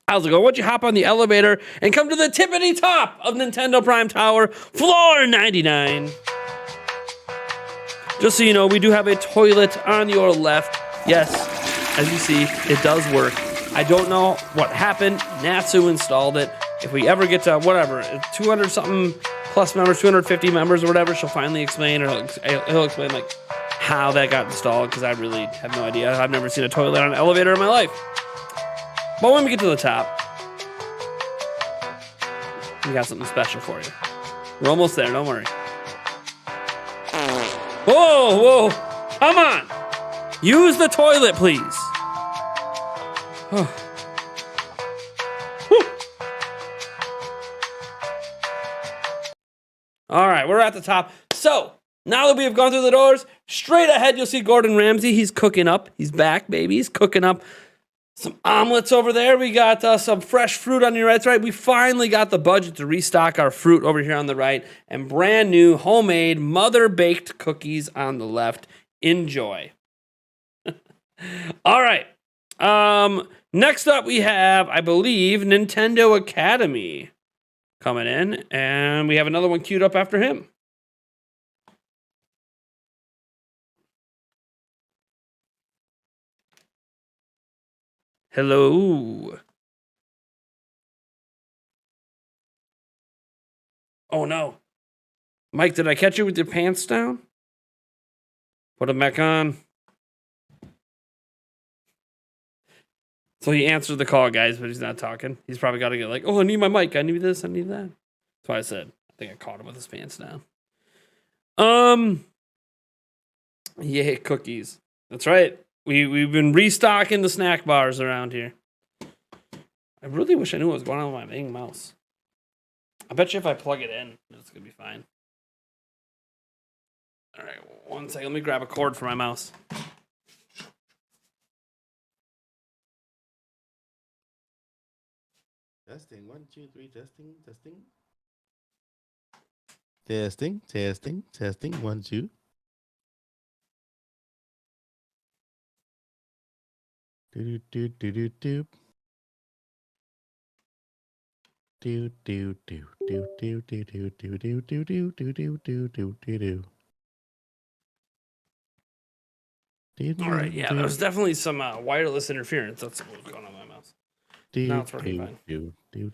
How's it going? Why don't you hop on the elevator and come to the tippity top of Nintendo Prime Tower, floor 99. Just so you know, we do have a toilet on your left. Yes, as you see, it does work. I don't know what happened. Natsu installed it. If we ever get to 200-something plus members, 250 members or whatever, she'll finally explain, or he'll explain like how that got installed, because I really have no idea. I've never seen a toilet on an elevator in my life. But when we get to the top, we got something special for you. We're almost there, don't worry. Whoa, come on. Use the toilet, please. All right, we're at the top. So, now that we have gone through the doors, straight ahead you'll see Gordon Ramsay. He's cooking up. He's back, baby. He's cooking up some omelets over there. We got some fresh fruit on your right. That's right. We finally got the budget to restock our fruit over here on the right, and brand new homemade mother-baked cookies on the left. Enjoy. All right. Next up we have, I believe, Nintendo Academy coming in, and we have another one queued up after him. Hello. Oh no. Mike, did I catch you with your pants down? Put them back on. So he answered the call, guys, but he's not talking. He's probably got to get like, oh, I need my mic. I need this. I need that. That's why I said, I think I caught him with his pants down. Yeah, cookies. That's right. We've been restocking the snack bars around here. I really wish I knew what was going on with my main mouse. I bet you if I plug it in, it's going to be fine. All right, one second. Let me grab a cord for my mouse. Testing, 1, 2, 3, testing. Testing, 1, 2. Do do do do do. Do do do do do do do do do do do do do do do do All right, yeah, there was definitely some wireless interference. That's what was going on in my mouse. Now it's working fine.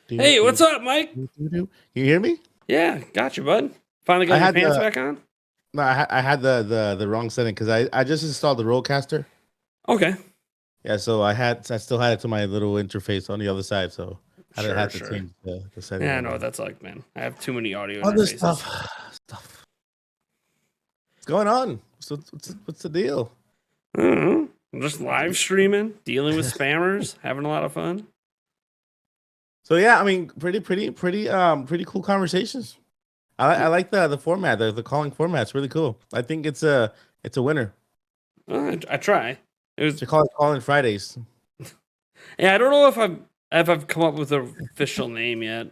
Hey, what's up, Mike? You hear me? Yeah, got you, bud. Finally got I your had pants the- back on? No, I had the wrong setting because I just installed the Rollcaster. Okay. Yeah, so I still had it to my little interface on the other side, so I had to Sure. change the setting. Yeah, I know what that's like, man. I have too many audio Other interfaces. stuff. What's going on? What's the deal? I don't know. I'm just live streaming, dealing with spammers, having a lot of fun. So yeah, I mean, pretty cool conversations. I like the format, the calling format's really cool. I think it's a winner. I try. It was To call it Calling Fridays. Yeah, I don't know if I've come up with an official name yet.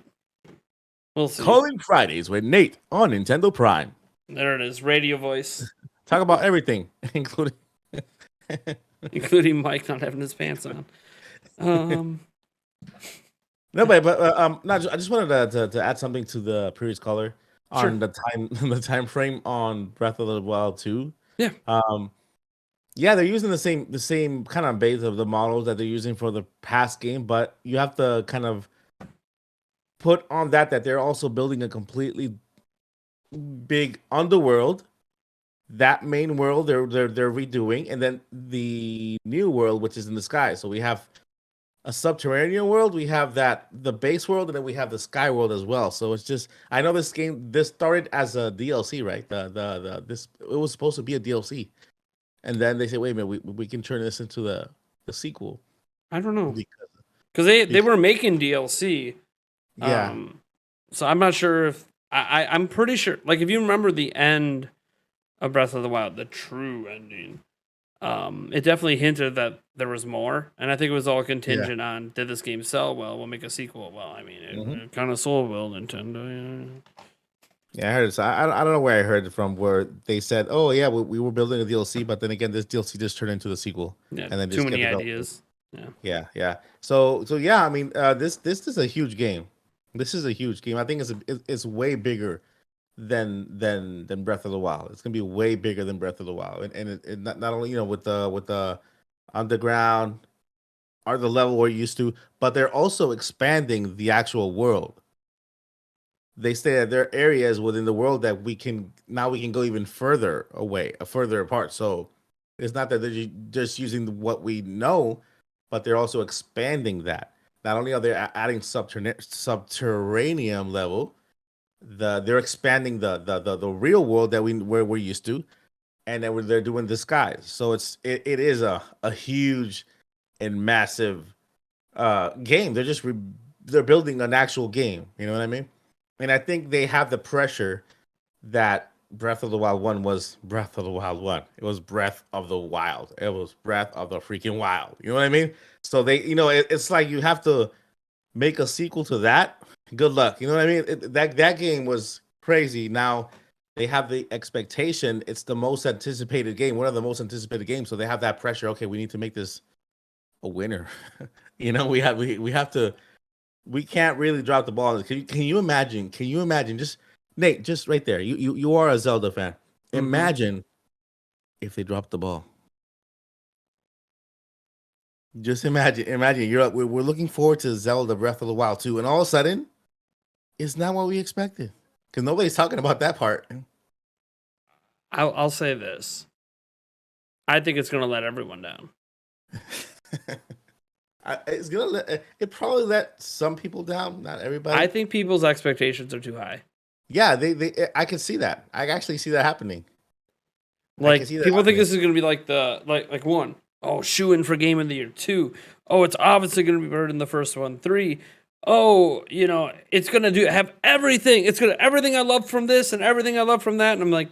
We'll see. Calling Fridays with Nate on Nintendo Prime. There it is, radio voice, Talk about everything, including including Mike not having his pants on. no, but not. I just wanted to add something to the previous caller on Sure. the time frame on Breath of the Wild 2. Yeah. Yeah, they're using the same kind of base of the models that they're using for the past game, but you have to kind of put on that they're also building a completely big underworld. That main world they're redoing, and then the new world, which is in the sky. So we have a subterranean world, we have the base world, and then we have the sky world as well. So it's just, I know this started as a DLC, right? It was supposed to be a DLC. And then they say, wait a minute, we can turn this into the sequel. I don't know, because they were making DLC. Yeah. So I'm not sure if I'm pretty sure. Like, if you remember the end of Breath of the Wild, the true ending, it definitely hinted that there was more, and I think it was all contingent on, did this game sell well? We'll make a sequel. Well, I mean, it kind of sold well, Nintendo. Yeah, I heard it. So I don't know where I heard it from, where they said, "Oh yeah, we were building a DLC, but then again, this DLC just turned into the sequel." Yeah, and then too just many get developed. ideas. Yeah. So yeah, I mean, this is a huge game. This is a huge game. I think it's way bigger than Breath of the Wild. It's gonna be way bigger than Breath of the Wild, and it not only with the underground or the level we're used to, but they're also expanding the actual world. They say that there are areas within the world that we can go even further away, further apart. So it's not that they're just using what we know, but they're also expanding that. Not only are they adding subterranean level, they're expanding the real world that where we're used to, and then they're doing the skies. So it is a huge and massive game. They're building an actual game. You know what I mean? And I think they have the pressure that Breath of the Wild 1 was Breath of the Wild 1. It was Breath of the Wild. It was Breath of the freaking Wild. You know what I mean? So they, it's like you have to make a sequel to that. Good luck. You know what I mean? That game was crazy. Now they have the expectation. It's the most anticipated game, one of the most anticipated games. So they have that pressure. Okay, we need to make this a winner. We have to. We can't really drop the ball. Can you imagine? Can you imagine? Just Nate, just right there. You are a Zelda fan. Imagine if they dropped the ball. Just imagine. We're looking forward to Zelda Breath of the Wild 2, and all of a sudden, it's not what we expected. Because nobody's talking about that part. I'll say this. I think it's going to let everyone down. It probably let some people down, not everybody. I think people's expectations are too high. Yeah, I can see that. I actually see that happening. Like, people think this is going to be like like 1. Oh, shoe in for game of the year. 2. Oh, it's obviously going to be better than the first one. 3. Oh, it's going to have everything. It's going to everything I love from this and everything I love from that. And I'm like,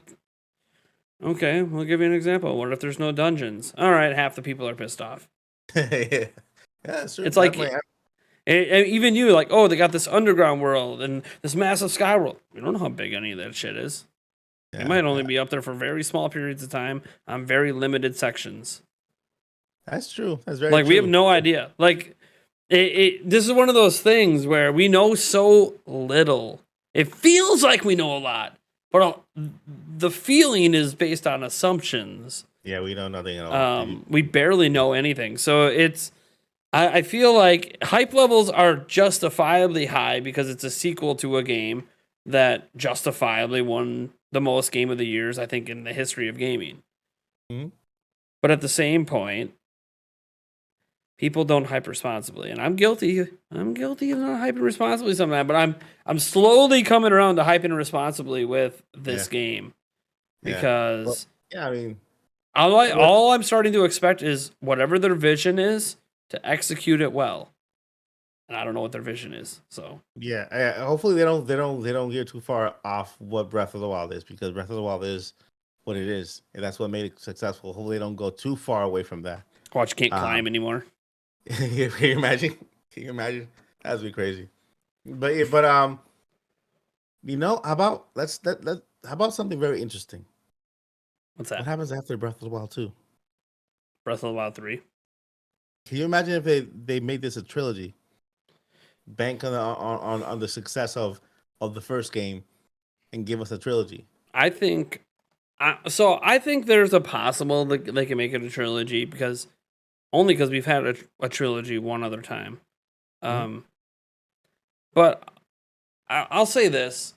okay, we'll give you an example. What if there's no dungeons? All right, half the people are pissed off. Yeah, sure, it's like, and even you, like, oh, they got this underground world and this massive sky world. We don't know how big any of that shit is. It might only be up there for very small periods of time on very limited sections. That's true. That's very Like true. we have no idea. Like this is one of those things where we know so little. It feels like we know a lot, but the feeling is based on assumptions. Yeah, we know nothing at all. We barely know anything. So I feel like hype levels are justifiably high because it's a sequel to a game that justifiably won the most Game of the Years, I think, in the history of gaming. Mhm. But at the same point, people don't hype responsibly, and I'm guilty. I'm guilty of not hyping responsibly sometimes, but I'm slowly coming around to hyping responsibly with this game Yeah. because Yeah, I mean, all I'm starting to expect is whatever their vision is to execute it well, and I don't know what their vision is. So yeah. Hopefully they don't get too far off what Breath of the Wild is, because Breath of the Wild is what it is, and that's what made it successful. Hopefully they don't go too far away from that. watch you can't climb anymore. Can you imagine? Can you imagine? That'd be crazy. But you know, how about how about something very interesting? What's What that? happens after Breath of the Wild 2? Breath of the Wild 3. Can you imagine if they made this a trilogy? Bank on the success of the first game and give us a trilogy. I think there's a possible that they can make it a trilogy because we've had a trilogy one other time. But I'll say this.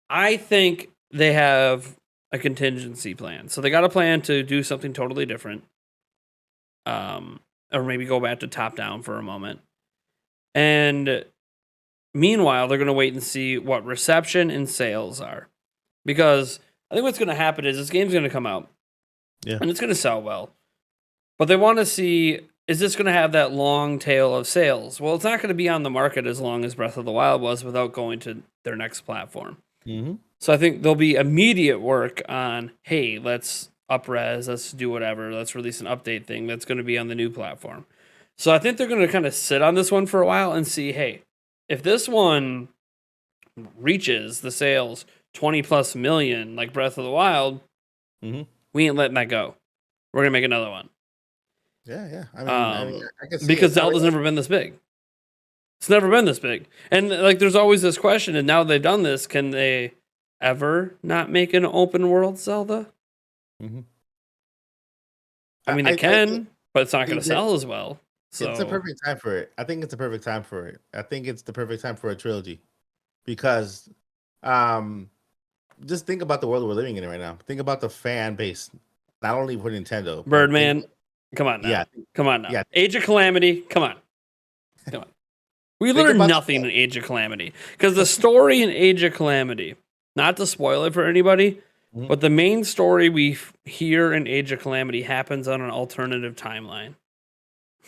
I think they have a contingency plan. So they got a plan to do something totally different. Or maybe go back to top down for a moment. And meanwhile, they're going to wait and see what reception and sales are. Because I think what's going to happen is this game's going to come out. Yeah. And it's going to sell well. But they want to see, is this going to have that long tail of sales? Well, it's not going to be on the market as long as Breath of the Wild was without going to their next platform. Mm-hmm. So I think there'll be immediate work on, hey, let's up-res, let's do whatever, let's release an update thing that's going to be on the new platform. So I think they're going to kind of sit on this one for a while and see, hey, if this one reaches the sales 20 plus million like Breath of the Wild, we ain't letting that go. We're going to make another one. Yeah. I mean, I can see because it. Zelda's never been this big. It's never been this big. And like there's always this question, and now they've done this, can they ever not make an open world Zelda? Mm-hmm. I mean, they can, but it's not going to sell as well. So it's the perfect time for it. I think it's the perfect time for it. I think it's the perfect time for a trilogy, because just think about the world we're living in right now. Think about the fan base, not only for Nintendo. Birdman, come on now. Yeah. Come on now. Yeah. Age of Calamity, come on. Come on. We learned nothing in Age of Calamity, because the story in Age of Calamity, not to spoil it for anybody, but the main story we hear in Age of Calamity happens on an alternative timeline.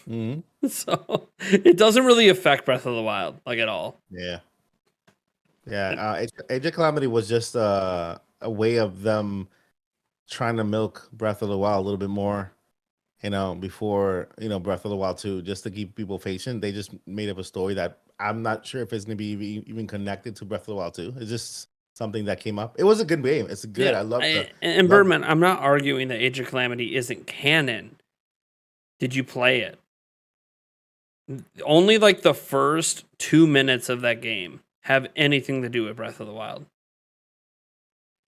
Mm-hmm. So it doesn't really affect Breath of the Wild, like at all. Yeah. Age of Calamity was just a way of them trying to milk Breath of the Wild a little bit more, before, Breath of the Wild 2, just to keep people patient. They just made up a story that I'm not sure if it's going to be even connected to Breath of the Wild 2. It's just something that came up. It was a good game. It's good. Yeah, I love it. And Birdman, I'm not arguing that Age of Calamity isn't canon. Did you play it? Only like the first 2 minutes of that game have anything to do with Breath of the Wild.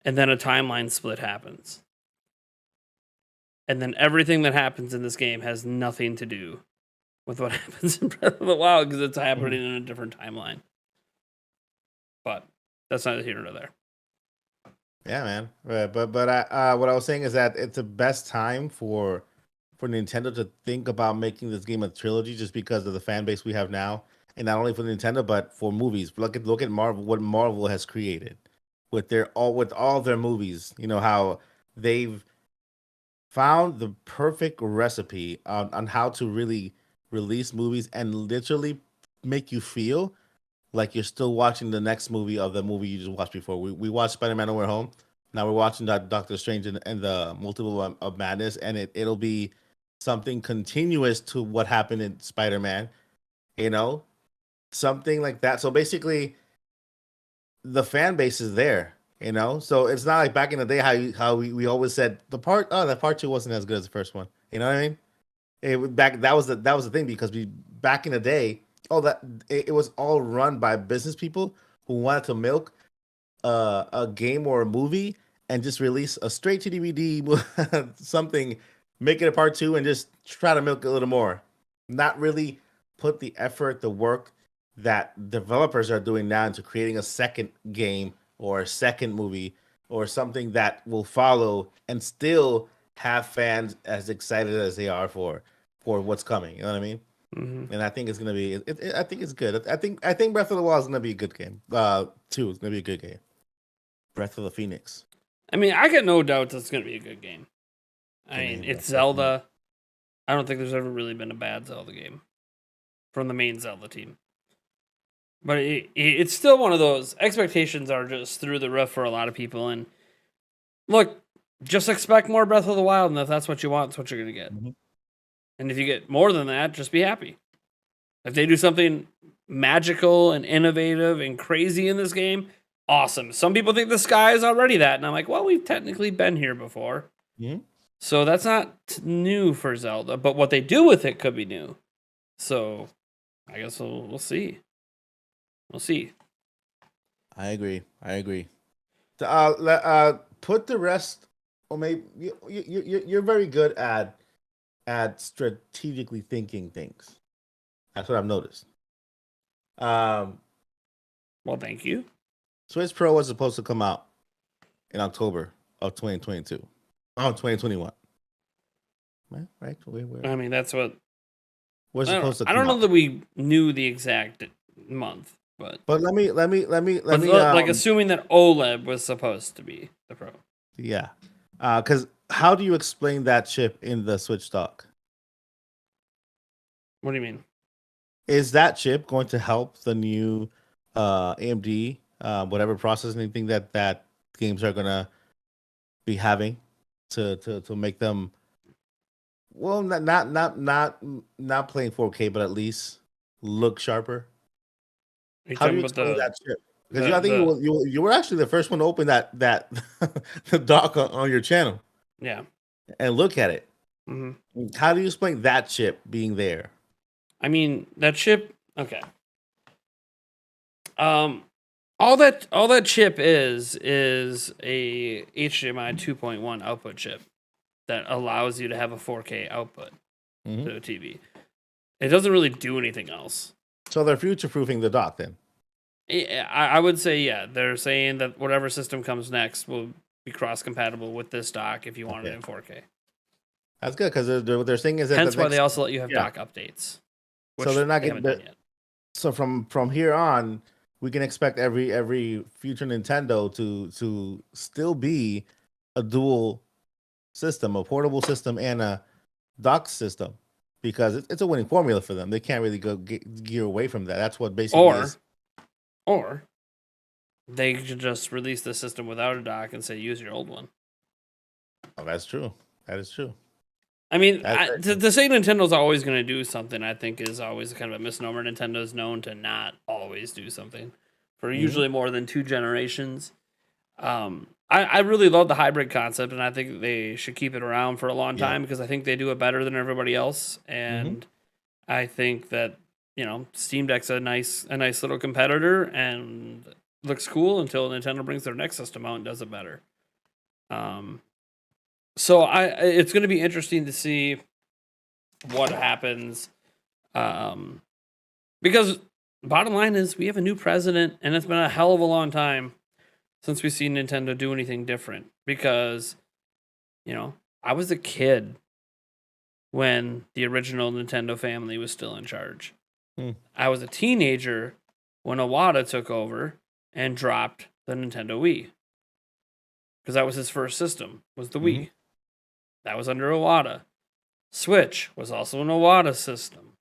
And then a timeline split happens. And then everything that happens in this game has nothing to do with what happens in Breath of the Wild, because it's happening in a different timeline. But that's neither here nor there. Yeah, man. But what I was saying is that it's the best time for Nintendo to think about making this game a trilogy, just because of the fan base we have now, and not only for Nintendo but for movies. Look at Marvel, what Marvel has created with all their movies. You know how they've found the perfect recipe on how to really release movies and literally make you feel like you're still watching the next movie of the movie you just watched before. We watched Spider-Man No Way Home. Now we're watching that Doctor Strange and the Multiple of Madness, and it'll be something continuous to what happened in Spider-Man, something like that. So basically, the fan base is there, So it's not like back in the day how we always said that part two wasn't as good as the first one. You know what I mean? back that was the thing because back in the day, it was all run by business people who wanted to milk a game or a movie and just release a straight to DVD something, make it a part 2, and just try to milk a little more. Not really put the effort, the work that developers are doing now into creating a second game or a second movie or something that will follow and still have fans as excited as they are for what's coming. You know what I mean? Mm-hmm. And I think it's gonna be. I think it's good. I think Breath of the Wild is gonna be a good game. 2 is gonna be a good game. Breath of the Phoenix. I mean, I get no doubt it's going to be a good game. I mean, it's Zelda. I don't think there's ever really been a bad Zelda game from the main Zelda team. But it's still one of those, expectations are just through the roof for a lot of people. And look, just expect more Breath of the Wild, and if that's what you want, that's what you're going to get. Mm-hmm. And if you get more than that, just be happy. If they do something magical and innovative and crazy in this game, awesome. Some people think the sky is already that, and I'm like, well, we've technically been here before. Mm-hmm. So that's not new for Zelda, but what they do with it could be new. So I guess we'll see. We'll see. I agree. Put the rest. Or maybe you're very good at strategically thinking things. That's what I've noticed. Well, thank you. Switch Pro was supposed to come out in October of 2022. Oh, 2021. Right? I mean, that's what We're supposed to. I don't know that we knew the exact month, but let me like assuming that OLED was supposed to be the Pro. Yeah, because how do you explain that chip in the Switch dock? What do you mean? Is that chip going to help the new AMD whatever processing thing that games are gonna be having to make them not playing 4K, but at least look sharper? How do you explain that chip? Because I think you were actually the first one to open that the dock on your channel. Yeah, and look at it. Mm-hmm. How do you explain that chip being there? I mean, that chip. Okay. All that chip is a HDMI 2.1 output chip that allows you to have a 4K output to a TV. It doesn't really do anything else. So they're future-proofing the dock then? I would say, yeah. They're saying that whatever system comes next will be cross-compatible with this dock if you want it in 4K. That's good, because what they're saying is that hence why they also let you have dock updates. So they're not getting done yet. So from here on, we can expect every future Nintendo to still be a dual system, a portable system and a dock system, because it's a winning formula for them. They can't really gear away from that. That's what basically is. Or they could just release the system without a dock and say use your old one. Oh, that's true. That is true. I mean, to say Nintendo's always going to do something, I think is always kind of a misnomer. Nintendo's known to not always do something for usually more than 2 generations. I really love the hybrid concept, and I think they should keep it around for a long time because I think they do it better than everybody else. And I think that, Steam Deck's a nice little competitor and looks cool until Nintendo brings their next system out and does it better. So it's going to be interesting to see what happens, because bottom line is we have a new president, and it's been a hell of a long time since we've seen Nintendo do anything different. Because, I was a kid when the original Nintendo family was still in charge. I was a teenager when Iwata took over and dropped the Nintendo Wii, because that was his first system, was the Wii. That was under Iwata. Switch was also an Iwata system.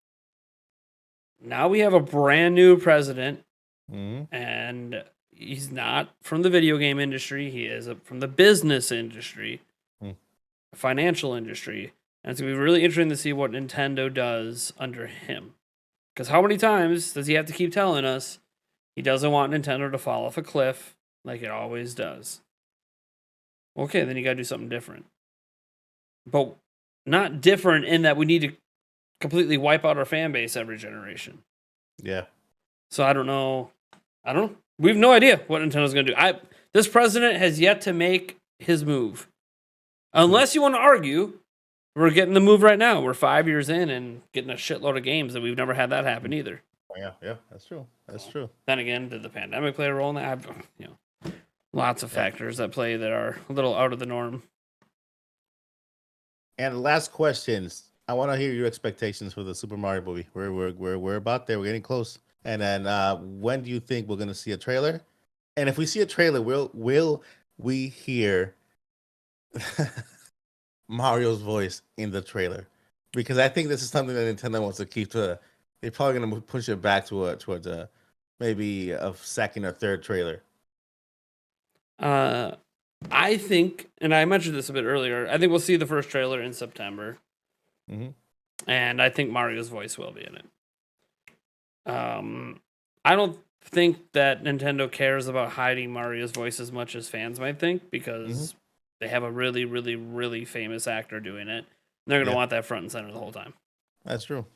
Now we have a brand new president, and he's not from the video game industry. He is from the business industry, financial industry. And it's going to be really interesting to see what Nintendo does under him. Because how many times does he have to keep telling us he doesn't want Nintendo to fall off a cliff like it always does? Okay, then you got to do something different. But not different in that we need to completely wipe out our fan base every generation. Yeah. So I don't know. We have no idea what Nintendo's going to do. This president has yet to make his move. Unless you want to argue, we're getting the move right now. We're 5 years in and getting a shitload of games that we've never had that happen either. Yeah, that's true. That's true. Then again, did the pandemic play a role in that? Lots of factors that play that are a little out of the norm. And last questions. I want to hear your expectations for the Super Mario movie. We're about there. We're getting close. And then when do you think we're gonna see a trailer? And if we see a trailer, will we hear Mario's voice in the trailer? Because I think this is something that Nintendo wants to keep to. They're probably gonna push it back towards maybe a second or third trailer. I think, and I mentioned this a bit earlier, I think we'll see the first trailer in September. Mm-hmm. And I think Mario's voice will be in it. I don't think that Nintendo cares about hiding Mario's voice as much as fans might think, because they have a really, really, really famous actor doing it. They're going to want that front and center the whole time. That's true.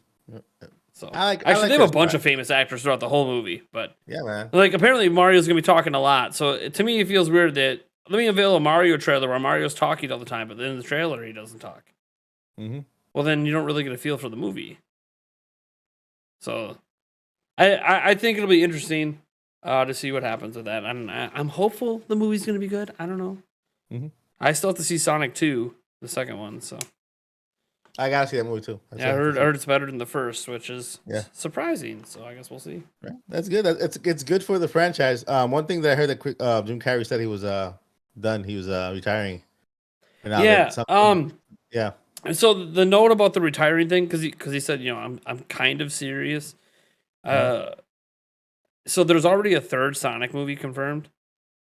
So I they have a bunch of famous actors throughout the whole movie, but yeah, man. Like apparently Mario's gonna be talking a lot. So to me, it feels weird that let me unveil a Mario trailer where Mario's talking all the time, but then in the trailer he doesn't talk. Mm-hmm. Well, then you don't really get a feel for the movie. So I think it'll be interesting to see what happens with that. I'm hopeful the movie's gonna be good. I don't know. Mm-hmm. I still have to see Sonic 2, the second one. So. I gotta see that movie too. I heard it's better than the first, which is surprising. So I guess we'll see. Right. That's good. It's good for the franchise. One thing that I heard that Jim Carrey said he was done. He was retiring. Yeah. Yeah. And so the note about the retiring thing, because he said, I'm kind of serious. So there's already a third Sonic movie confirmed.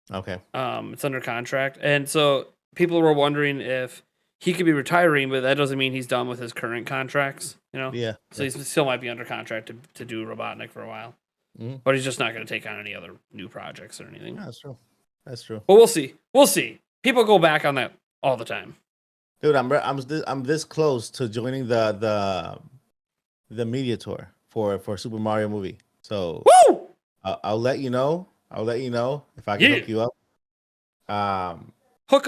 Okay. It's under contract, and so people were wondering if he could be retiring, but that doesn't mean he's done with his current contracts, Yeah. So he still might be under contract to do Robotnik for a while. Mm-hmm. But he's just not going to take on any other new projects or anything. Yeah, that's true. That's true. But we'll see. We'll see. People go back on that all the time. Dude, I'm this close to joining the media tour for Super Mario movie. So woo! I'll let you know. I'll let you know if I can hook you up. Hook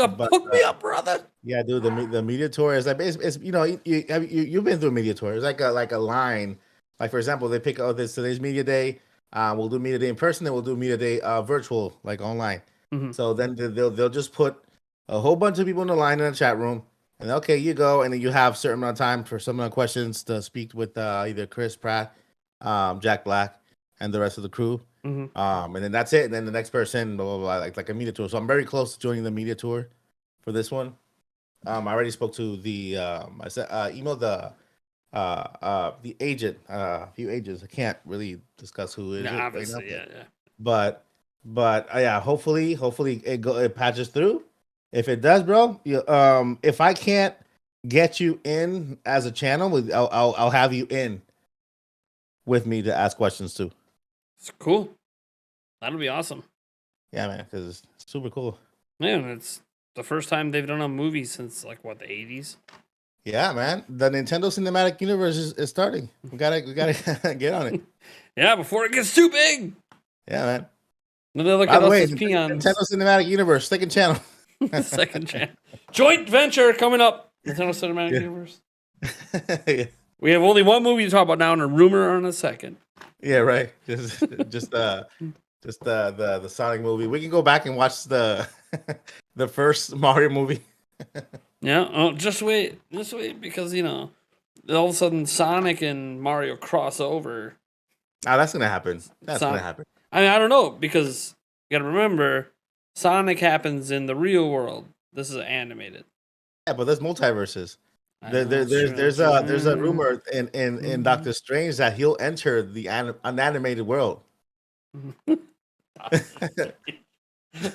me up, brother. Yeah, dude. The media tour is like it's you've been through a media tour. It's like a line. Like for example, they pick today's media day. We'll do media day in person, then we'll do media day virtual, like online. Mm-hmm. So then they'll just put a whole bunch of people in the line in the chat room, and okay, you go, and then you have a certain amount of time for some of the questions to speak with either Chris Pratt, Jack Black, and the rest of the crew. Mm-hmm. And then that's it. And then the next person, blah, blah, blah, like a media tour. So I'm very close to joining the media tour for this one. I already spoke to the I said emailed the agent, a few agents. I can't really discuss who it is. Obviously, right yeah. But yeah, hopefully it patches through. If it does, bro, if I can't get you in as a channel, I'll have you in with me to ask questions too. It's cool. That'll be awesome. Yeah, man, because it's super cool. Man, it's the first time they've done a movie since like what, the 80s? Yeah, man. The Nintendo Cinematic Universe is starting. We gotta get on it. Yeah, before it gets too big. Yeah, man. Then they look By at the us way, as peons. Nintendo Cinematic Universe, second channel. Second channel. Joint venture coming up. Nintendo Cinematic Universe. Yeah. We have only one movie to talk about now and a rumor on a second. Yeah, right. Just the Sonic movie. We can go back and watch the first Mario movie. Yeah. Oh, just wait because all of a sudden Sonic and Mario cross over. Oh, that's gonna happen. That's gonna happen. I mean, I don't know because you gotta remember, Sonic happens in the real world. This is animated. Yeah, but there's multiverses. There's a rumor in Doctor Strange that he'll enter the unanimated world.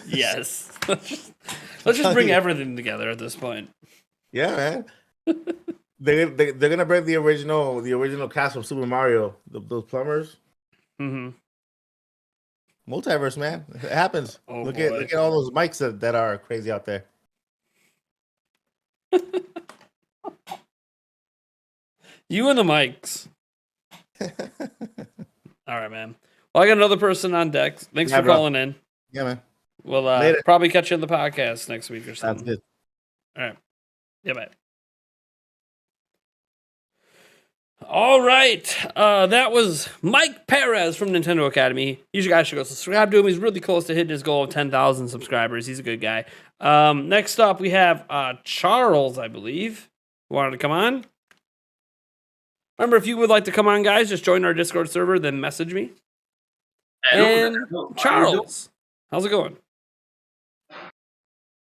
Yes. Let's just bring everything together at this point. Yeah, man. They're gonna bring the original cast from Super Mario, those plumbers. Mm-hmm. Multiverse, man. It happens. Oh, look at all those mics that are crazy out there. You and the mics. All right, man. Well, I got another person on deck. Thanks for bro. calling in. Yeah, man. We'll Later. probably catch you in the podcast next week or Sounds something. good. All right. Yeah, bye. All right. That was Mike Perez from Nintendo Academy. You guys should go subscribe to him. He's really close to hitting his goal of 10,000 subscribers. He's a good guy. Next up, we have Charles, I believe, who wanted to come on. Remember, if you would like to come on, guys, just join our Discord server, then message me. And Charles, how's it going?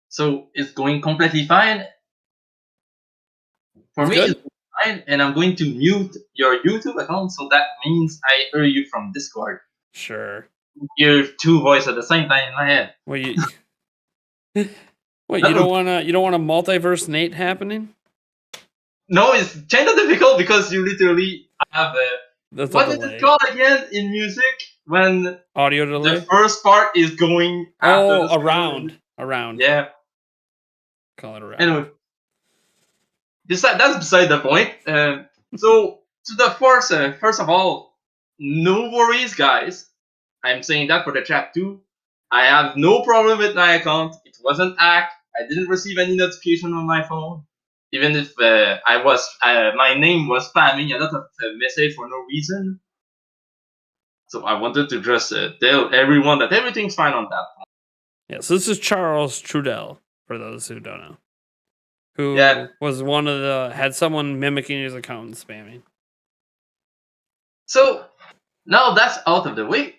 So it's going completely fine. For It's me, good? it's going fine, and I'm going to mute your YouTube account, so that means I hear you from Discord. Sure. Hear two voices at the same time in my head. Well, you don't want a multiverse Nate happening? No, it's kind of difficult because you literally have a That's what a is delay. it called again in music when Audio delay? the first part is going after Oh, the second around. one? Yeah. Call it around. Anyway, that's beside the point. So to the first of all, no worries, guys. I'm saying that for the chat too. I have no problem with my account. It wasn't hacked. I didn't receive any notification on my phone. Even if my name was spamming a lot of message for no reason. So I wanted to just tell everyone that everything's fine on that. Yeah, so this is Charles Trudell, for those who don't know. Who was had someone mimicking his account and spamming. So now that's out of the way.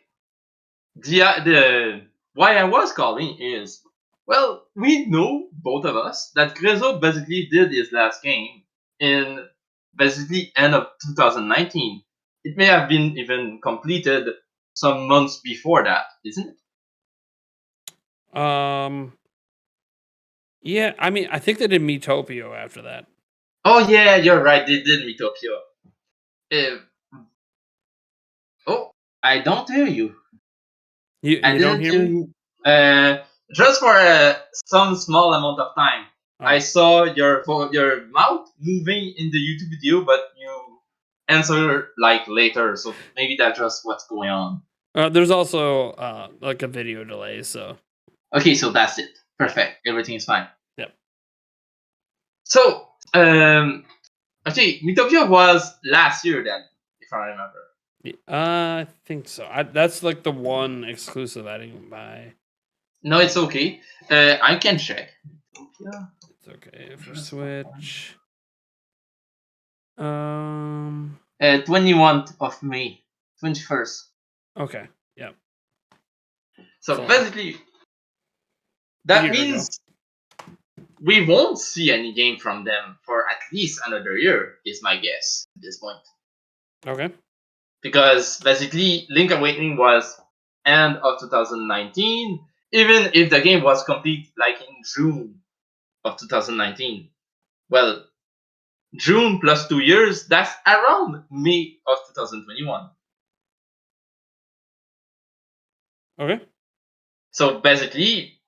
The why I was calling is, well, we know, both of us, that Grezzo basically did his last game in basically end of 2019. It may have been even completed some months before that, isn't it? Yeah, I mean, I think they did Metopio after that. Oh yeah, you're right, they did Metopio. Oh, I don't hear you. You don't hear me? Just for some small amount of time. Oh. I saw your mouth moving in the YouTube video, but you answer like later, so maybe that's just what's going on. There's also like a video delay, so. Okay, so that's it. Perfect. Everything's fine. Yep. So, actually, Metopia was last year then, if I remember. I think so. That's like the one exclusive I didn't buy. No, it's okay. I can check. Yeah. It's okay for Switch. 21st of May, 21st. Okay. Yep. So basically, that means we won't see any game from them for at least another year, is my guess at this point. Okay. Because basically, Link Awakening was end of 2019, even if the game was complete like in June of 2019. Well, June plus 2 years, that's around May of 2021. Okay. So basically,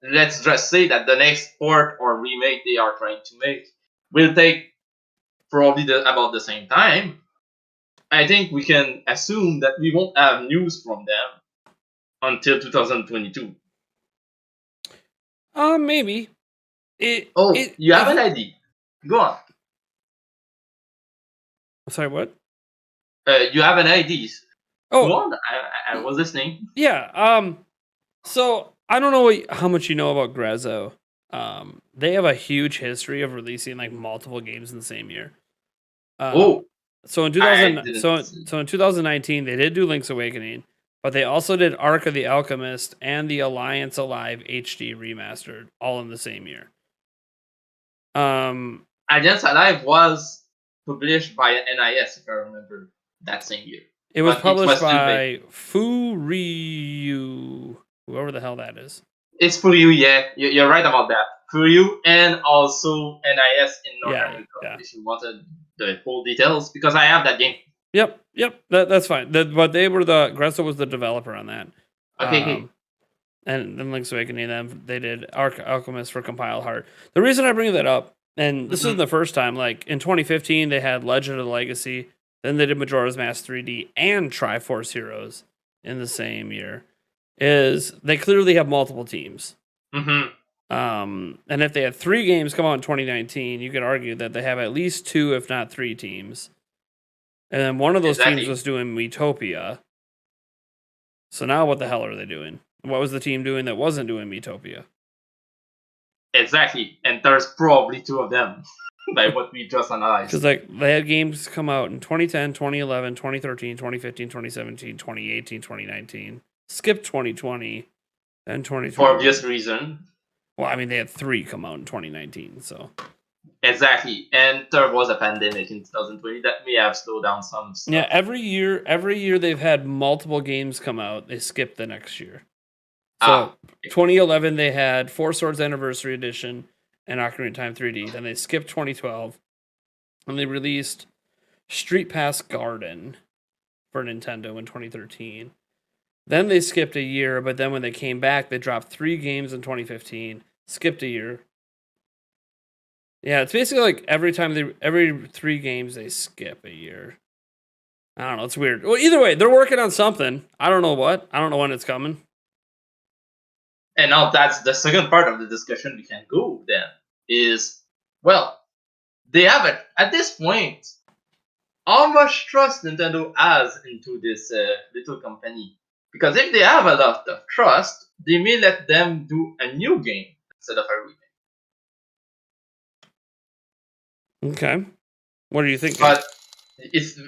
let's just say that the next port or remake they are trying to make will take probably about the same time. I think we can assume that we won't have news from them until 2022. Maybe. You have an idea. Go on. Sorry, what? You have an idea. Oh, go on. I was listening. Yeah. So I don't know how much you know about Grezzo. They have a huge history of releasing like multiple games in the same year. So in 2019 they did do Link's Awakening, but they also did Ark of the Alchemist and the Alliance Alive HD remastered all in the same year. Alliance Alive was published by NIS, if I remember, that same year. It was published by Furyu, whoever the hell that is. It's Furyu, yeah. You're right about that. Furyu and also NIS in North America, if you wanted the full details, because I have that game. Yep. That's fine. But Grezzo was the developer on that. Okay. And then Link's Awakening, they did Alchemist for Compile Heart. The reason I bring that up And this isn't the first time. Like in 2015, they had Legend of the Legacy. Then they did Majora's Mask 3D and Triforce Heroes in the same year. They clearly have multiple teams. Mm-hmm. And if they had 3 games come out in 2019, you could argue that they have at least 2, if not 3 teams. And then one of those teams was doing Miitopia. So now what the hell are they doing? What was the team doing that wasn't doing Miitopia? Exactly. And there's probably 2 of them, by what we just analyzed. Because like they had games come out in 2010, 2011, 2013, 2015, 2017, 2018, 2019. Skip 2020 and 2020. For obvious reason. Well, I mean, they had 3 come out in 2019, so. Exactly. And there was a pandemic in 2020 that may have slowed down some stuff. Yeah, every year they've had multiple games come out. They skipped the next year. So 2011 they had Four Swords Anniversary Edition and Ocarina of Time 3D. Then they skipped 2012 and they released Street Pass Garden for Nintendo in 2013. Then they skipped a year, but then when they came back, they dropped 3 games in 2015, skipped a year. Yeah, it's basically like every 3 games they skip a year. I don't know, it's weird. Well, either way, they're working on something. I don't know what. I don't know when it's coming. And now that's the second part of the discussion we can go then is, well, they have it at this point. How much trust Nintendo has into this little company? Because if they have a lot of trust, they may let them do a new game instead of a remake. Okay. What do you think? But it's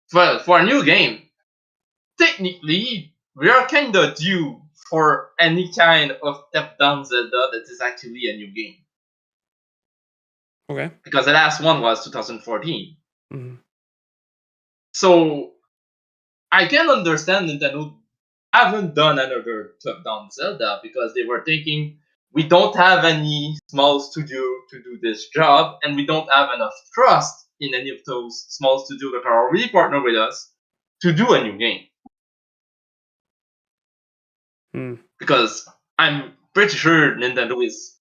for a new game, technically we are kind of due for any kind of top-down Zelda that is actually a new game. Okay. Because the last one was 2014. Mm-hmm. So I can understand Nintendo haven't done another top-down Zelda because they were thinking, we don't have any small studio to do this job, and we don't have enough trust in any of those small studios that are already partnered with us to do a new game. Because I'm pretty sure Nintendo is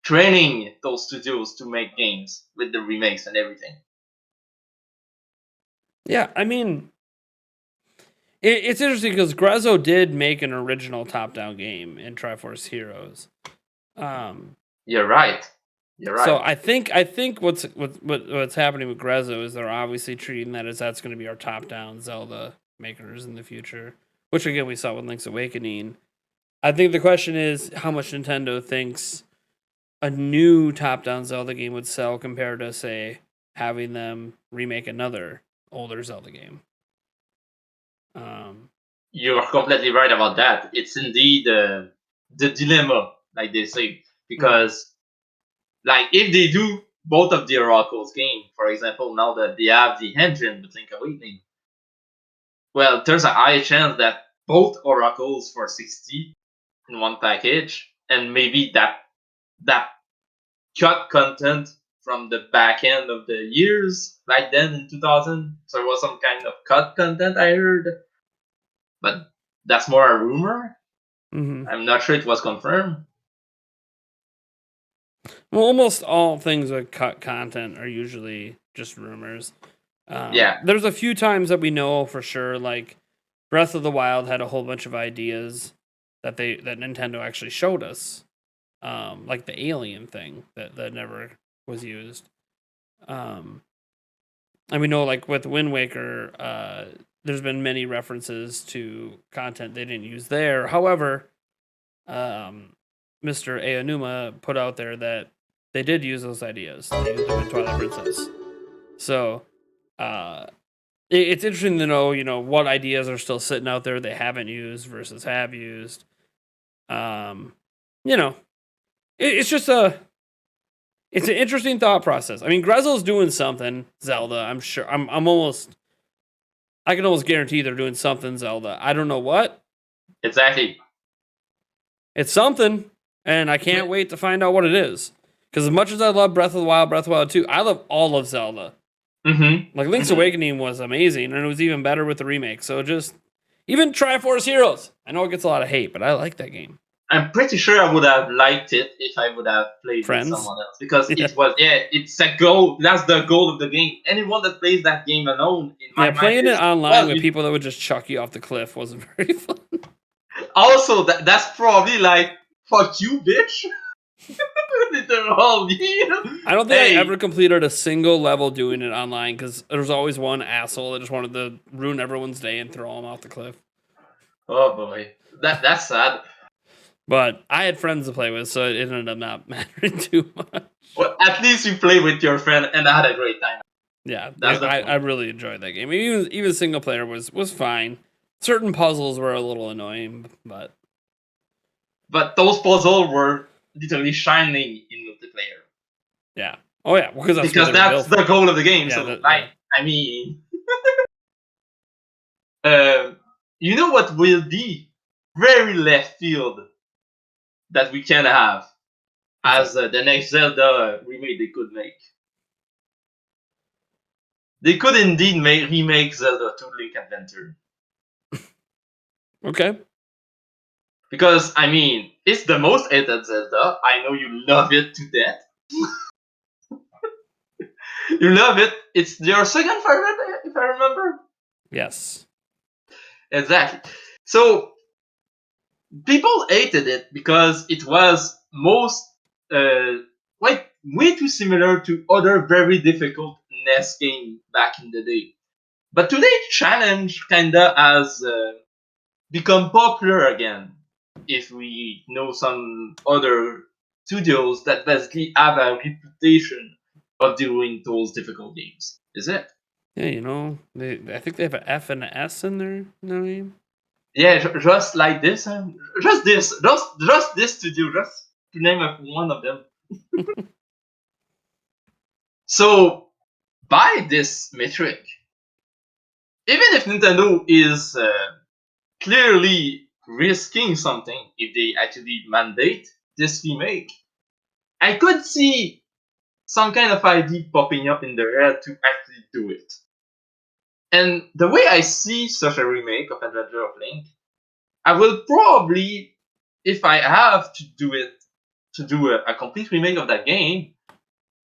training those studios to make games with the remakes and everything. Yeah, I mean, it's interesting because Grezzo did make an original top-down game in Triforce Heroes. You're right. You're right. So I think what's happening with Grezzo is they're obviously treating that as that's going to be our top-down Zelda makers in the future, which again we saw with Link's Awakening. I think the question is how much Nintendo thinks a new top-down Zelda game would sell compared to, say, having them remake another older Zelda game. You're completely right about that. It's indeed the dilemma, like they say, because like if they do both of the Oracles game, for example, now that they have the engine with Link Awakening, well, there's a high chance that both Oracles for 60 in one package, and maybe that cut content from the back end of the years, like then in 2000, so there was some kind of cut content I heard, but that's more a rumor. Mm-hmm. I'm not sure it was confirmed. Well, almost all things with cut content are usually just rumors. Yeah. There's a few times that we know for sure, like Breath of the Wild had a whole bunch of ideas that Nintendo actually showed us, like the alien thing that never was used. And we know, like with Wind Waker, there's been many references to content they didn't use there. However, Mr. Aonuma put out there that they did use those ideas. They used them in Twilight Princess. So, it's interesting to know, what ideas are still sitting out there they haven't used versus have used. It's just it's an interesting thought process. I mean, Grezzo's doing something Zelda. I'm sure. I can almost guarantee they're doing something Zelda. I don't know what. Exactly. It's something, and I can't wait to find out what it is. Because as much as I love Breath of the Wild 2, I love all of Zelda. Mm-hmm. Like Link's Awakening was amazing, and it was even better with the remake. So even Triforce Heroes. I know it gets a lot of hate, but I like that game. I'm pretty sure I would have liked it if I would have played Friends? with someone else, because Yeah. it's a goal. That's the goal of the game. Anyone that plays that game alone, in my Yeah, mind, playing it is, online well, with you- people that would just chuck you off the cliff wasn't very fun. Also, that's probably like, fuck you, bitch. Literally. I don't think Hey. I ever completed a single level doing it online because there was always one asshole that just wanted to ruin everyone's day and throw them off the cliff. Oh boy, that's sad. But I had friends to play with, so it ended up not mattering too much. Well, at least you play with your friend, and I had a great time. Yeah, That's the point. I really enjoyed that game. Even single player was fine. Certain puzzles were a little annoying, but But those puzzles were literally shining in multiplayer. yeah. Oh yeah, because that's what they were That's built for. the goal of the game. Yeah, So, that- like, I mean, you know what will be very left field that we can have as the next Zelda remake they could make. They could indeed remake Zelda 2 Link Adventure. Okay. Because, I mean, it's the most hated Zelda. I know you love it to death. You love it. It's your second favorite, if I remember. Yes. Exactly. So, people hated it because it was way too similar to other very difficult NES games back in the day. But today, challenge kinda has become popular again. If we know some other studios that basically have a reputation of doing those difficult games, is it? Yeah, you know, I think they have an F and an S in their name. Yeah, just like this, just this studio, just to name one of them. So, by this metric, even if Nintendo is clearly risking something if they actually mandate this remake, I could see some kind of idea popping up in their head to actually do it. And the way I see such a remake of Adventure of Link, I will probably, if I have to do it, to do a complete remake of that game,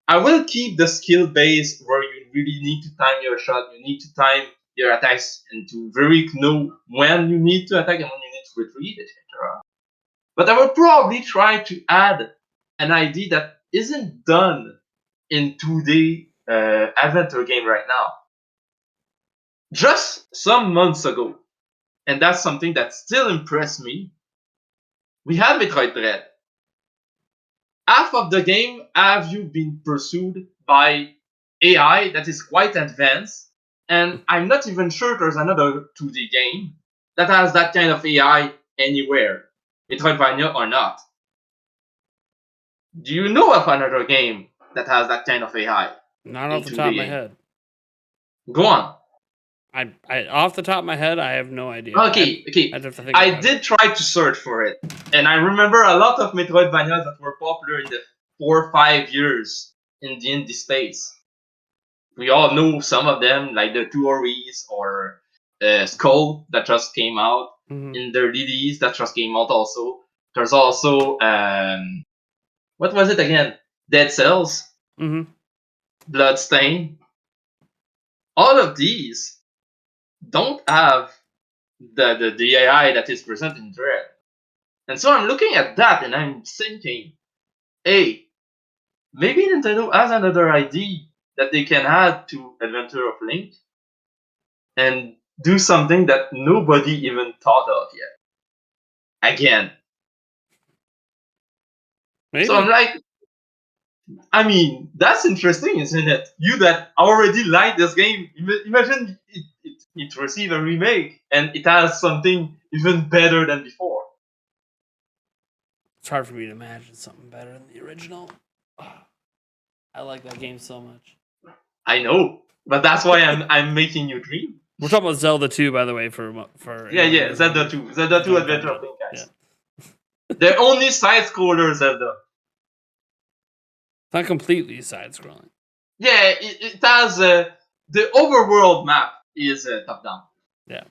I will keep the skill base where you really need to time your shot, you need to time your attacks, and to very know when you need to attack and when you need to retreat, etc. But I will probably try to add an idea that isn't done in 2D adventure game right now. Just some months ago, and that's something that still impressed me, we had Metroid Dread. Half of the game have you been pursued by AI that is quite advanced, and I'm not even sure there's another 2D game that has that kind of AI anywhere, Metroidvania or not. Do you know of another game that has that kind of AI? Not off the top of my head. Go on. I off the top of my head, I have no idea. Okay. I'd have to think I about it. did try to search for it, and I remember a lot of Metroidvanias that were popular in the 4 or 5 years in the indie space. We all know some of them, like the Two Oris or Skull that just came out, Mhm. in the DDs that just came out also. There's also what was it again? Dead Cells, Mhm. Bloodstain. All of these don't have the AI that is present in Dread. And so I'm looking at that and I'm thinking, hey, maybe Nintendo has another idea that they can add to Adventure of Link and do something that nobody even thought of yet. Again. Maybe. So I'm like, I mean, that's interesting, isn't it? You that already like this game, imagine it receive a remake and it has something even better than before. It's hard for me to imagine something better than the original. I like that game so much. I know, but that's why I'm making you dream. We're talking about Zelda 2, by the way, for Yeah, Zelda 2. Zelda 2 Adventure of Link, guys. Yeah. The only side-scroller Zelda. Not completely side-scrolling. Yeah, it has the overworld map is top-down. Yeah.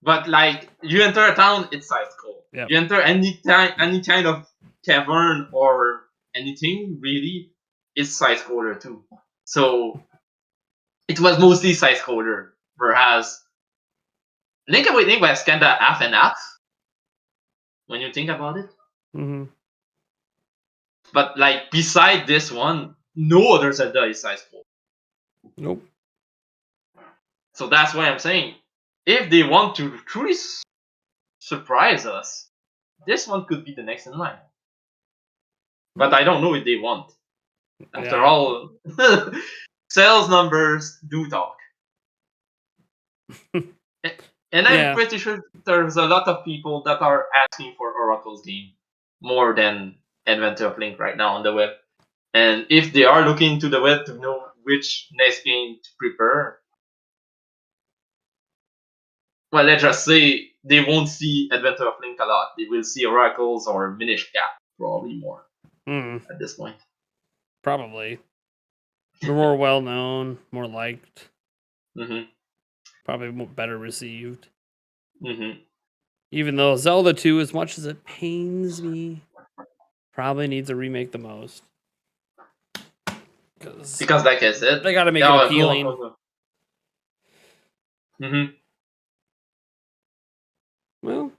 But like you enter a town, it's side-scroll. Yep. You enter any kind of cavern or anything really, it's side scroller too. So it was mostly side scroller, whereas Link Awakening was kinda half and half when you think about it. Mm-hmm. But like beside this one, no other Zelda is side scroller. Nope. So that's why I'm saying, if they want to truly surprise us, this one could be the next in line. But I don't know if they want. After Yeah. all, sales numbers do talk. And I'm Yeah. pretty sure there's a lot of people that are asking for Oracle's game more than Adventure of Link right now on the web. And if they are looking to the web to know which next game to prepare, well, let's just say they won't see Adventure of Link a lot. They will see Oracles or Minish Cap, probably more at this point. Probably. They're more well known, more liked, Mm-hmm. probably better received. Mm-hmm. Even though Zelda 2, as much as it pains me, probably needs a remake the most. Because, like I said, they got to make it appealing. Mm-hmm. Well,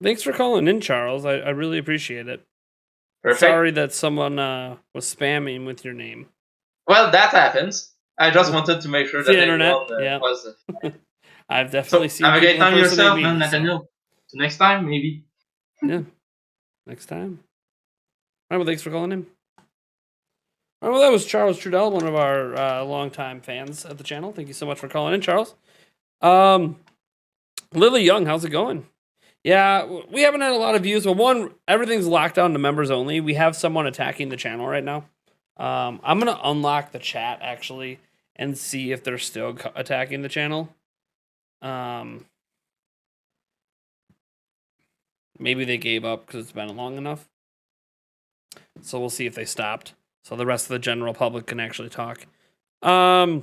thanks for calling in, Charles. I really appreciate it. Perfect. Sorry that someone was spamming with your name. Well, that happens. I just wanted to make sure It's that the internet, everyone yeah. was. I've definitely seen have a great people time impersonate yourself, me, man, so- Nathaniel. So next time, maybe. Yeah. Next time. All right, well, thanks for calling in. All right, well, that was Charles Trudell, one of our longtime fans at the channel. Thank you so much for calling in, Charles. Lily Young, how's it going? Yeah, we haven't had a lot of views. Well, one, everything's locked down to members only. We have someone attacking the channel right now. I'm going to unlock the chat, actually, and see if they're still attacking the channel. Maybe they gave up because it's been long enough. So we'll see if they stopped. So the rest of the general public can actually talk. Also,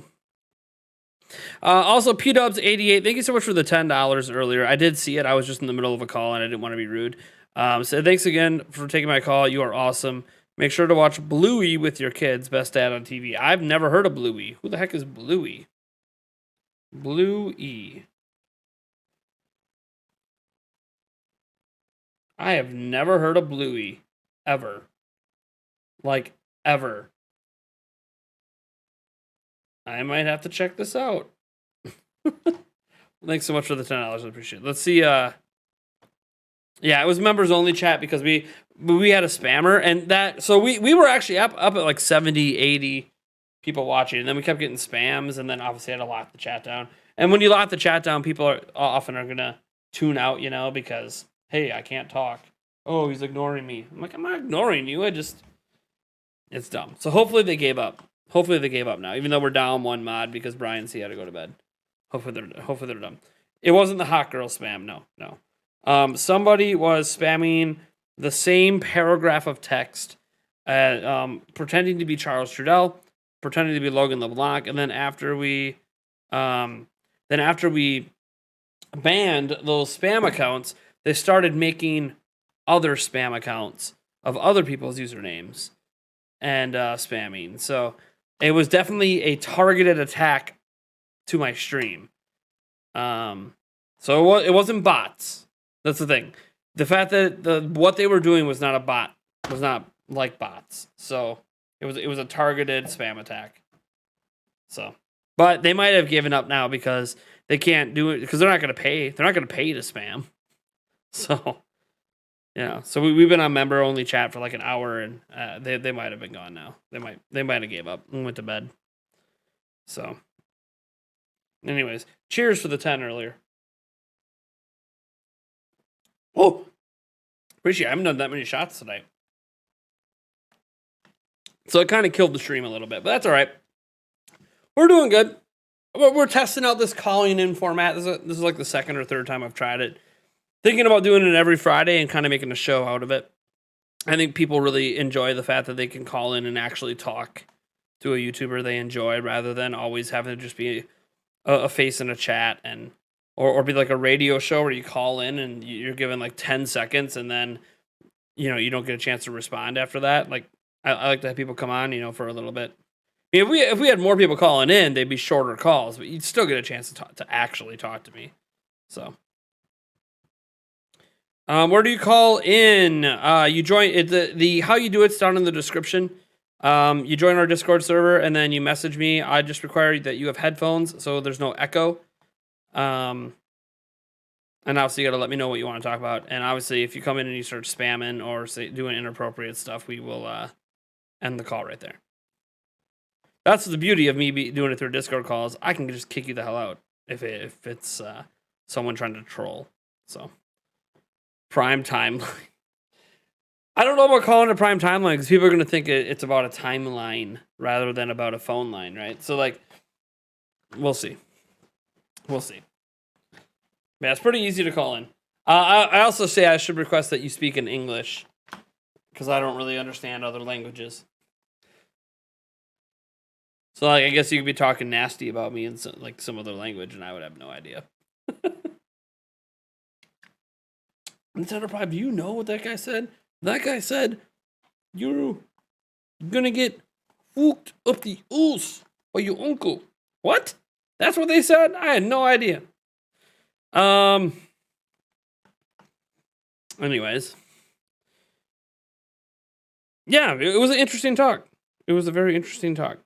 PDubs88, thank you so much for the $10 earlier. I did see it. I was just in the middle of a call and I didn't want to be rude. So thanks again for taking my call. You are awesome. Make sure to watch Bluey with your kids. Best dad on TV. I've never heard of Bluey. Who the heck is Bluey? Bluey. I have never heard of Bluey. Ever. Like, ever. I might have to check this out. Thanks so much for the $10. I appreciate it. Let's see. Yeah, it was members only chat because we had a spammer, and that, so we were actually up at like 70, 80 people watching, and then we kept getting spams, and then obviously had to lock the chat down. And when you lock the chat down, people are often gonna tune out, you know, because hey, I can't talk. Oh, he's ignoring me. I'm like, I'm not ignoring you. It's dumb. So hopefully they gave up. Hopefully they gave up now, even though we're down one mod because Brian C had to go to bed. Hopefully they're done. It wasn't the hot girl spam. No. Somebody was spamming the same paragraph of text, pretending to be Charles Trudell, pretending to be Logan LeBlanc, and then after we banned those spam accounts, they started making other spam accounts of other people's usernames and spamming. So it was definitely a targeted attack to my stream. So it wasn't bots. That's the thing. The fact that what they were doing was not a bot, was not like bots. So it was a targeted spam attack. So, but they might have given up now because they can't do it because they're not going to pay. They're not going to pay to spam. So, yeah. So we've been on member only chat for like an hour, and they might have been gone now. They might have gave up and went to bed. So, anyways, cheers for the 10 earlier. Oh, appreciate it. I haven't done that many shots tonight. So it kind of killed the stream a little bit, but that's all right. We're doing good. We're testing out this calling in format. This is like the second or third time I've tried it. Thinking about doing it every Friday and kind of making a show out of it. I think people really enjoy the fact that they can call in and actually talk to a YouTuber they enjoy rather than always having to just be a face in a chat and or be like a radio show where you call in and you're given like 10 seconds and then, you know, you don't get a chance to respond after that. Like I like to have people come on, you know, for a little bit. I mean, if we had more people calling in, they'd be shorter calls, but you'd still get a chance to actually talk to me. So, where do you call in? You join it. The how you do it's down in the description. You join our Discord server and then you message me. I just require that you have headphones so there's no echo. And obviously you got to let me know what you want to talk about. And obviously if you come in and you start spamming or say doing inappropriate stuff, we will end the call right there. That's the beauty of me doing it through Discord calls. I can just kick you the hell out if it's someone trying to troll. So prime timeline. I don't know about calling it a prime timeline because people are going to think it's about a timeline rather than about a phone line, right? So like, we'll see. We'll see. Yeah, it's pretty easy to call in. I also say I should request that you speak in English because I don't really understand other languages. So like, I guess you could be talking nasty about me in some other language and I would have no idea. Nintendo Prime, do you know what that guy said? That guy said, you're gonna get hooked up the oos by your uncle. What? That's what they said? I had no idea. Anyways. Yeah, it was an interesting talk. It was a very interesting talk.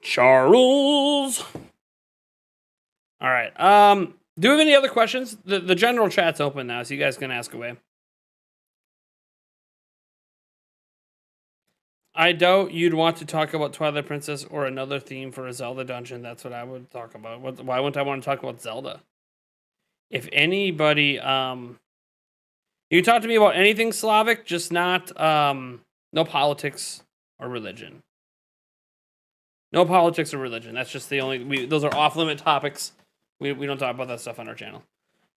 Charles. All right. Do we have any other questions? The general chat's open now, so you guys can ask away. I doubt you'd want to talk about Twilight Princess or another theme for a Zelda dungeon. That's what I would talk about. Why wouldn't I want to talk about Zelda? If anybody, you can talk to me about anything Slavic, just not, no politics or religion. No politics or religion. That's just the only, those are off-limit topics. We don't talk about that stuff on our channel.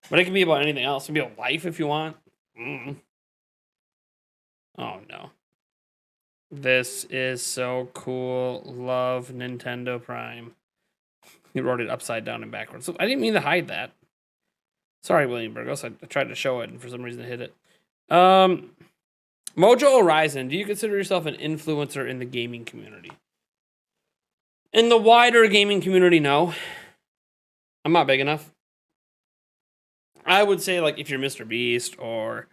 But it can be about anything else. It can be about life if you want. Oh, no. This is so cool. Love Nintendo Prime. He wrote it upside down and backwards. So I didn't mean to hide that. Sorry, William Burgos. I tried to show it and for some reason it hit it. Mojo Horizon. Do you consider yourself an influencer in the gaming community? In the wider gaming community, no. I'm not big enough. I would say, like, if you're Mr. Beast or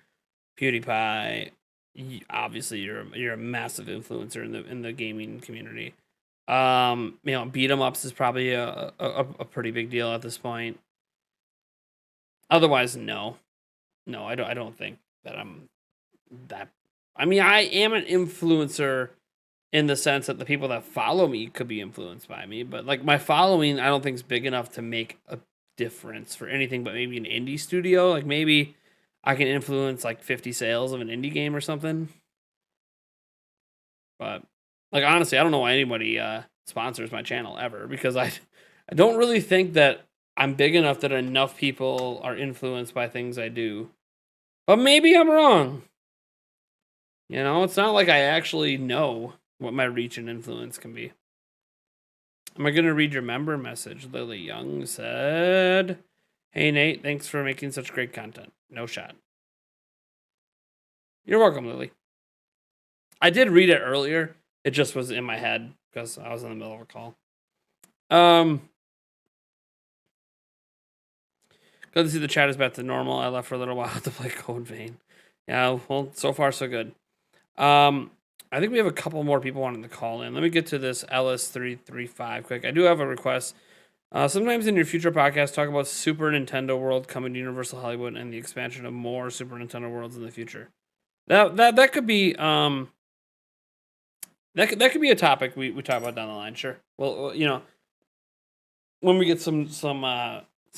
PewDiePie, obviously you're a massive influencer in the gaming community. You know, beat 'em ups is probably a pretty big deal at this point. Otherwise, no, I don't think that I'm that. I mean, I am an influencer in the sense that the people that follow me could be influenced by me, but like my following, I don't think is big enough to make a difference for anything but maybe an indie studio. Like maybe I can influence like 50 sales of an indie game or something. But like honestly, I don't know why anybody sponsors my channel ever because I don't really think that I'm big enough that enough people are influenced by things I do. But maybe I'm wrong. You know, it's not like I actually know what my reach and influence can be. Am I going to read your member message? Lily Young said, hey, Nate, thanks for making such great content. No shot. You're welcome, Lily. I did read it earlier. It just was in my head because I was in the middle of a call. Good to see the chat is back to normal. I left for a little while to play Code Vein. Yeah, well, so far so good. I think we have a couple more people wanting to call in. Let me get to this LS335 quick. I do have a request. Sometimes in your future podcast, talk about Super Nintendo World coming to Universal Hollywood and the expansion of more Super Nintendo Worlds in the future. That could be that could be a topic we talk about down the line. Sure. Well, you know, when we get some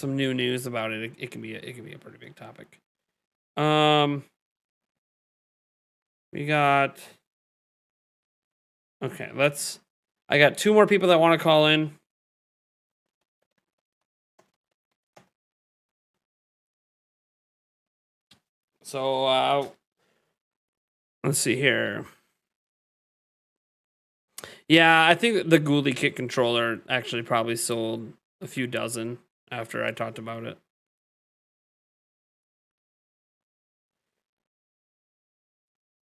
new news about it, it can be a pretty big topic. We got. Okay, I got 2 more people that want to call in. So, let's see here. Yeah, I think the Ghoulie Kit controller actually probably sold a few dozen after I talked about it.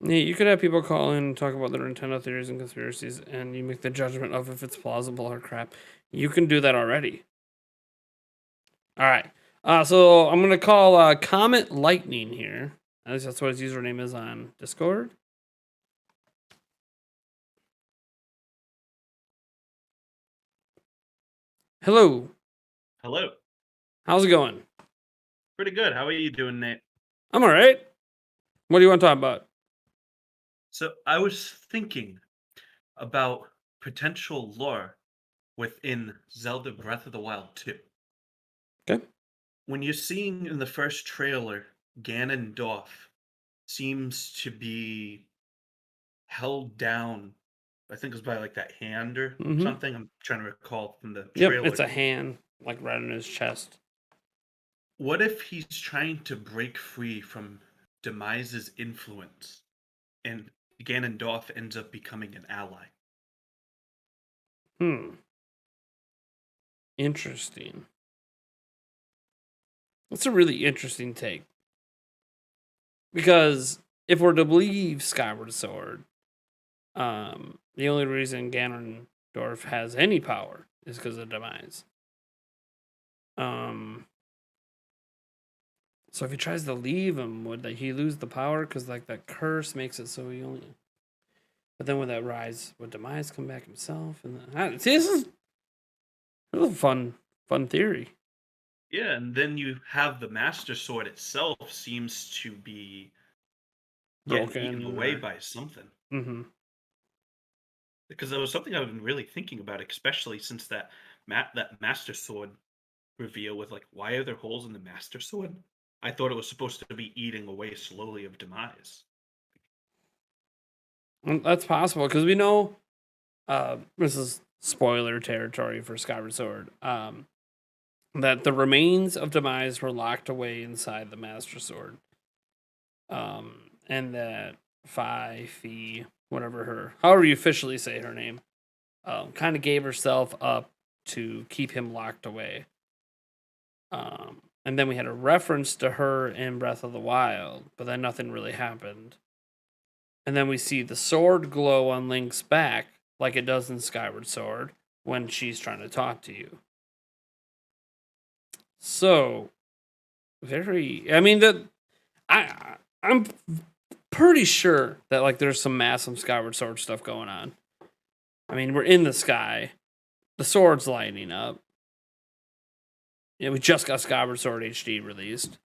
Yeah, you could have people call in and talk about their Nintendo theories and conspiracies, and you make the judgment of if it's plausible or crap. You can do that already. All right. So I'm gonna call Comet Lightning here. At least that's what his username is on Discord. Hello. Hello. How's it going? Pretty good. How are you doing, Nate? I'm all right. What do you want to talk about? So I was thinking about potential lore within Zelda Breath of the Wild 2. Okay. When you're seeing in the first trailer, Ganondorf seems to be held down. I think it was by like that hand or something. I'm trying to recall from the trailer. Yep, it's a hand, like right on his chest. What if he's trying to break free from Demise's influence and Ganondorf ends up becoming an ally? Interesting. That's a really interesting take. Because if we're to believe Skyward Sword, the only reason Ganondorf has any power is because of Demise. So if he tries to leave him, would he lose the power? Because like that curse makes it so he only. But then would that rise? Would Demise come back himself? And see, this is a fun theory. Yeah, and then you have the Master Sword itself seems to be getting eaten away by something. Mm-hmm. Because there was something I've been really thinking about, especially since that Master Sword reveal with like, why are there holes in the Master Sword? I thought it was supposed to be eating away slowly of Demise. That's possible because we know this is spoiler territory for Skyward Sword. That the remains of Demise were locked away inside the Master Sword. And that Fi, however you officially say her name, kind of gave herself up to keep him locked away. And then we had a reference to her in Breath of the Wild, but then nothing really happened. And then we see the sword glow on Link's back, like it does in Skyward Sword, when she's trying to talk to you. So, I'm pretty sure that like there's some massive Skyward Sword stuff going on. I mean, we're in the sky, the sword's lighting up. Yeah, we just got Skyward Sword HD released.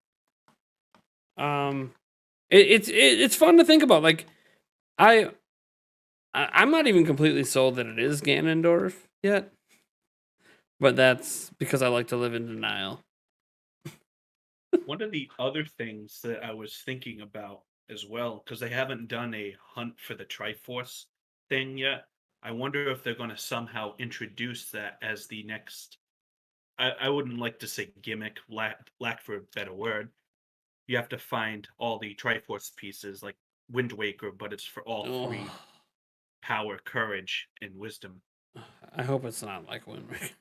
It's fun to think about. Like, I'm not even completely sold that it is Ganondorf yet, but that's because I like to live in denial. One of the other things that I was thinking about as well, because they haven't done a hunt for the Triforce thing yet, I wonder if they're going to somehow introduce that as the next. I wouldn't like to say gimmick, lack for a better word. You have to find all the Triforce pieces like Wind Waker, but it's for all 3: power, courage, and wisdom. I hope it's not like Wind Waker.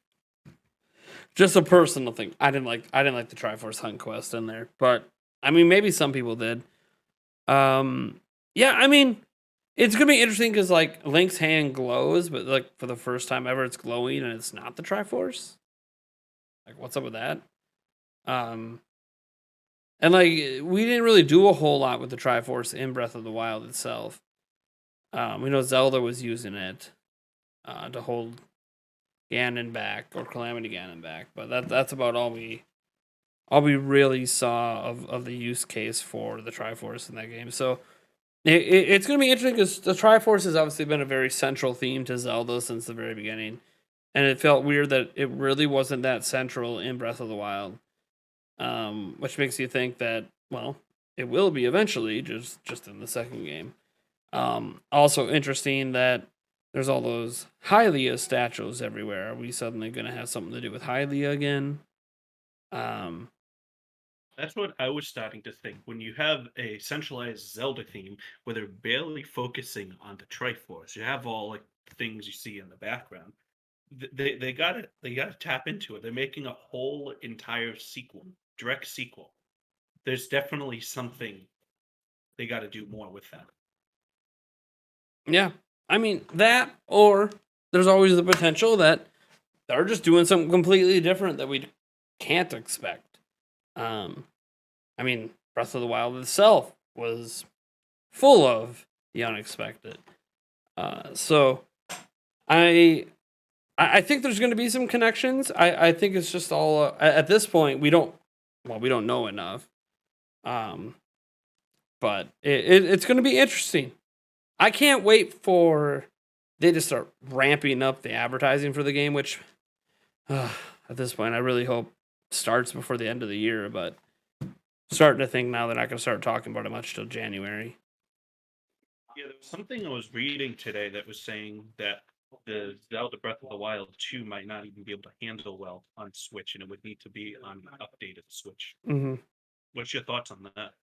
Just a personal thing. I didn't like the Triforce Hunt quest in there, but I mean maybe some people did. Yeah, I mean it's gonna be interesting because like Link's hand glows, but like for the first time ever, it's glowing and it's not the Triforce. Like, what's up with that? And like we didn't really do a whole lot with the Triforce in Breath of the Wild itself. We know Zelda was using it to hold Ganon back, or Calamity Ganon back, but that's about all we really saw of the use case for the Triforce in that game. So it's going to be interesting because the Triforce has obviously been a very central theme to Zelda since the very beginning, and it felt weird that it really wasn't that central in Breath of the Wild, which makes you think that, well, it will be eventually, just in the second game. Also interesting that there's all those Hylia statues everywhere. Are we suddenly going to have something to do with Hylia again? That's what I was starting to think. When you have a centralized Zelda theme where they're barely focusing on the Triforce, you have all like things you see in the background. They gotta tap into it. They're making a whole entire sequel, direct sequel. There's definitely something they got to do more with that. Yeah. I mean, that, or there's always the potential that they're just doing something completely different that we can't expect. I mean, Breath of the Wild itself was full of the unexpected. So I think there's going to be some connections. I think it's just all at this point we don't know enough. But it's going to be interesting. I can't wait for they to start ramping up the advertising for the game, which at this point I really hope starts before the end of the year, but starting to think now they're not going to start talking about it much till January. Yeah, there was something I was reading today that was saying that the Zelda Breath of the Wild 2 might not even be able to handle well on Switch, and it would need to be on an updated Switch. Mm-hmm. What's your thoughts on that?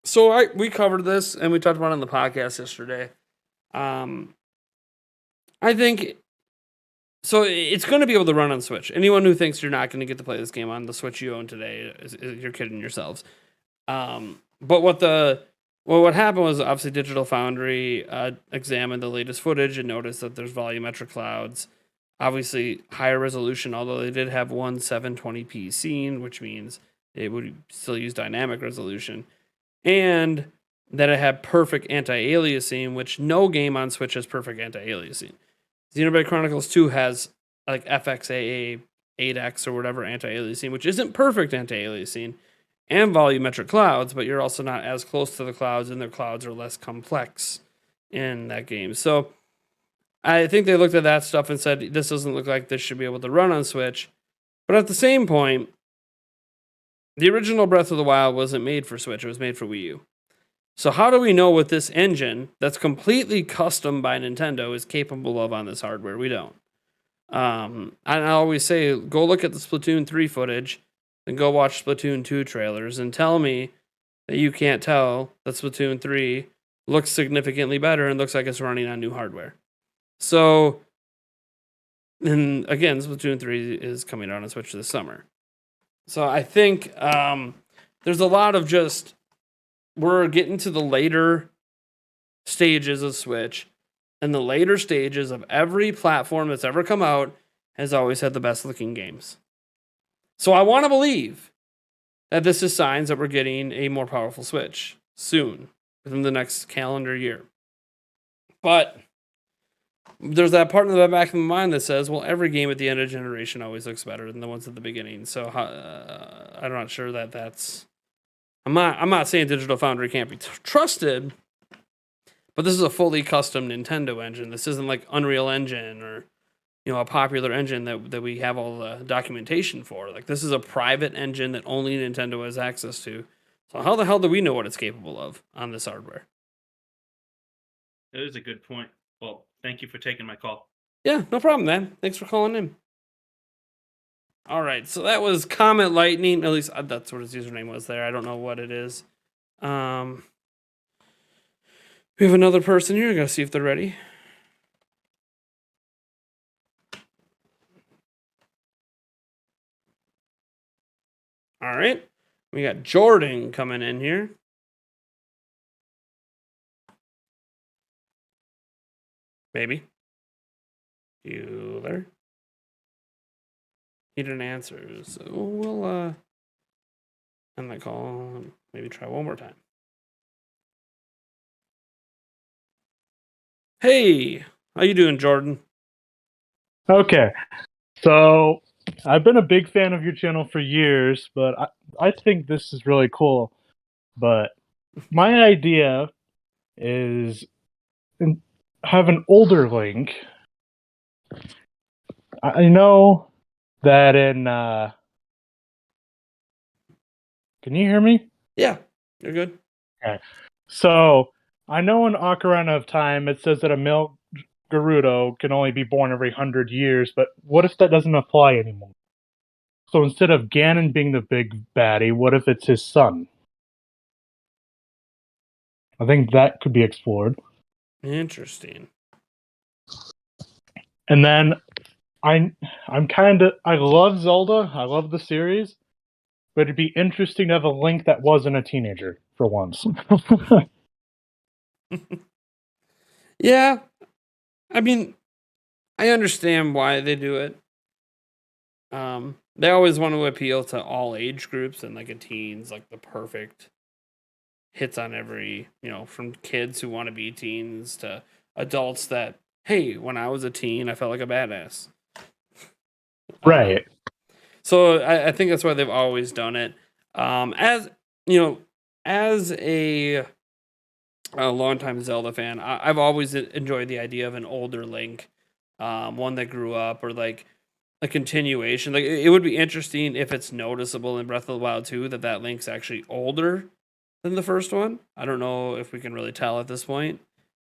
So we covered this and we talked about it on the podcast yesterday. I think so. It's going to be able to run on Switch. Anyone who thinks you're not going to get to play this game on the Switch you own today, you're kidding yourselves. But what happened was obviously Digital Foundry examined the latest footage and noticed that there's volumetric clouds, obviously higher resolution, although they did have one 720p scene, which means it would still use dynamic resolution, and that it had perfect anti-aliasing, which no game on Switch has perfect anti-aliasing. Xenoblade Chronicles 2 has like FXAA 8X or whatever anti-aliasing, which isn't perfect anti-aliasing, and volumetric clouds, but you're also not as close to the clouds, and their clouds are less complex in that game. So I think they looked at that stuff and said, this doesn't look like this should be able to run on Switch. But at the same point, the original Breath of the Wild wasn't made for Switch. It was made for Wii U. So how do we know what this engine that's completely custom by Nintendo is capable of on this hardware? We don't. And I always say, go look at the Splatoon 3 footage and go watch Splatoon 2 trailers and tell me that you can't tell that Splatoon 3 looks significantly better and looks like it's running on new hardware. So, and again, Splatoon 3 is coming out on Switch this summer. So I think there's a lot of just, we're getting to the later stages of Switch, and the later stages of every platform that's ever come out has always had the best looking games. So I want to believe that this is signs that we're getting a more powerful Switch soon, within the next calendar year. But there's that part in the back of my mind that says, well, every game at the end of generation always looks better than the ones at the beginning. So I'm not sure that that's... I'm not saying Digital Foundry can't be trusted, but this is a fully custom Nintendo engine. This isn't like Unreal Engine or, a popular engine that we have all the documentation for. Like, this is a private engine that only Nintendo has access to. So how the hell do we know what it's capable of on this hardware? That is a good point. Well, thank you for taking my call. Yeah, no problem, man. Thanks for calling in. All right, so that was Comet Lightning. At least that's what his username was there. I don't know what it is. We have another person here. I'm going to see if they're ready. All right. We got Jordan coming in here. Maybe. Bueller. He didn't answer, so we'll end that call and maybe try one more time. Hey, how you doing, Jordan? Okay, so I've been a big fan of your channel for years, but I think this is really cool. But my idea is have an older Link. I know that in... Can you hear me? Yeah, you're good. Okay. So I know in Ocarina of Time it says that a male Gerudo can only be born every 100 years, but what if that doesn't apply anymore? So instead of Ganon being the big baddie, what if it's his son? I think that could be explored. Interesting. And then I love Zelda. I love the series, but it'd be interesting to have a Link that wasn't a teenager for once. Yeah, I mean, I understand why they do it. They always want to appeal to all age groups, and like a teen's like the perfect hits on every, from kids who want to be teens to adults that, hey, when I was a teen, I felt like a badass. Right. So I think that's why they've always done it. As as a longtime Zelda fan, I've always enjoyed the idea of an older Link, one that grew up, or like a continuation. Like it would be interesting if it's noticeable in Breath of the Wild 2 that Link's actually older than the first one. I don't know if we can really tell at this point.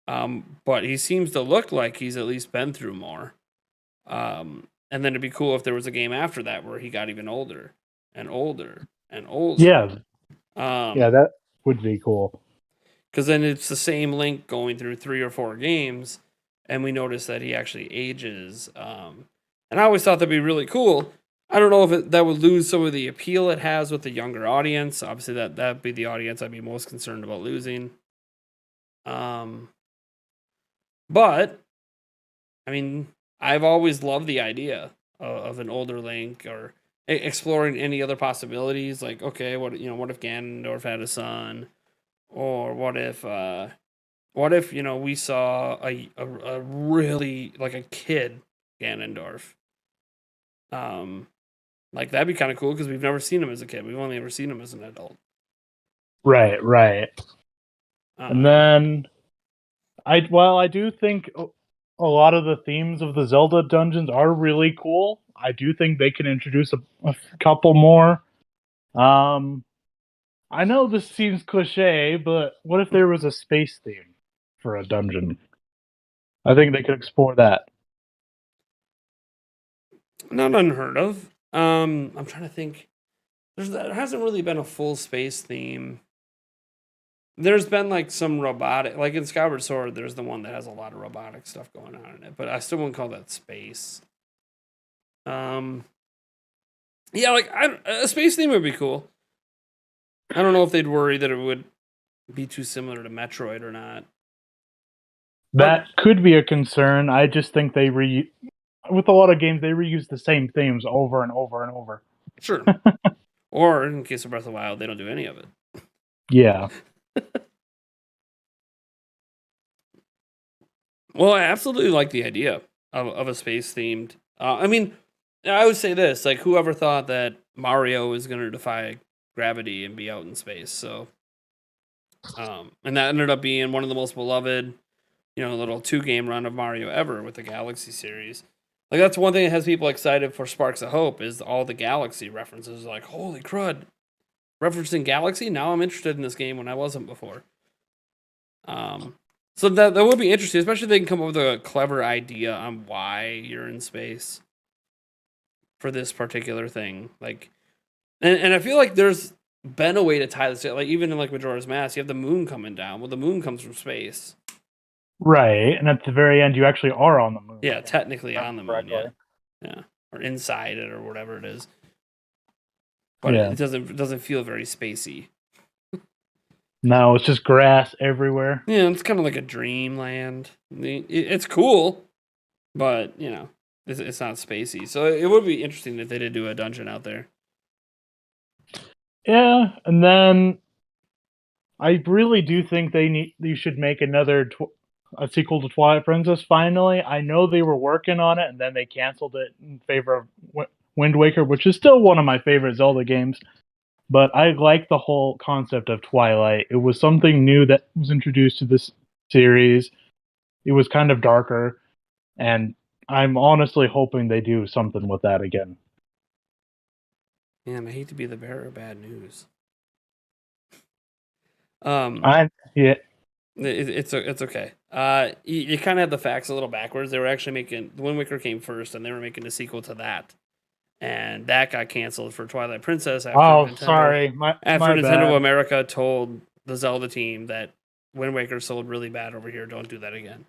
But he seems to look like he's at least been through more. And then it'd be cool if there was a game after that where he got even older and older and older. Yeah. Yeah, that would be cool. Because then it's the same Link going through 3 or 4 games, and we notice that he actually ages. And I always thought that'd be really cool. I don't know if that would lose some of the appeal it has with the younger audience. Obviously, that'd be the audience I'd be most concerned about losing. But I mean, I've always loved the idea of an older Link, or exploring any other possibilities. Like, okay, what if Ganondorf had a son, or what if we saw a really like a kid Ganondorf. Like that'd be kind of cool because we've never seen him as a kid. We've only ever seen him as an adult. Right. And then I do think a lot of the themes of the Zelda dungeons are really cool. I do think they can introduce a couple more. I know this seems cliche, but what if there was a space theme for a dungeon? I think they could explore that. Not unheard of. I'm trying to think. There hasn't really been a full space theme. There's been like some robotic, like in Skyward Sword, there's the one that has a lot of robotic stuff going on in it, but I still wouldn't call that space. Yeah, like a space theme would be cool. I don't know if they'd worry that it would be too similar to Metroid or not. That could be a concern. I just think with a lot of games, they reuse the same themes over and over and over. Sure. Or in case of Breath of the Wild, they don't do any of it. Yeah. Well, I absolutely like the idea of a space themed. I mean, I would say this: like, whoever thought that Mario was going to defy gravity and be out in space? So, and that ended up being one of the most beloved, little 2-game run of Mario ever with the Galaxy series. Like, that's one thing that has people excited for Sparks of Hope is all the Galaxy references. Like, holy crud, referencing Galaxy. Now I'm interested in this game when I wasn't before. So that would be interesting, especially if they can come up with a clever idea on why you're in space for this particular thing. Like, and I feel like there's been a way to tie this together. Like, even in like Majora's Mask, you have the moon coming down. Well, the moon comes from space. Right, and at the very end, you actually are on the moon. Yeah, technically on the moon, yeah. Or inside it, or whatever it is. But it doesn't feel very spacey. No, it's just grass everywhere. Yeah, it's kind of like a dreamland. It's cool, but it's not spacey. So it would be interesting if they did do a dungeon out there. Yeah, and then I really do think you should make another a sequel to Twilight Princess. Finally, I know they were working on it, and then they canceled it in favor of Wind Waker, which is still one of my favorite Zelda games. But I like the whole concept of Twilight. It was something new that was introduced to this series. It was kind of darker, and I'm honestly hoping they do something with that again. Man, I hate to be the bearer of bad news. It's okay. You kind of had the facts a little backwards. They were actually making the Wind Waker came first, and they were making a sequel to that, and that got canceled for Twilight Princess. After Nintendo, sorry, my Nintendo bad. America told the Zelda team that Wind Waker sold really bad over here. Don't do that again.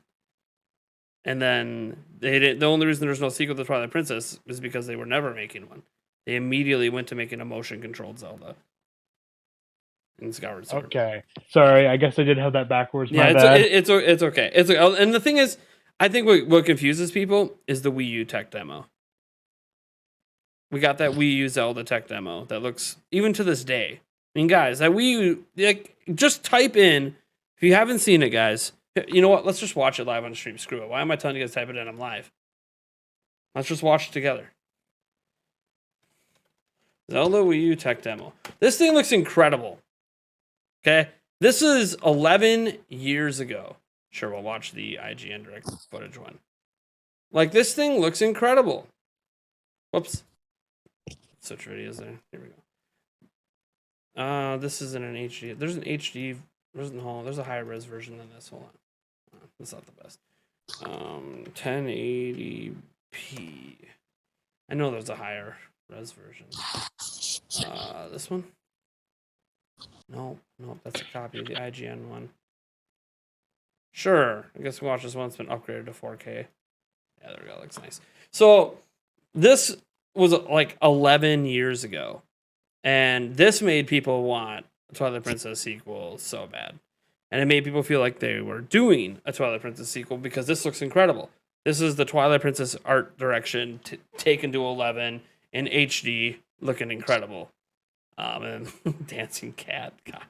And then they did. The only reason there's no sequel to Twilight Princess is because they were never making one. They immediately went to making a motion-controlled Zelda. In Skyward Sword. Okay, sorry. I guess I did have that backwards. Yeah, My bad. it's okay. It's okay. And the thing is, I think what confuses people is the Wii U tech demo. We got that Wii U Zelda tech demo that looks, even to this day. I mean, guys, that Wii U, like, just type in, if you haven't seen it, guys, you know what? Let's just watch it live on stream. Screw it. Why am I telling you guys to type it in? I'm live. Let's just watch it together. Zelda Wii U tech demo. This thing looks incredible. Okay? This is 11 years ago. Sure, we'll watch the IGN direct footage one. Like, this thing looks incredible. Whoops. Switch videos there. Here we go. This isn't an HD. There's an HD. There's a higher res version than this. Hold on. That's not the best. 1080p. I know there's a higher res version. This one? No, that's a copy of the IGN one. Sure, I guess we watch this one. It's been upgraded to 4K. Yeah, there we go. Looks nice. So this was like 11 years ago, and this made people want a Twilight Princess sequel so bad, and it made people feel like they were doing a Twilight Princess sequel because this looks incredible. This is the Twilight Princess art direction taken to 11 in HD, looking incredible. And dancing cat, God,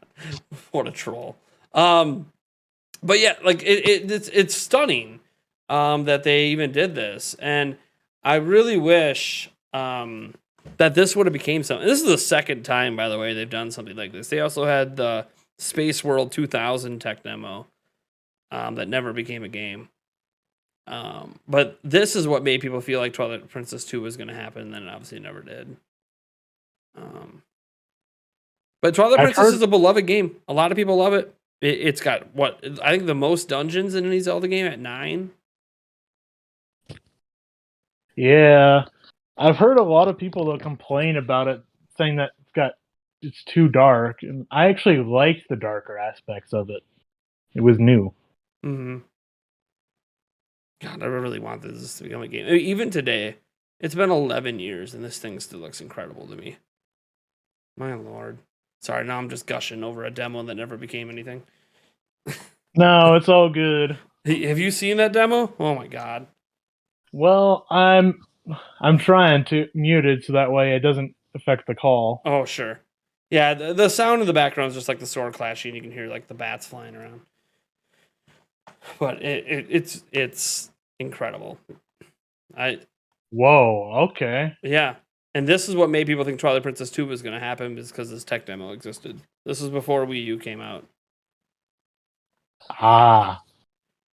what a troll. But yeah, like it's stunning that they even did this, and I really wish that this would have became something. This is the second time, by the way, they've done something like this. They also had the Space World 2000 tech demo that never became a game. But this is what made people feel like Twilight Princess 2 was going to happen, and then it obviously never did. But Twilight Princess is a beloved game. A lot of people love it. It's got, what, I think the most dungeons in any Zelda game at 9. Yeah, I've heard a lot of people that complain about it, saying that it's too dark, and I actually liked the darker aspects of it. It was new. Mm-hmm. God, I really want this to become a game. Even today, it's been 11 years, and this thing still looks incredible to me. My lord. Sorry, now I'm just gushing over a demo that never became anything. No, it's all good. Have you seen that demo? Oh my god. Well, I'm trying to mute it so that way it doesn't affect the call. Oh, sure. Yeah, the sound in the background is just like the sword clashing. You can hear like the bats flying around. But it's incredible. Whoa, okay. Yeah. And this is what made people think Twilight Princess 2 was going to happen, is because this tech demo existed. This was before Wii U came out. Ah.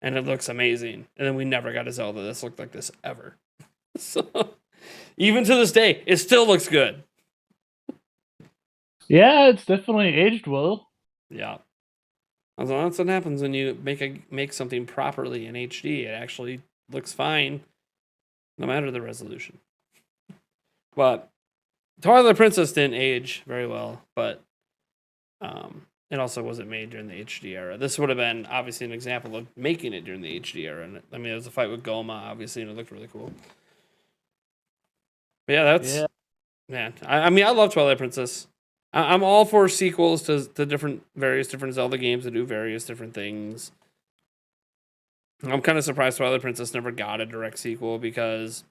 And it looks amazing. And then we never got a Zelda that's looked like this ever. So, even to this day, it still looks good. Yeah, it's definitely aged well. Yeah. That's what happens when you make something properly in HD. It actually looks fine, no matter the resolution. But Twilight Princess didn't age very well, but it also wasn't made during the HD era. This would have been obviously an example of making it during the HD era. And I mean, there was a fight with Goma, obviously, and it looked really cool. But yeah, man. I mean, I love Twilight Princess. I'm all for sequels to various different Zelda games that do various different things. I'm kind of surprised Twilight Princess never got a direct sequel, because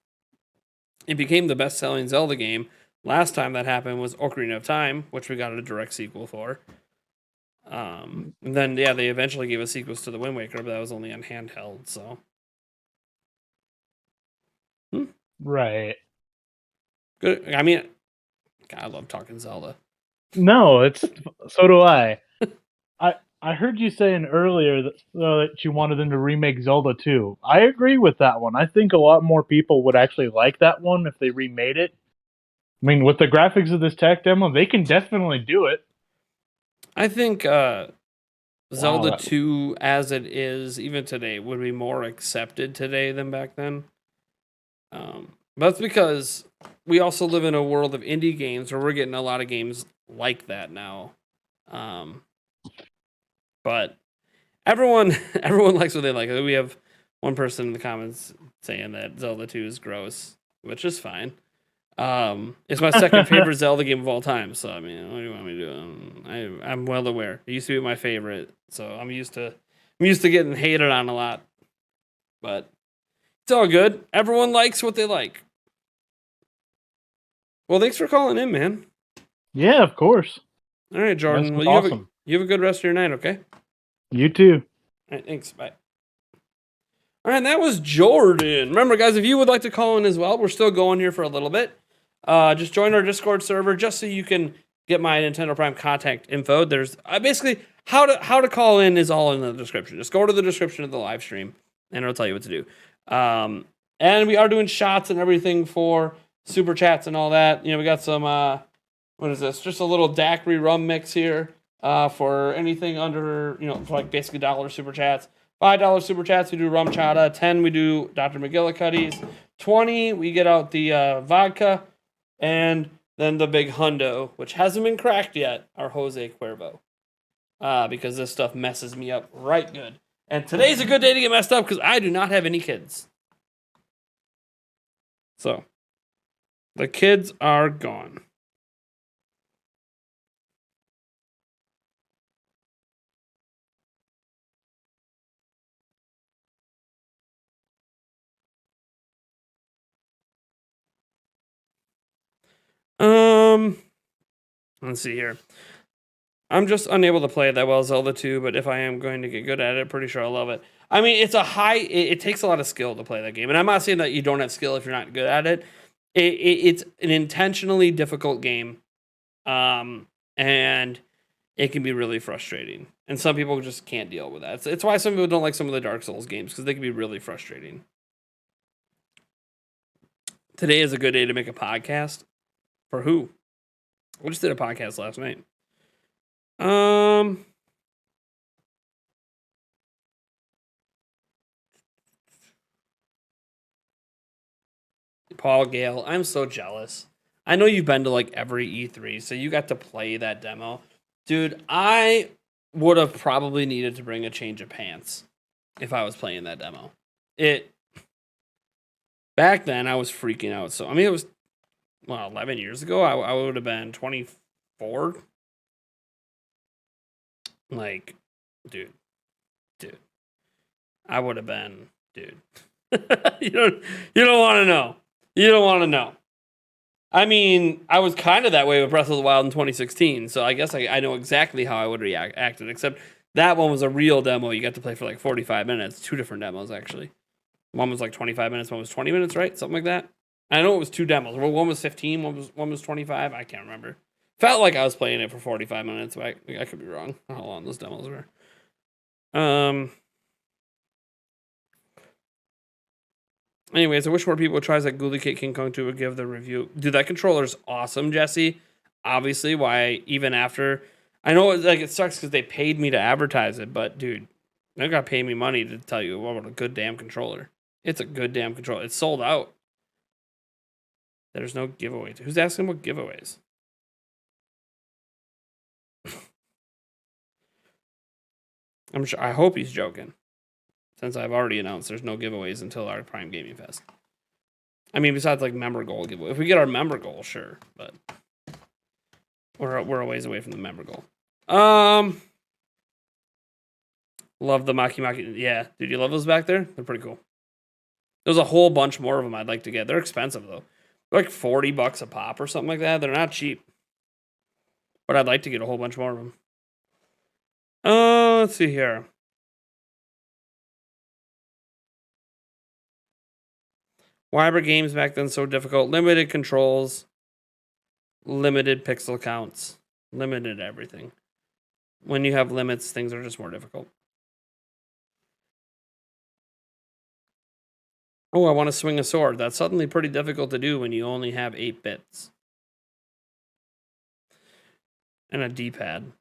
it became the best-selling Zelda game. Last time that happened was Ocarina of Time, which we got a direct sequel for. And then, yeah, they eventually gave us sequels to the Wind Waker, but that was only on handheld, so. Right. Good. I mean, God, I love talking Zelda. No, so do I. I heard you saying earlier that you wanted them to remake Zelda 2. I agree with that one. I think a lot more people would actually like that one if they remade it. I mean, with the graphics of this tech demo, they can definitely do it. I think Zelda that- 2 as it is, even today, would be more accepted today than back then. But that's because we also live in a world of indie games where we're getting a lot of games like that now. But everyone likes what they like. We have one person in the comments saying that Zelda 2 is gross, which is fine. It's my second favorite Zelda game of all time. So I mean, what do you want me to do? I'm well aware. It used to be my favorite, so I'm used to getting hated on a lot. But it's all good. Everyone likes what they like. Well, thanks for calling in, man. Yeah, of course. All right, Jordan. That's Well, awesome. you have a good rest of your night, okay? You too. All right, thanks. Bye. All right, and that was Jordan. Remember, guys, if you would like to call in as well, we're still going here for a little bit. Just join our Discord server just so you can get my Nintendo Prime contact info. There's basically how to call in is all in the description. Just go to the description of the live stream, and it'll tell you what to do. And we are doing shots and everything for super chats and all that. You know, we got some what is this? Just a little daiquiri rum mix here for anything under, you know, for like basically $1 super chats. $5 super chats, we do rum chata. 10, we do Dr. McGillicuddy's. 20, we get out the vodka. And then the big hundo, which hasn't been cracked yet, our Jose Cuervo. Because this stuff messes me up right good. And today's a good day to get messed up because I do not have any kids. So, the kids are gone. Let's see here. I'm just unable to play that well Zelda 2, but if I am going to get good at it, pretty sure I'll love it. I mean, it's it takes a lot of skill to play that game, and I'm not saying that you don't have skill if you're not good at it. It's an intentionally difficult game, and it can be really frustrating. And some people just can't deal with that. It's why some people don't like some of the Dark Souls games, because they can be really frustrating. Today is a good day to make a podcast. For who? We just did a podcast last night. Paul Gale, I'm so jealous. I know you've been to like every E3, so you got to play that demo. Dude, I would have probably needed to bring a change of pants if I was playing that demo. Back then, I was freaking out. So, I mean, it was, 11 years ago. I would have been 24. Like, dude. I would have been, dude. You don't want to know. You don't want to know. I mean, I was kind of that way with Breath of the Wild in 2016, so I guess I know exactly how I would reacted, except that one was a real demo. You got to play for like 45 minutes. 2 different demos, actually. One was like 25 minutes, one was 20 minutes, right? Something like that. I know it was 2 demos. One was 15, one was 25. I can't remember. Felt like I was playing it for 45 minutes, but I could be wrong on how long those demos were. Anyways, I wish more people would try that Ghoulie Kate King Kong 2 would give the review. Dude, that controller's awesome, Jesse. Obviously, why even after... I know it sucks because they paid me to advertise it, but dude, they got to pay me money to tell you what a good damn controller. It's a good damn controller. It's sold out. There's no giveaways. Who's asking about giveaways? I'm sure. I hope he's joking. Since I've already announced there's no giveaways until our Prime Gaming Fest. I mean, besides like member goal giveaway. If we get our member goal, sure, but we're a ways away from the member goal. Love the Maki Maki. Yeah, dude, you love those back there? They're pretty cool. There's a whole bunch more of them I'd like to get. They're expensive though. They're like $40 a pop or something like that. They're not cheap. But I'd like to get a whole bunch more of them. Let's see here. Why were games back then so difficult? Limited controls, limited pixel counts, limited everything. When you have limits, things are just more difficult. Oh, I want to swing a sword. That's suddenly pretty difficult to do when you only have 8 bits. And a D-pad.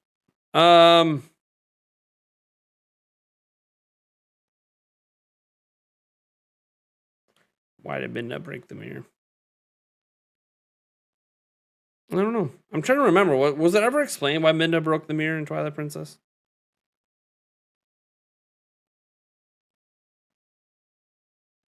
Why did Midna break the mirror? I don't know. I'm trying to remember. Was it ever explained why Midna broke the mirror in Twilight Princess?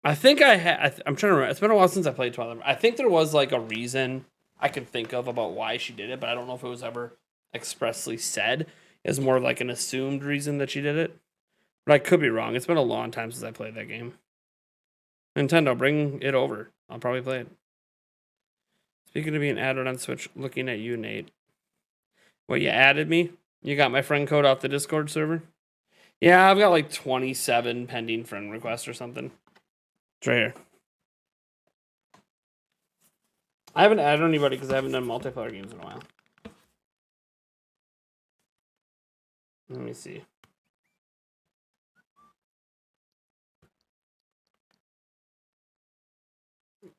I think I had. I'm trying to remember. It's been a while since I played Twilight. I think there was like a reason I can think of about why she did it, but I don't know if it was ever expressly said. It's more of like an assumed reason that she did it. But I could be wrong. It's been a long time since I played that game. Nintendo, bring it over. I'll probably play it. Speaking of being added on Switch, looking at you, Nate. What, you added me? You got my friend code off the Discord server? Yeah, I've got like 27 pending friend requests or something. It's right here. I haven't added anybody because I haven't done multiplayer games in a while. Let me see.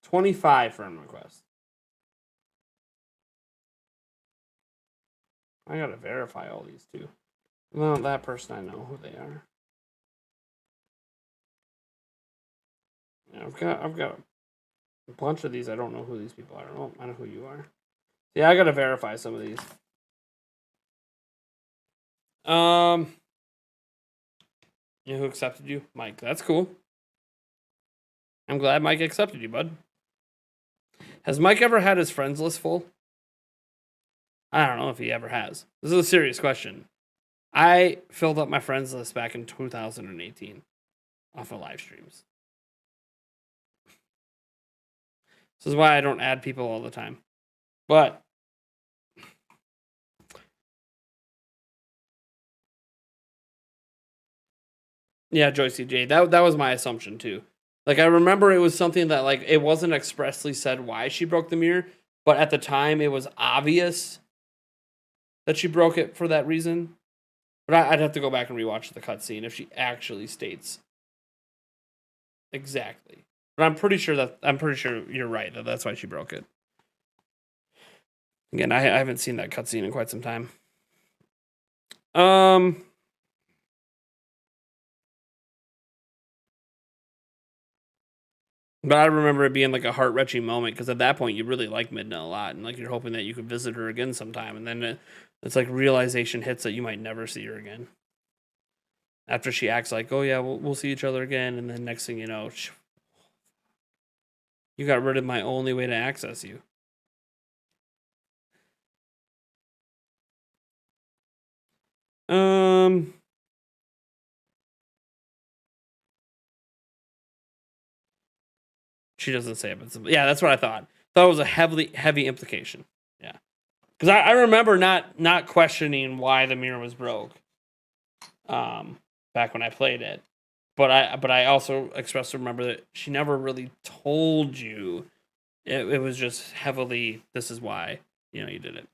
$25 friend requests. I gotta verify all these too. Well, that person I know who they are. Yeah, I've got a bunch of these. I don't know who these people are. Oh, I know who you are. Yeah, I gotta verify some of these. You know who accepted you? Mike. That's cool. I'm glad Mike accepted you, bud. Has Mike ever had his friends list full? I don't know if he ever has. This is a serious question. I filled up my friends list back in 2018 off of live streams. This is why I don't add people all the time. But yeah, Joycee J. That was my assumption too. Like I remember it was something that like it wasn't expressly said why she broke the mirror, but at the time it was obvious that she broke it for that reason. But I'd have to go back and rewatch the cutscene if she actually states exactly. But I'm pretty sure you're right that that's why she broke it. Again, I haven't seen that cutscene in quite some time. But I remember it being like a heart-wrenching moment because at that point you really like Midna a lot and like you're hoping that you could visit her again sometime, and then it's like realization hits that you might never see her again. After she acts like, oh yeah, we'll see each other again, and then next thing you know, you got rid of my only way to access you. She doesn't say it, but yeah, that's what I thought. Thought it was a heavy implication. Yeah, because I remember not questioning why the mirror was broke. Back when I played it, but I also expressed to remember that she never really told you. It was just heavily. This is why you did it.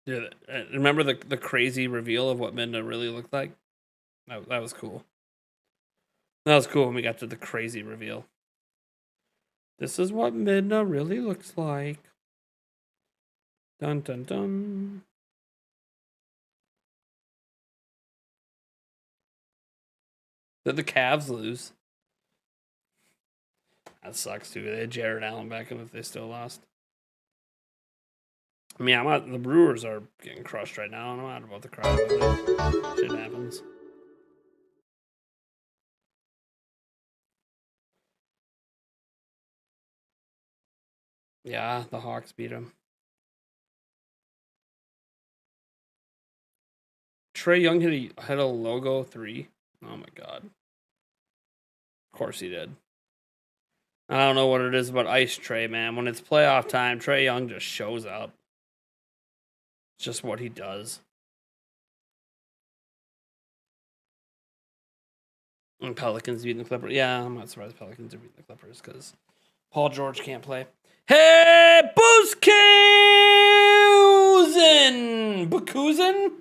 Yeah, remember the crazy reveal of what Midna really looked like? That was cool. That was cool when we got to the crazy reveal. This is what Midna really looks like. Dun dun dun. Did the Cavs lose? That sucks too. They had Jared Allen back in if they still lost. I mean, the Brewers are getting crushed right now. I'm not about to cry about it. Shit happens. Yeah, the Hawks beat him. Trae Young hit a logo 3. Oh my god. Of course he did. I don't know what it is about Ice Trae, man. When it's playoff time, Trae Young just shows up. It's just what he does. And Pelicans beating the Clippers. Yeah, I'm not surprised Pelicans are beating the Clippers because Paul George can't play. Hey, Bakuzin?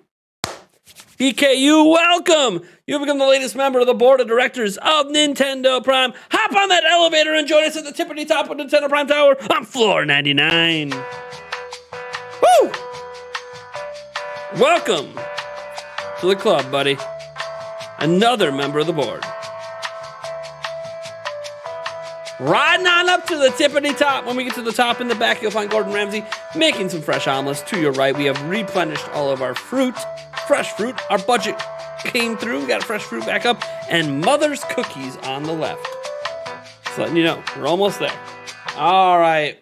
BKU, welcome! You have become the latest member of the board of directors of Nintendo Prime. Hop on that elevator and join us at the tippity top of Nintendo Prime Tower on floor 99. Woo! Welcome to the club, buddy. Another member of the board. Riding on up to the tippity top. When we get to the top in the back, you'll find Gordon Ramsay making some fresh omelets. To your right, we have replenished all of our fruit, fresh fruit. Our budget came through. We got fresh fruit back up. And Mother's Cookies on the left. Just letting you know, we're almost there. All right.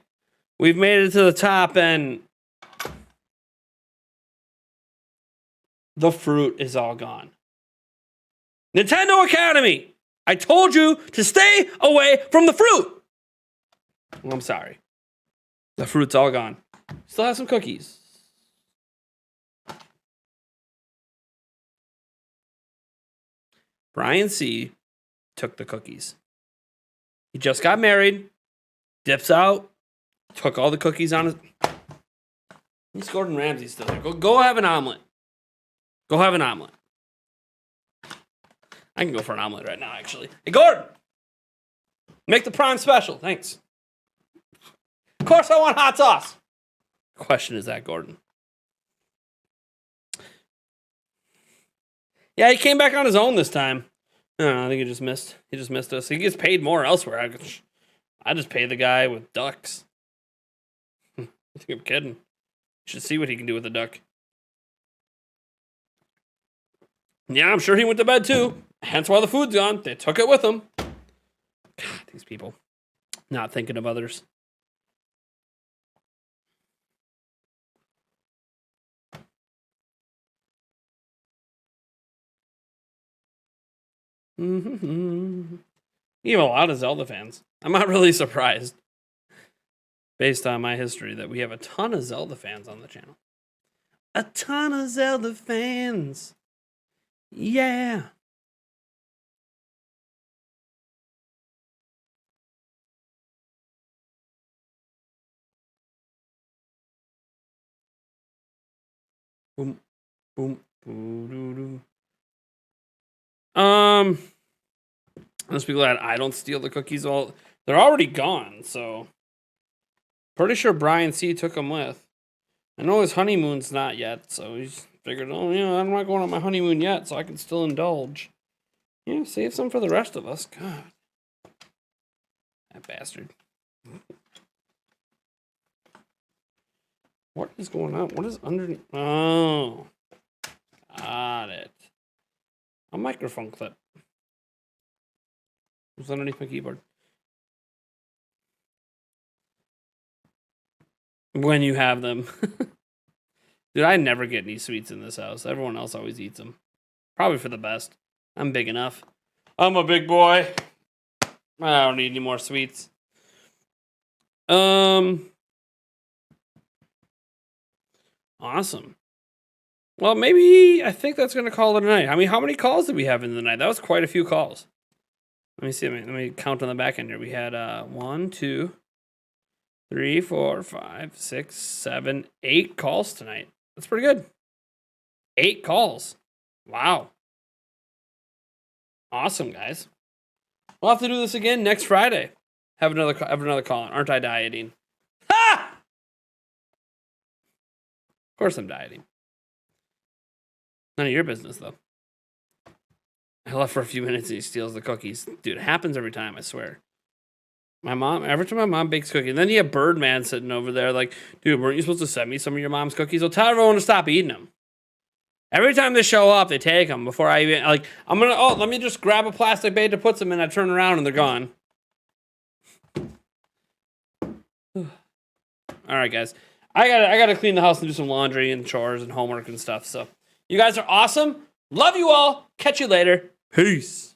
We've made it to the top, and the fruit is all gone. Nintendo Academy! I told you to stay away from the fruit! Well, I'm sorry. The fruit's all gone. Still have some cookies. Brian C. took the cookies. He just got married, dips out, took all the cookies on his... He's Gordon Ramsay still there. Go have an omelet. Go have an omelet. I can go for an omelet right now, actually. Hey, Gordon! Make the prime special. Thanks. Of course I want hot sauce. The question is that, Gordon? Yeah, he came back on his own this time. I don't know, I think he just missed. He just missed us. He gets paid more elsewhere. I just pay the guy with ducks. I think I'm kidding. You should see what he can do with a duck. Yeah, I'm sure he went to bed too. Hence why the food's gone. They took it with them. God, these people. Not thinking of others. Mm-hmm. You have a lot of Zelda fans. I'm not really surprised. Based on my history, that we have a ton of Zelda fans on the channel. A ton of Zelda fans. Yeah. Boom, boom, boo-doo-doo. Let's be glad I don't steal the cookies. All they're already gone, so pretty sure Brian C took them with. I know his honeymoon's not yet, so he's figured, oh yeah, I'm not going on my honeymoon yet, so I can still indulge. Yeah, save some for the rest of us. God, that bastard. What is going on? What is underneath? Oh, got it. A microphone clip. What's underneath my keyboard? When you have them. Dude, I never get any sweets in this house. Everyone else always eats them. Probably for the best. I'm big enough. I'm a big boy. I don't need any more sweets. Awesome. Well, maybe I think that's going to call it a night. I mean, how many calls did we have in the night? That was quite a few calls. Let me see. Let me count on the back end here. We had 1, 2, 3, 4, 5, 6, 7, 8 calls tonight. That's pretty good. 8 calls. Wow. Awesome, guys. We'll have to do this again next Friday. Have another call. Aren't I dieting? Ha! Of course I'm dieting. None of your business, though. I left for a few minutes and he steals the cookies. Dude, it happens every time, I swear. Every time my mom bakes cookies, and then you have Birdman sitting over there like, dude, weren't you supposed to send me some of your mom's cookies? Well, tell everyone to stop eating them. Every time they show up, they take them before I even, like, let me just grab a plastic bag to put them in. I turn around and they're gone. All right, guys. I gotta clean the house and do some laundry and chores and homework and stuff. So you guys are awesome. Love you all. Catch you later. Peace.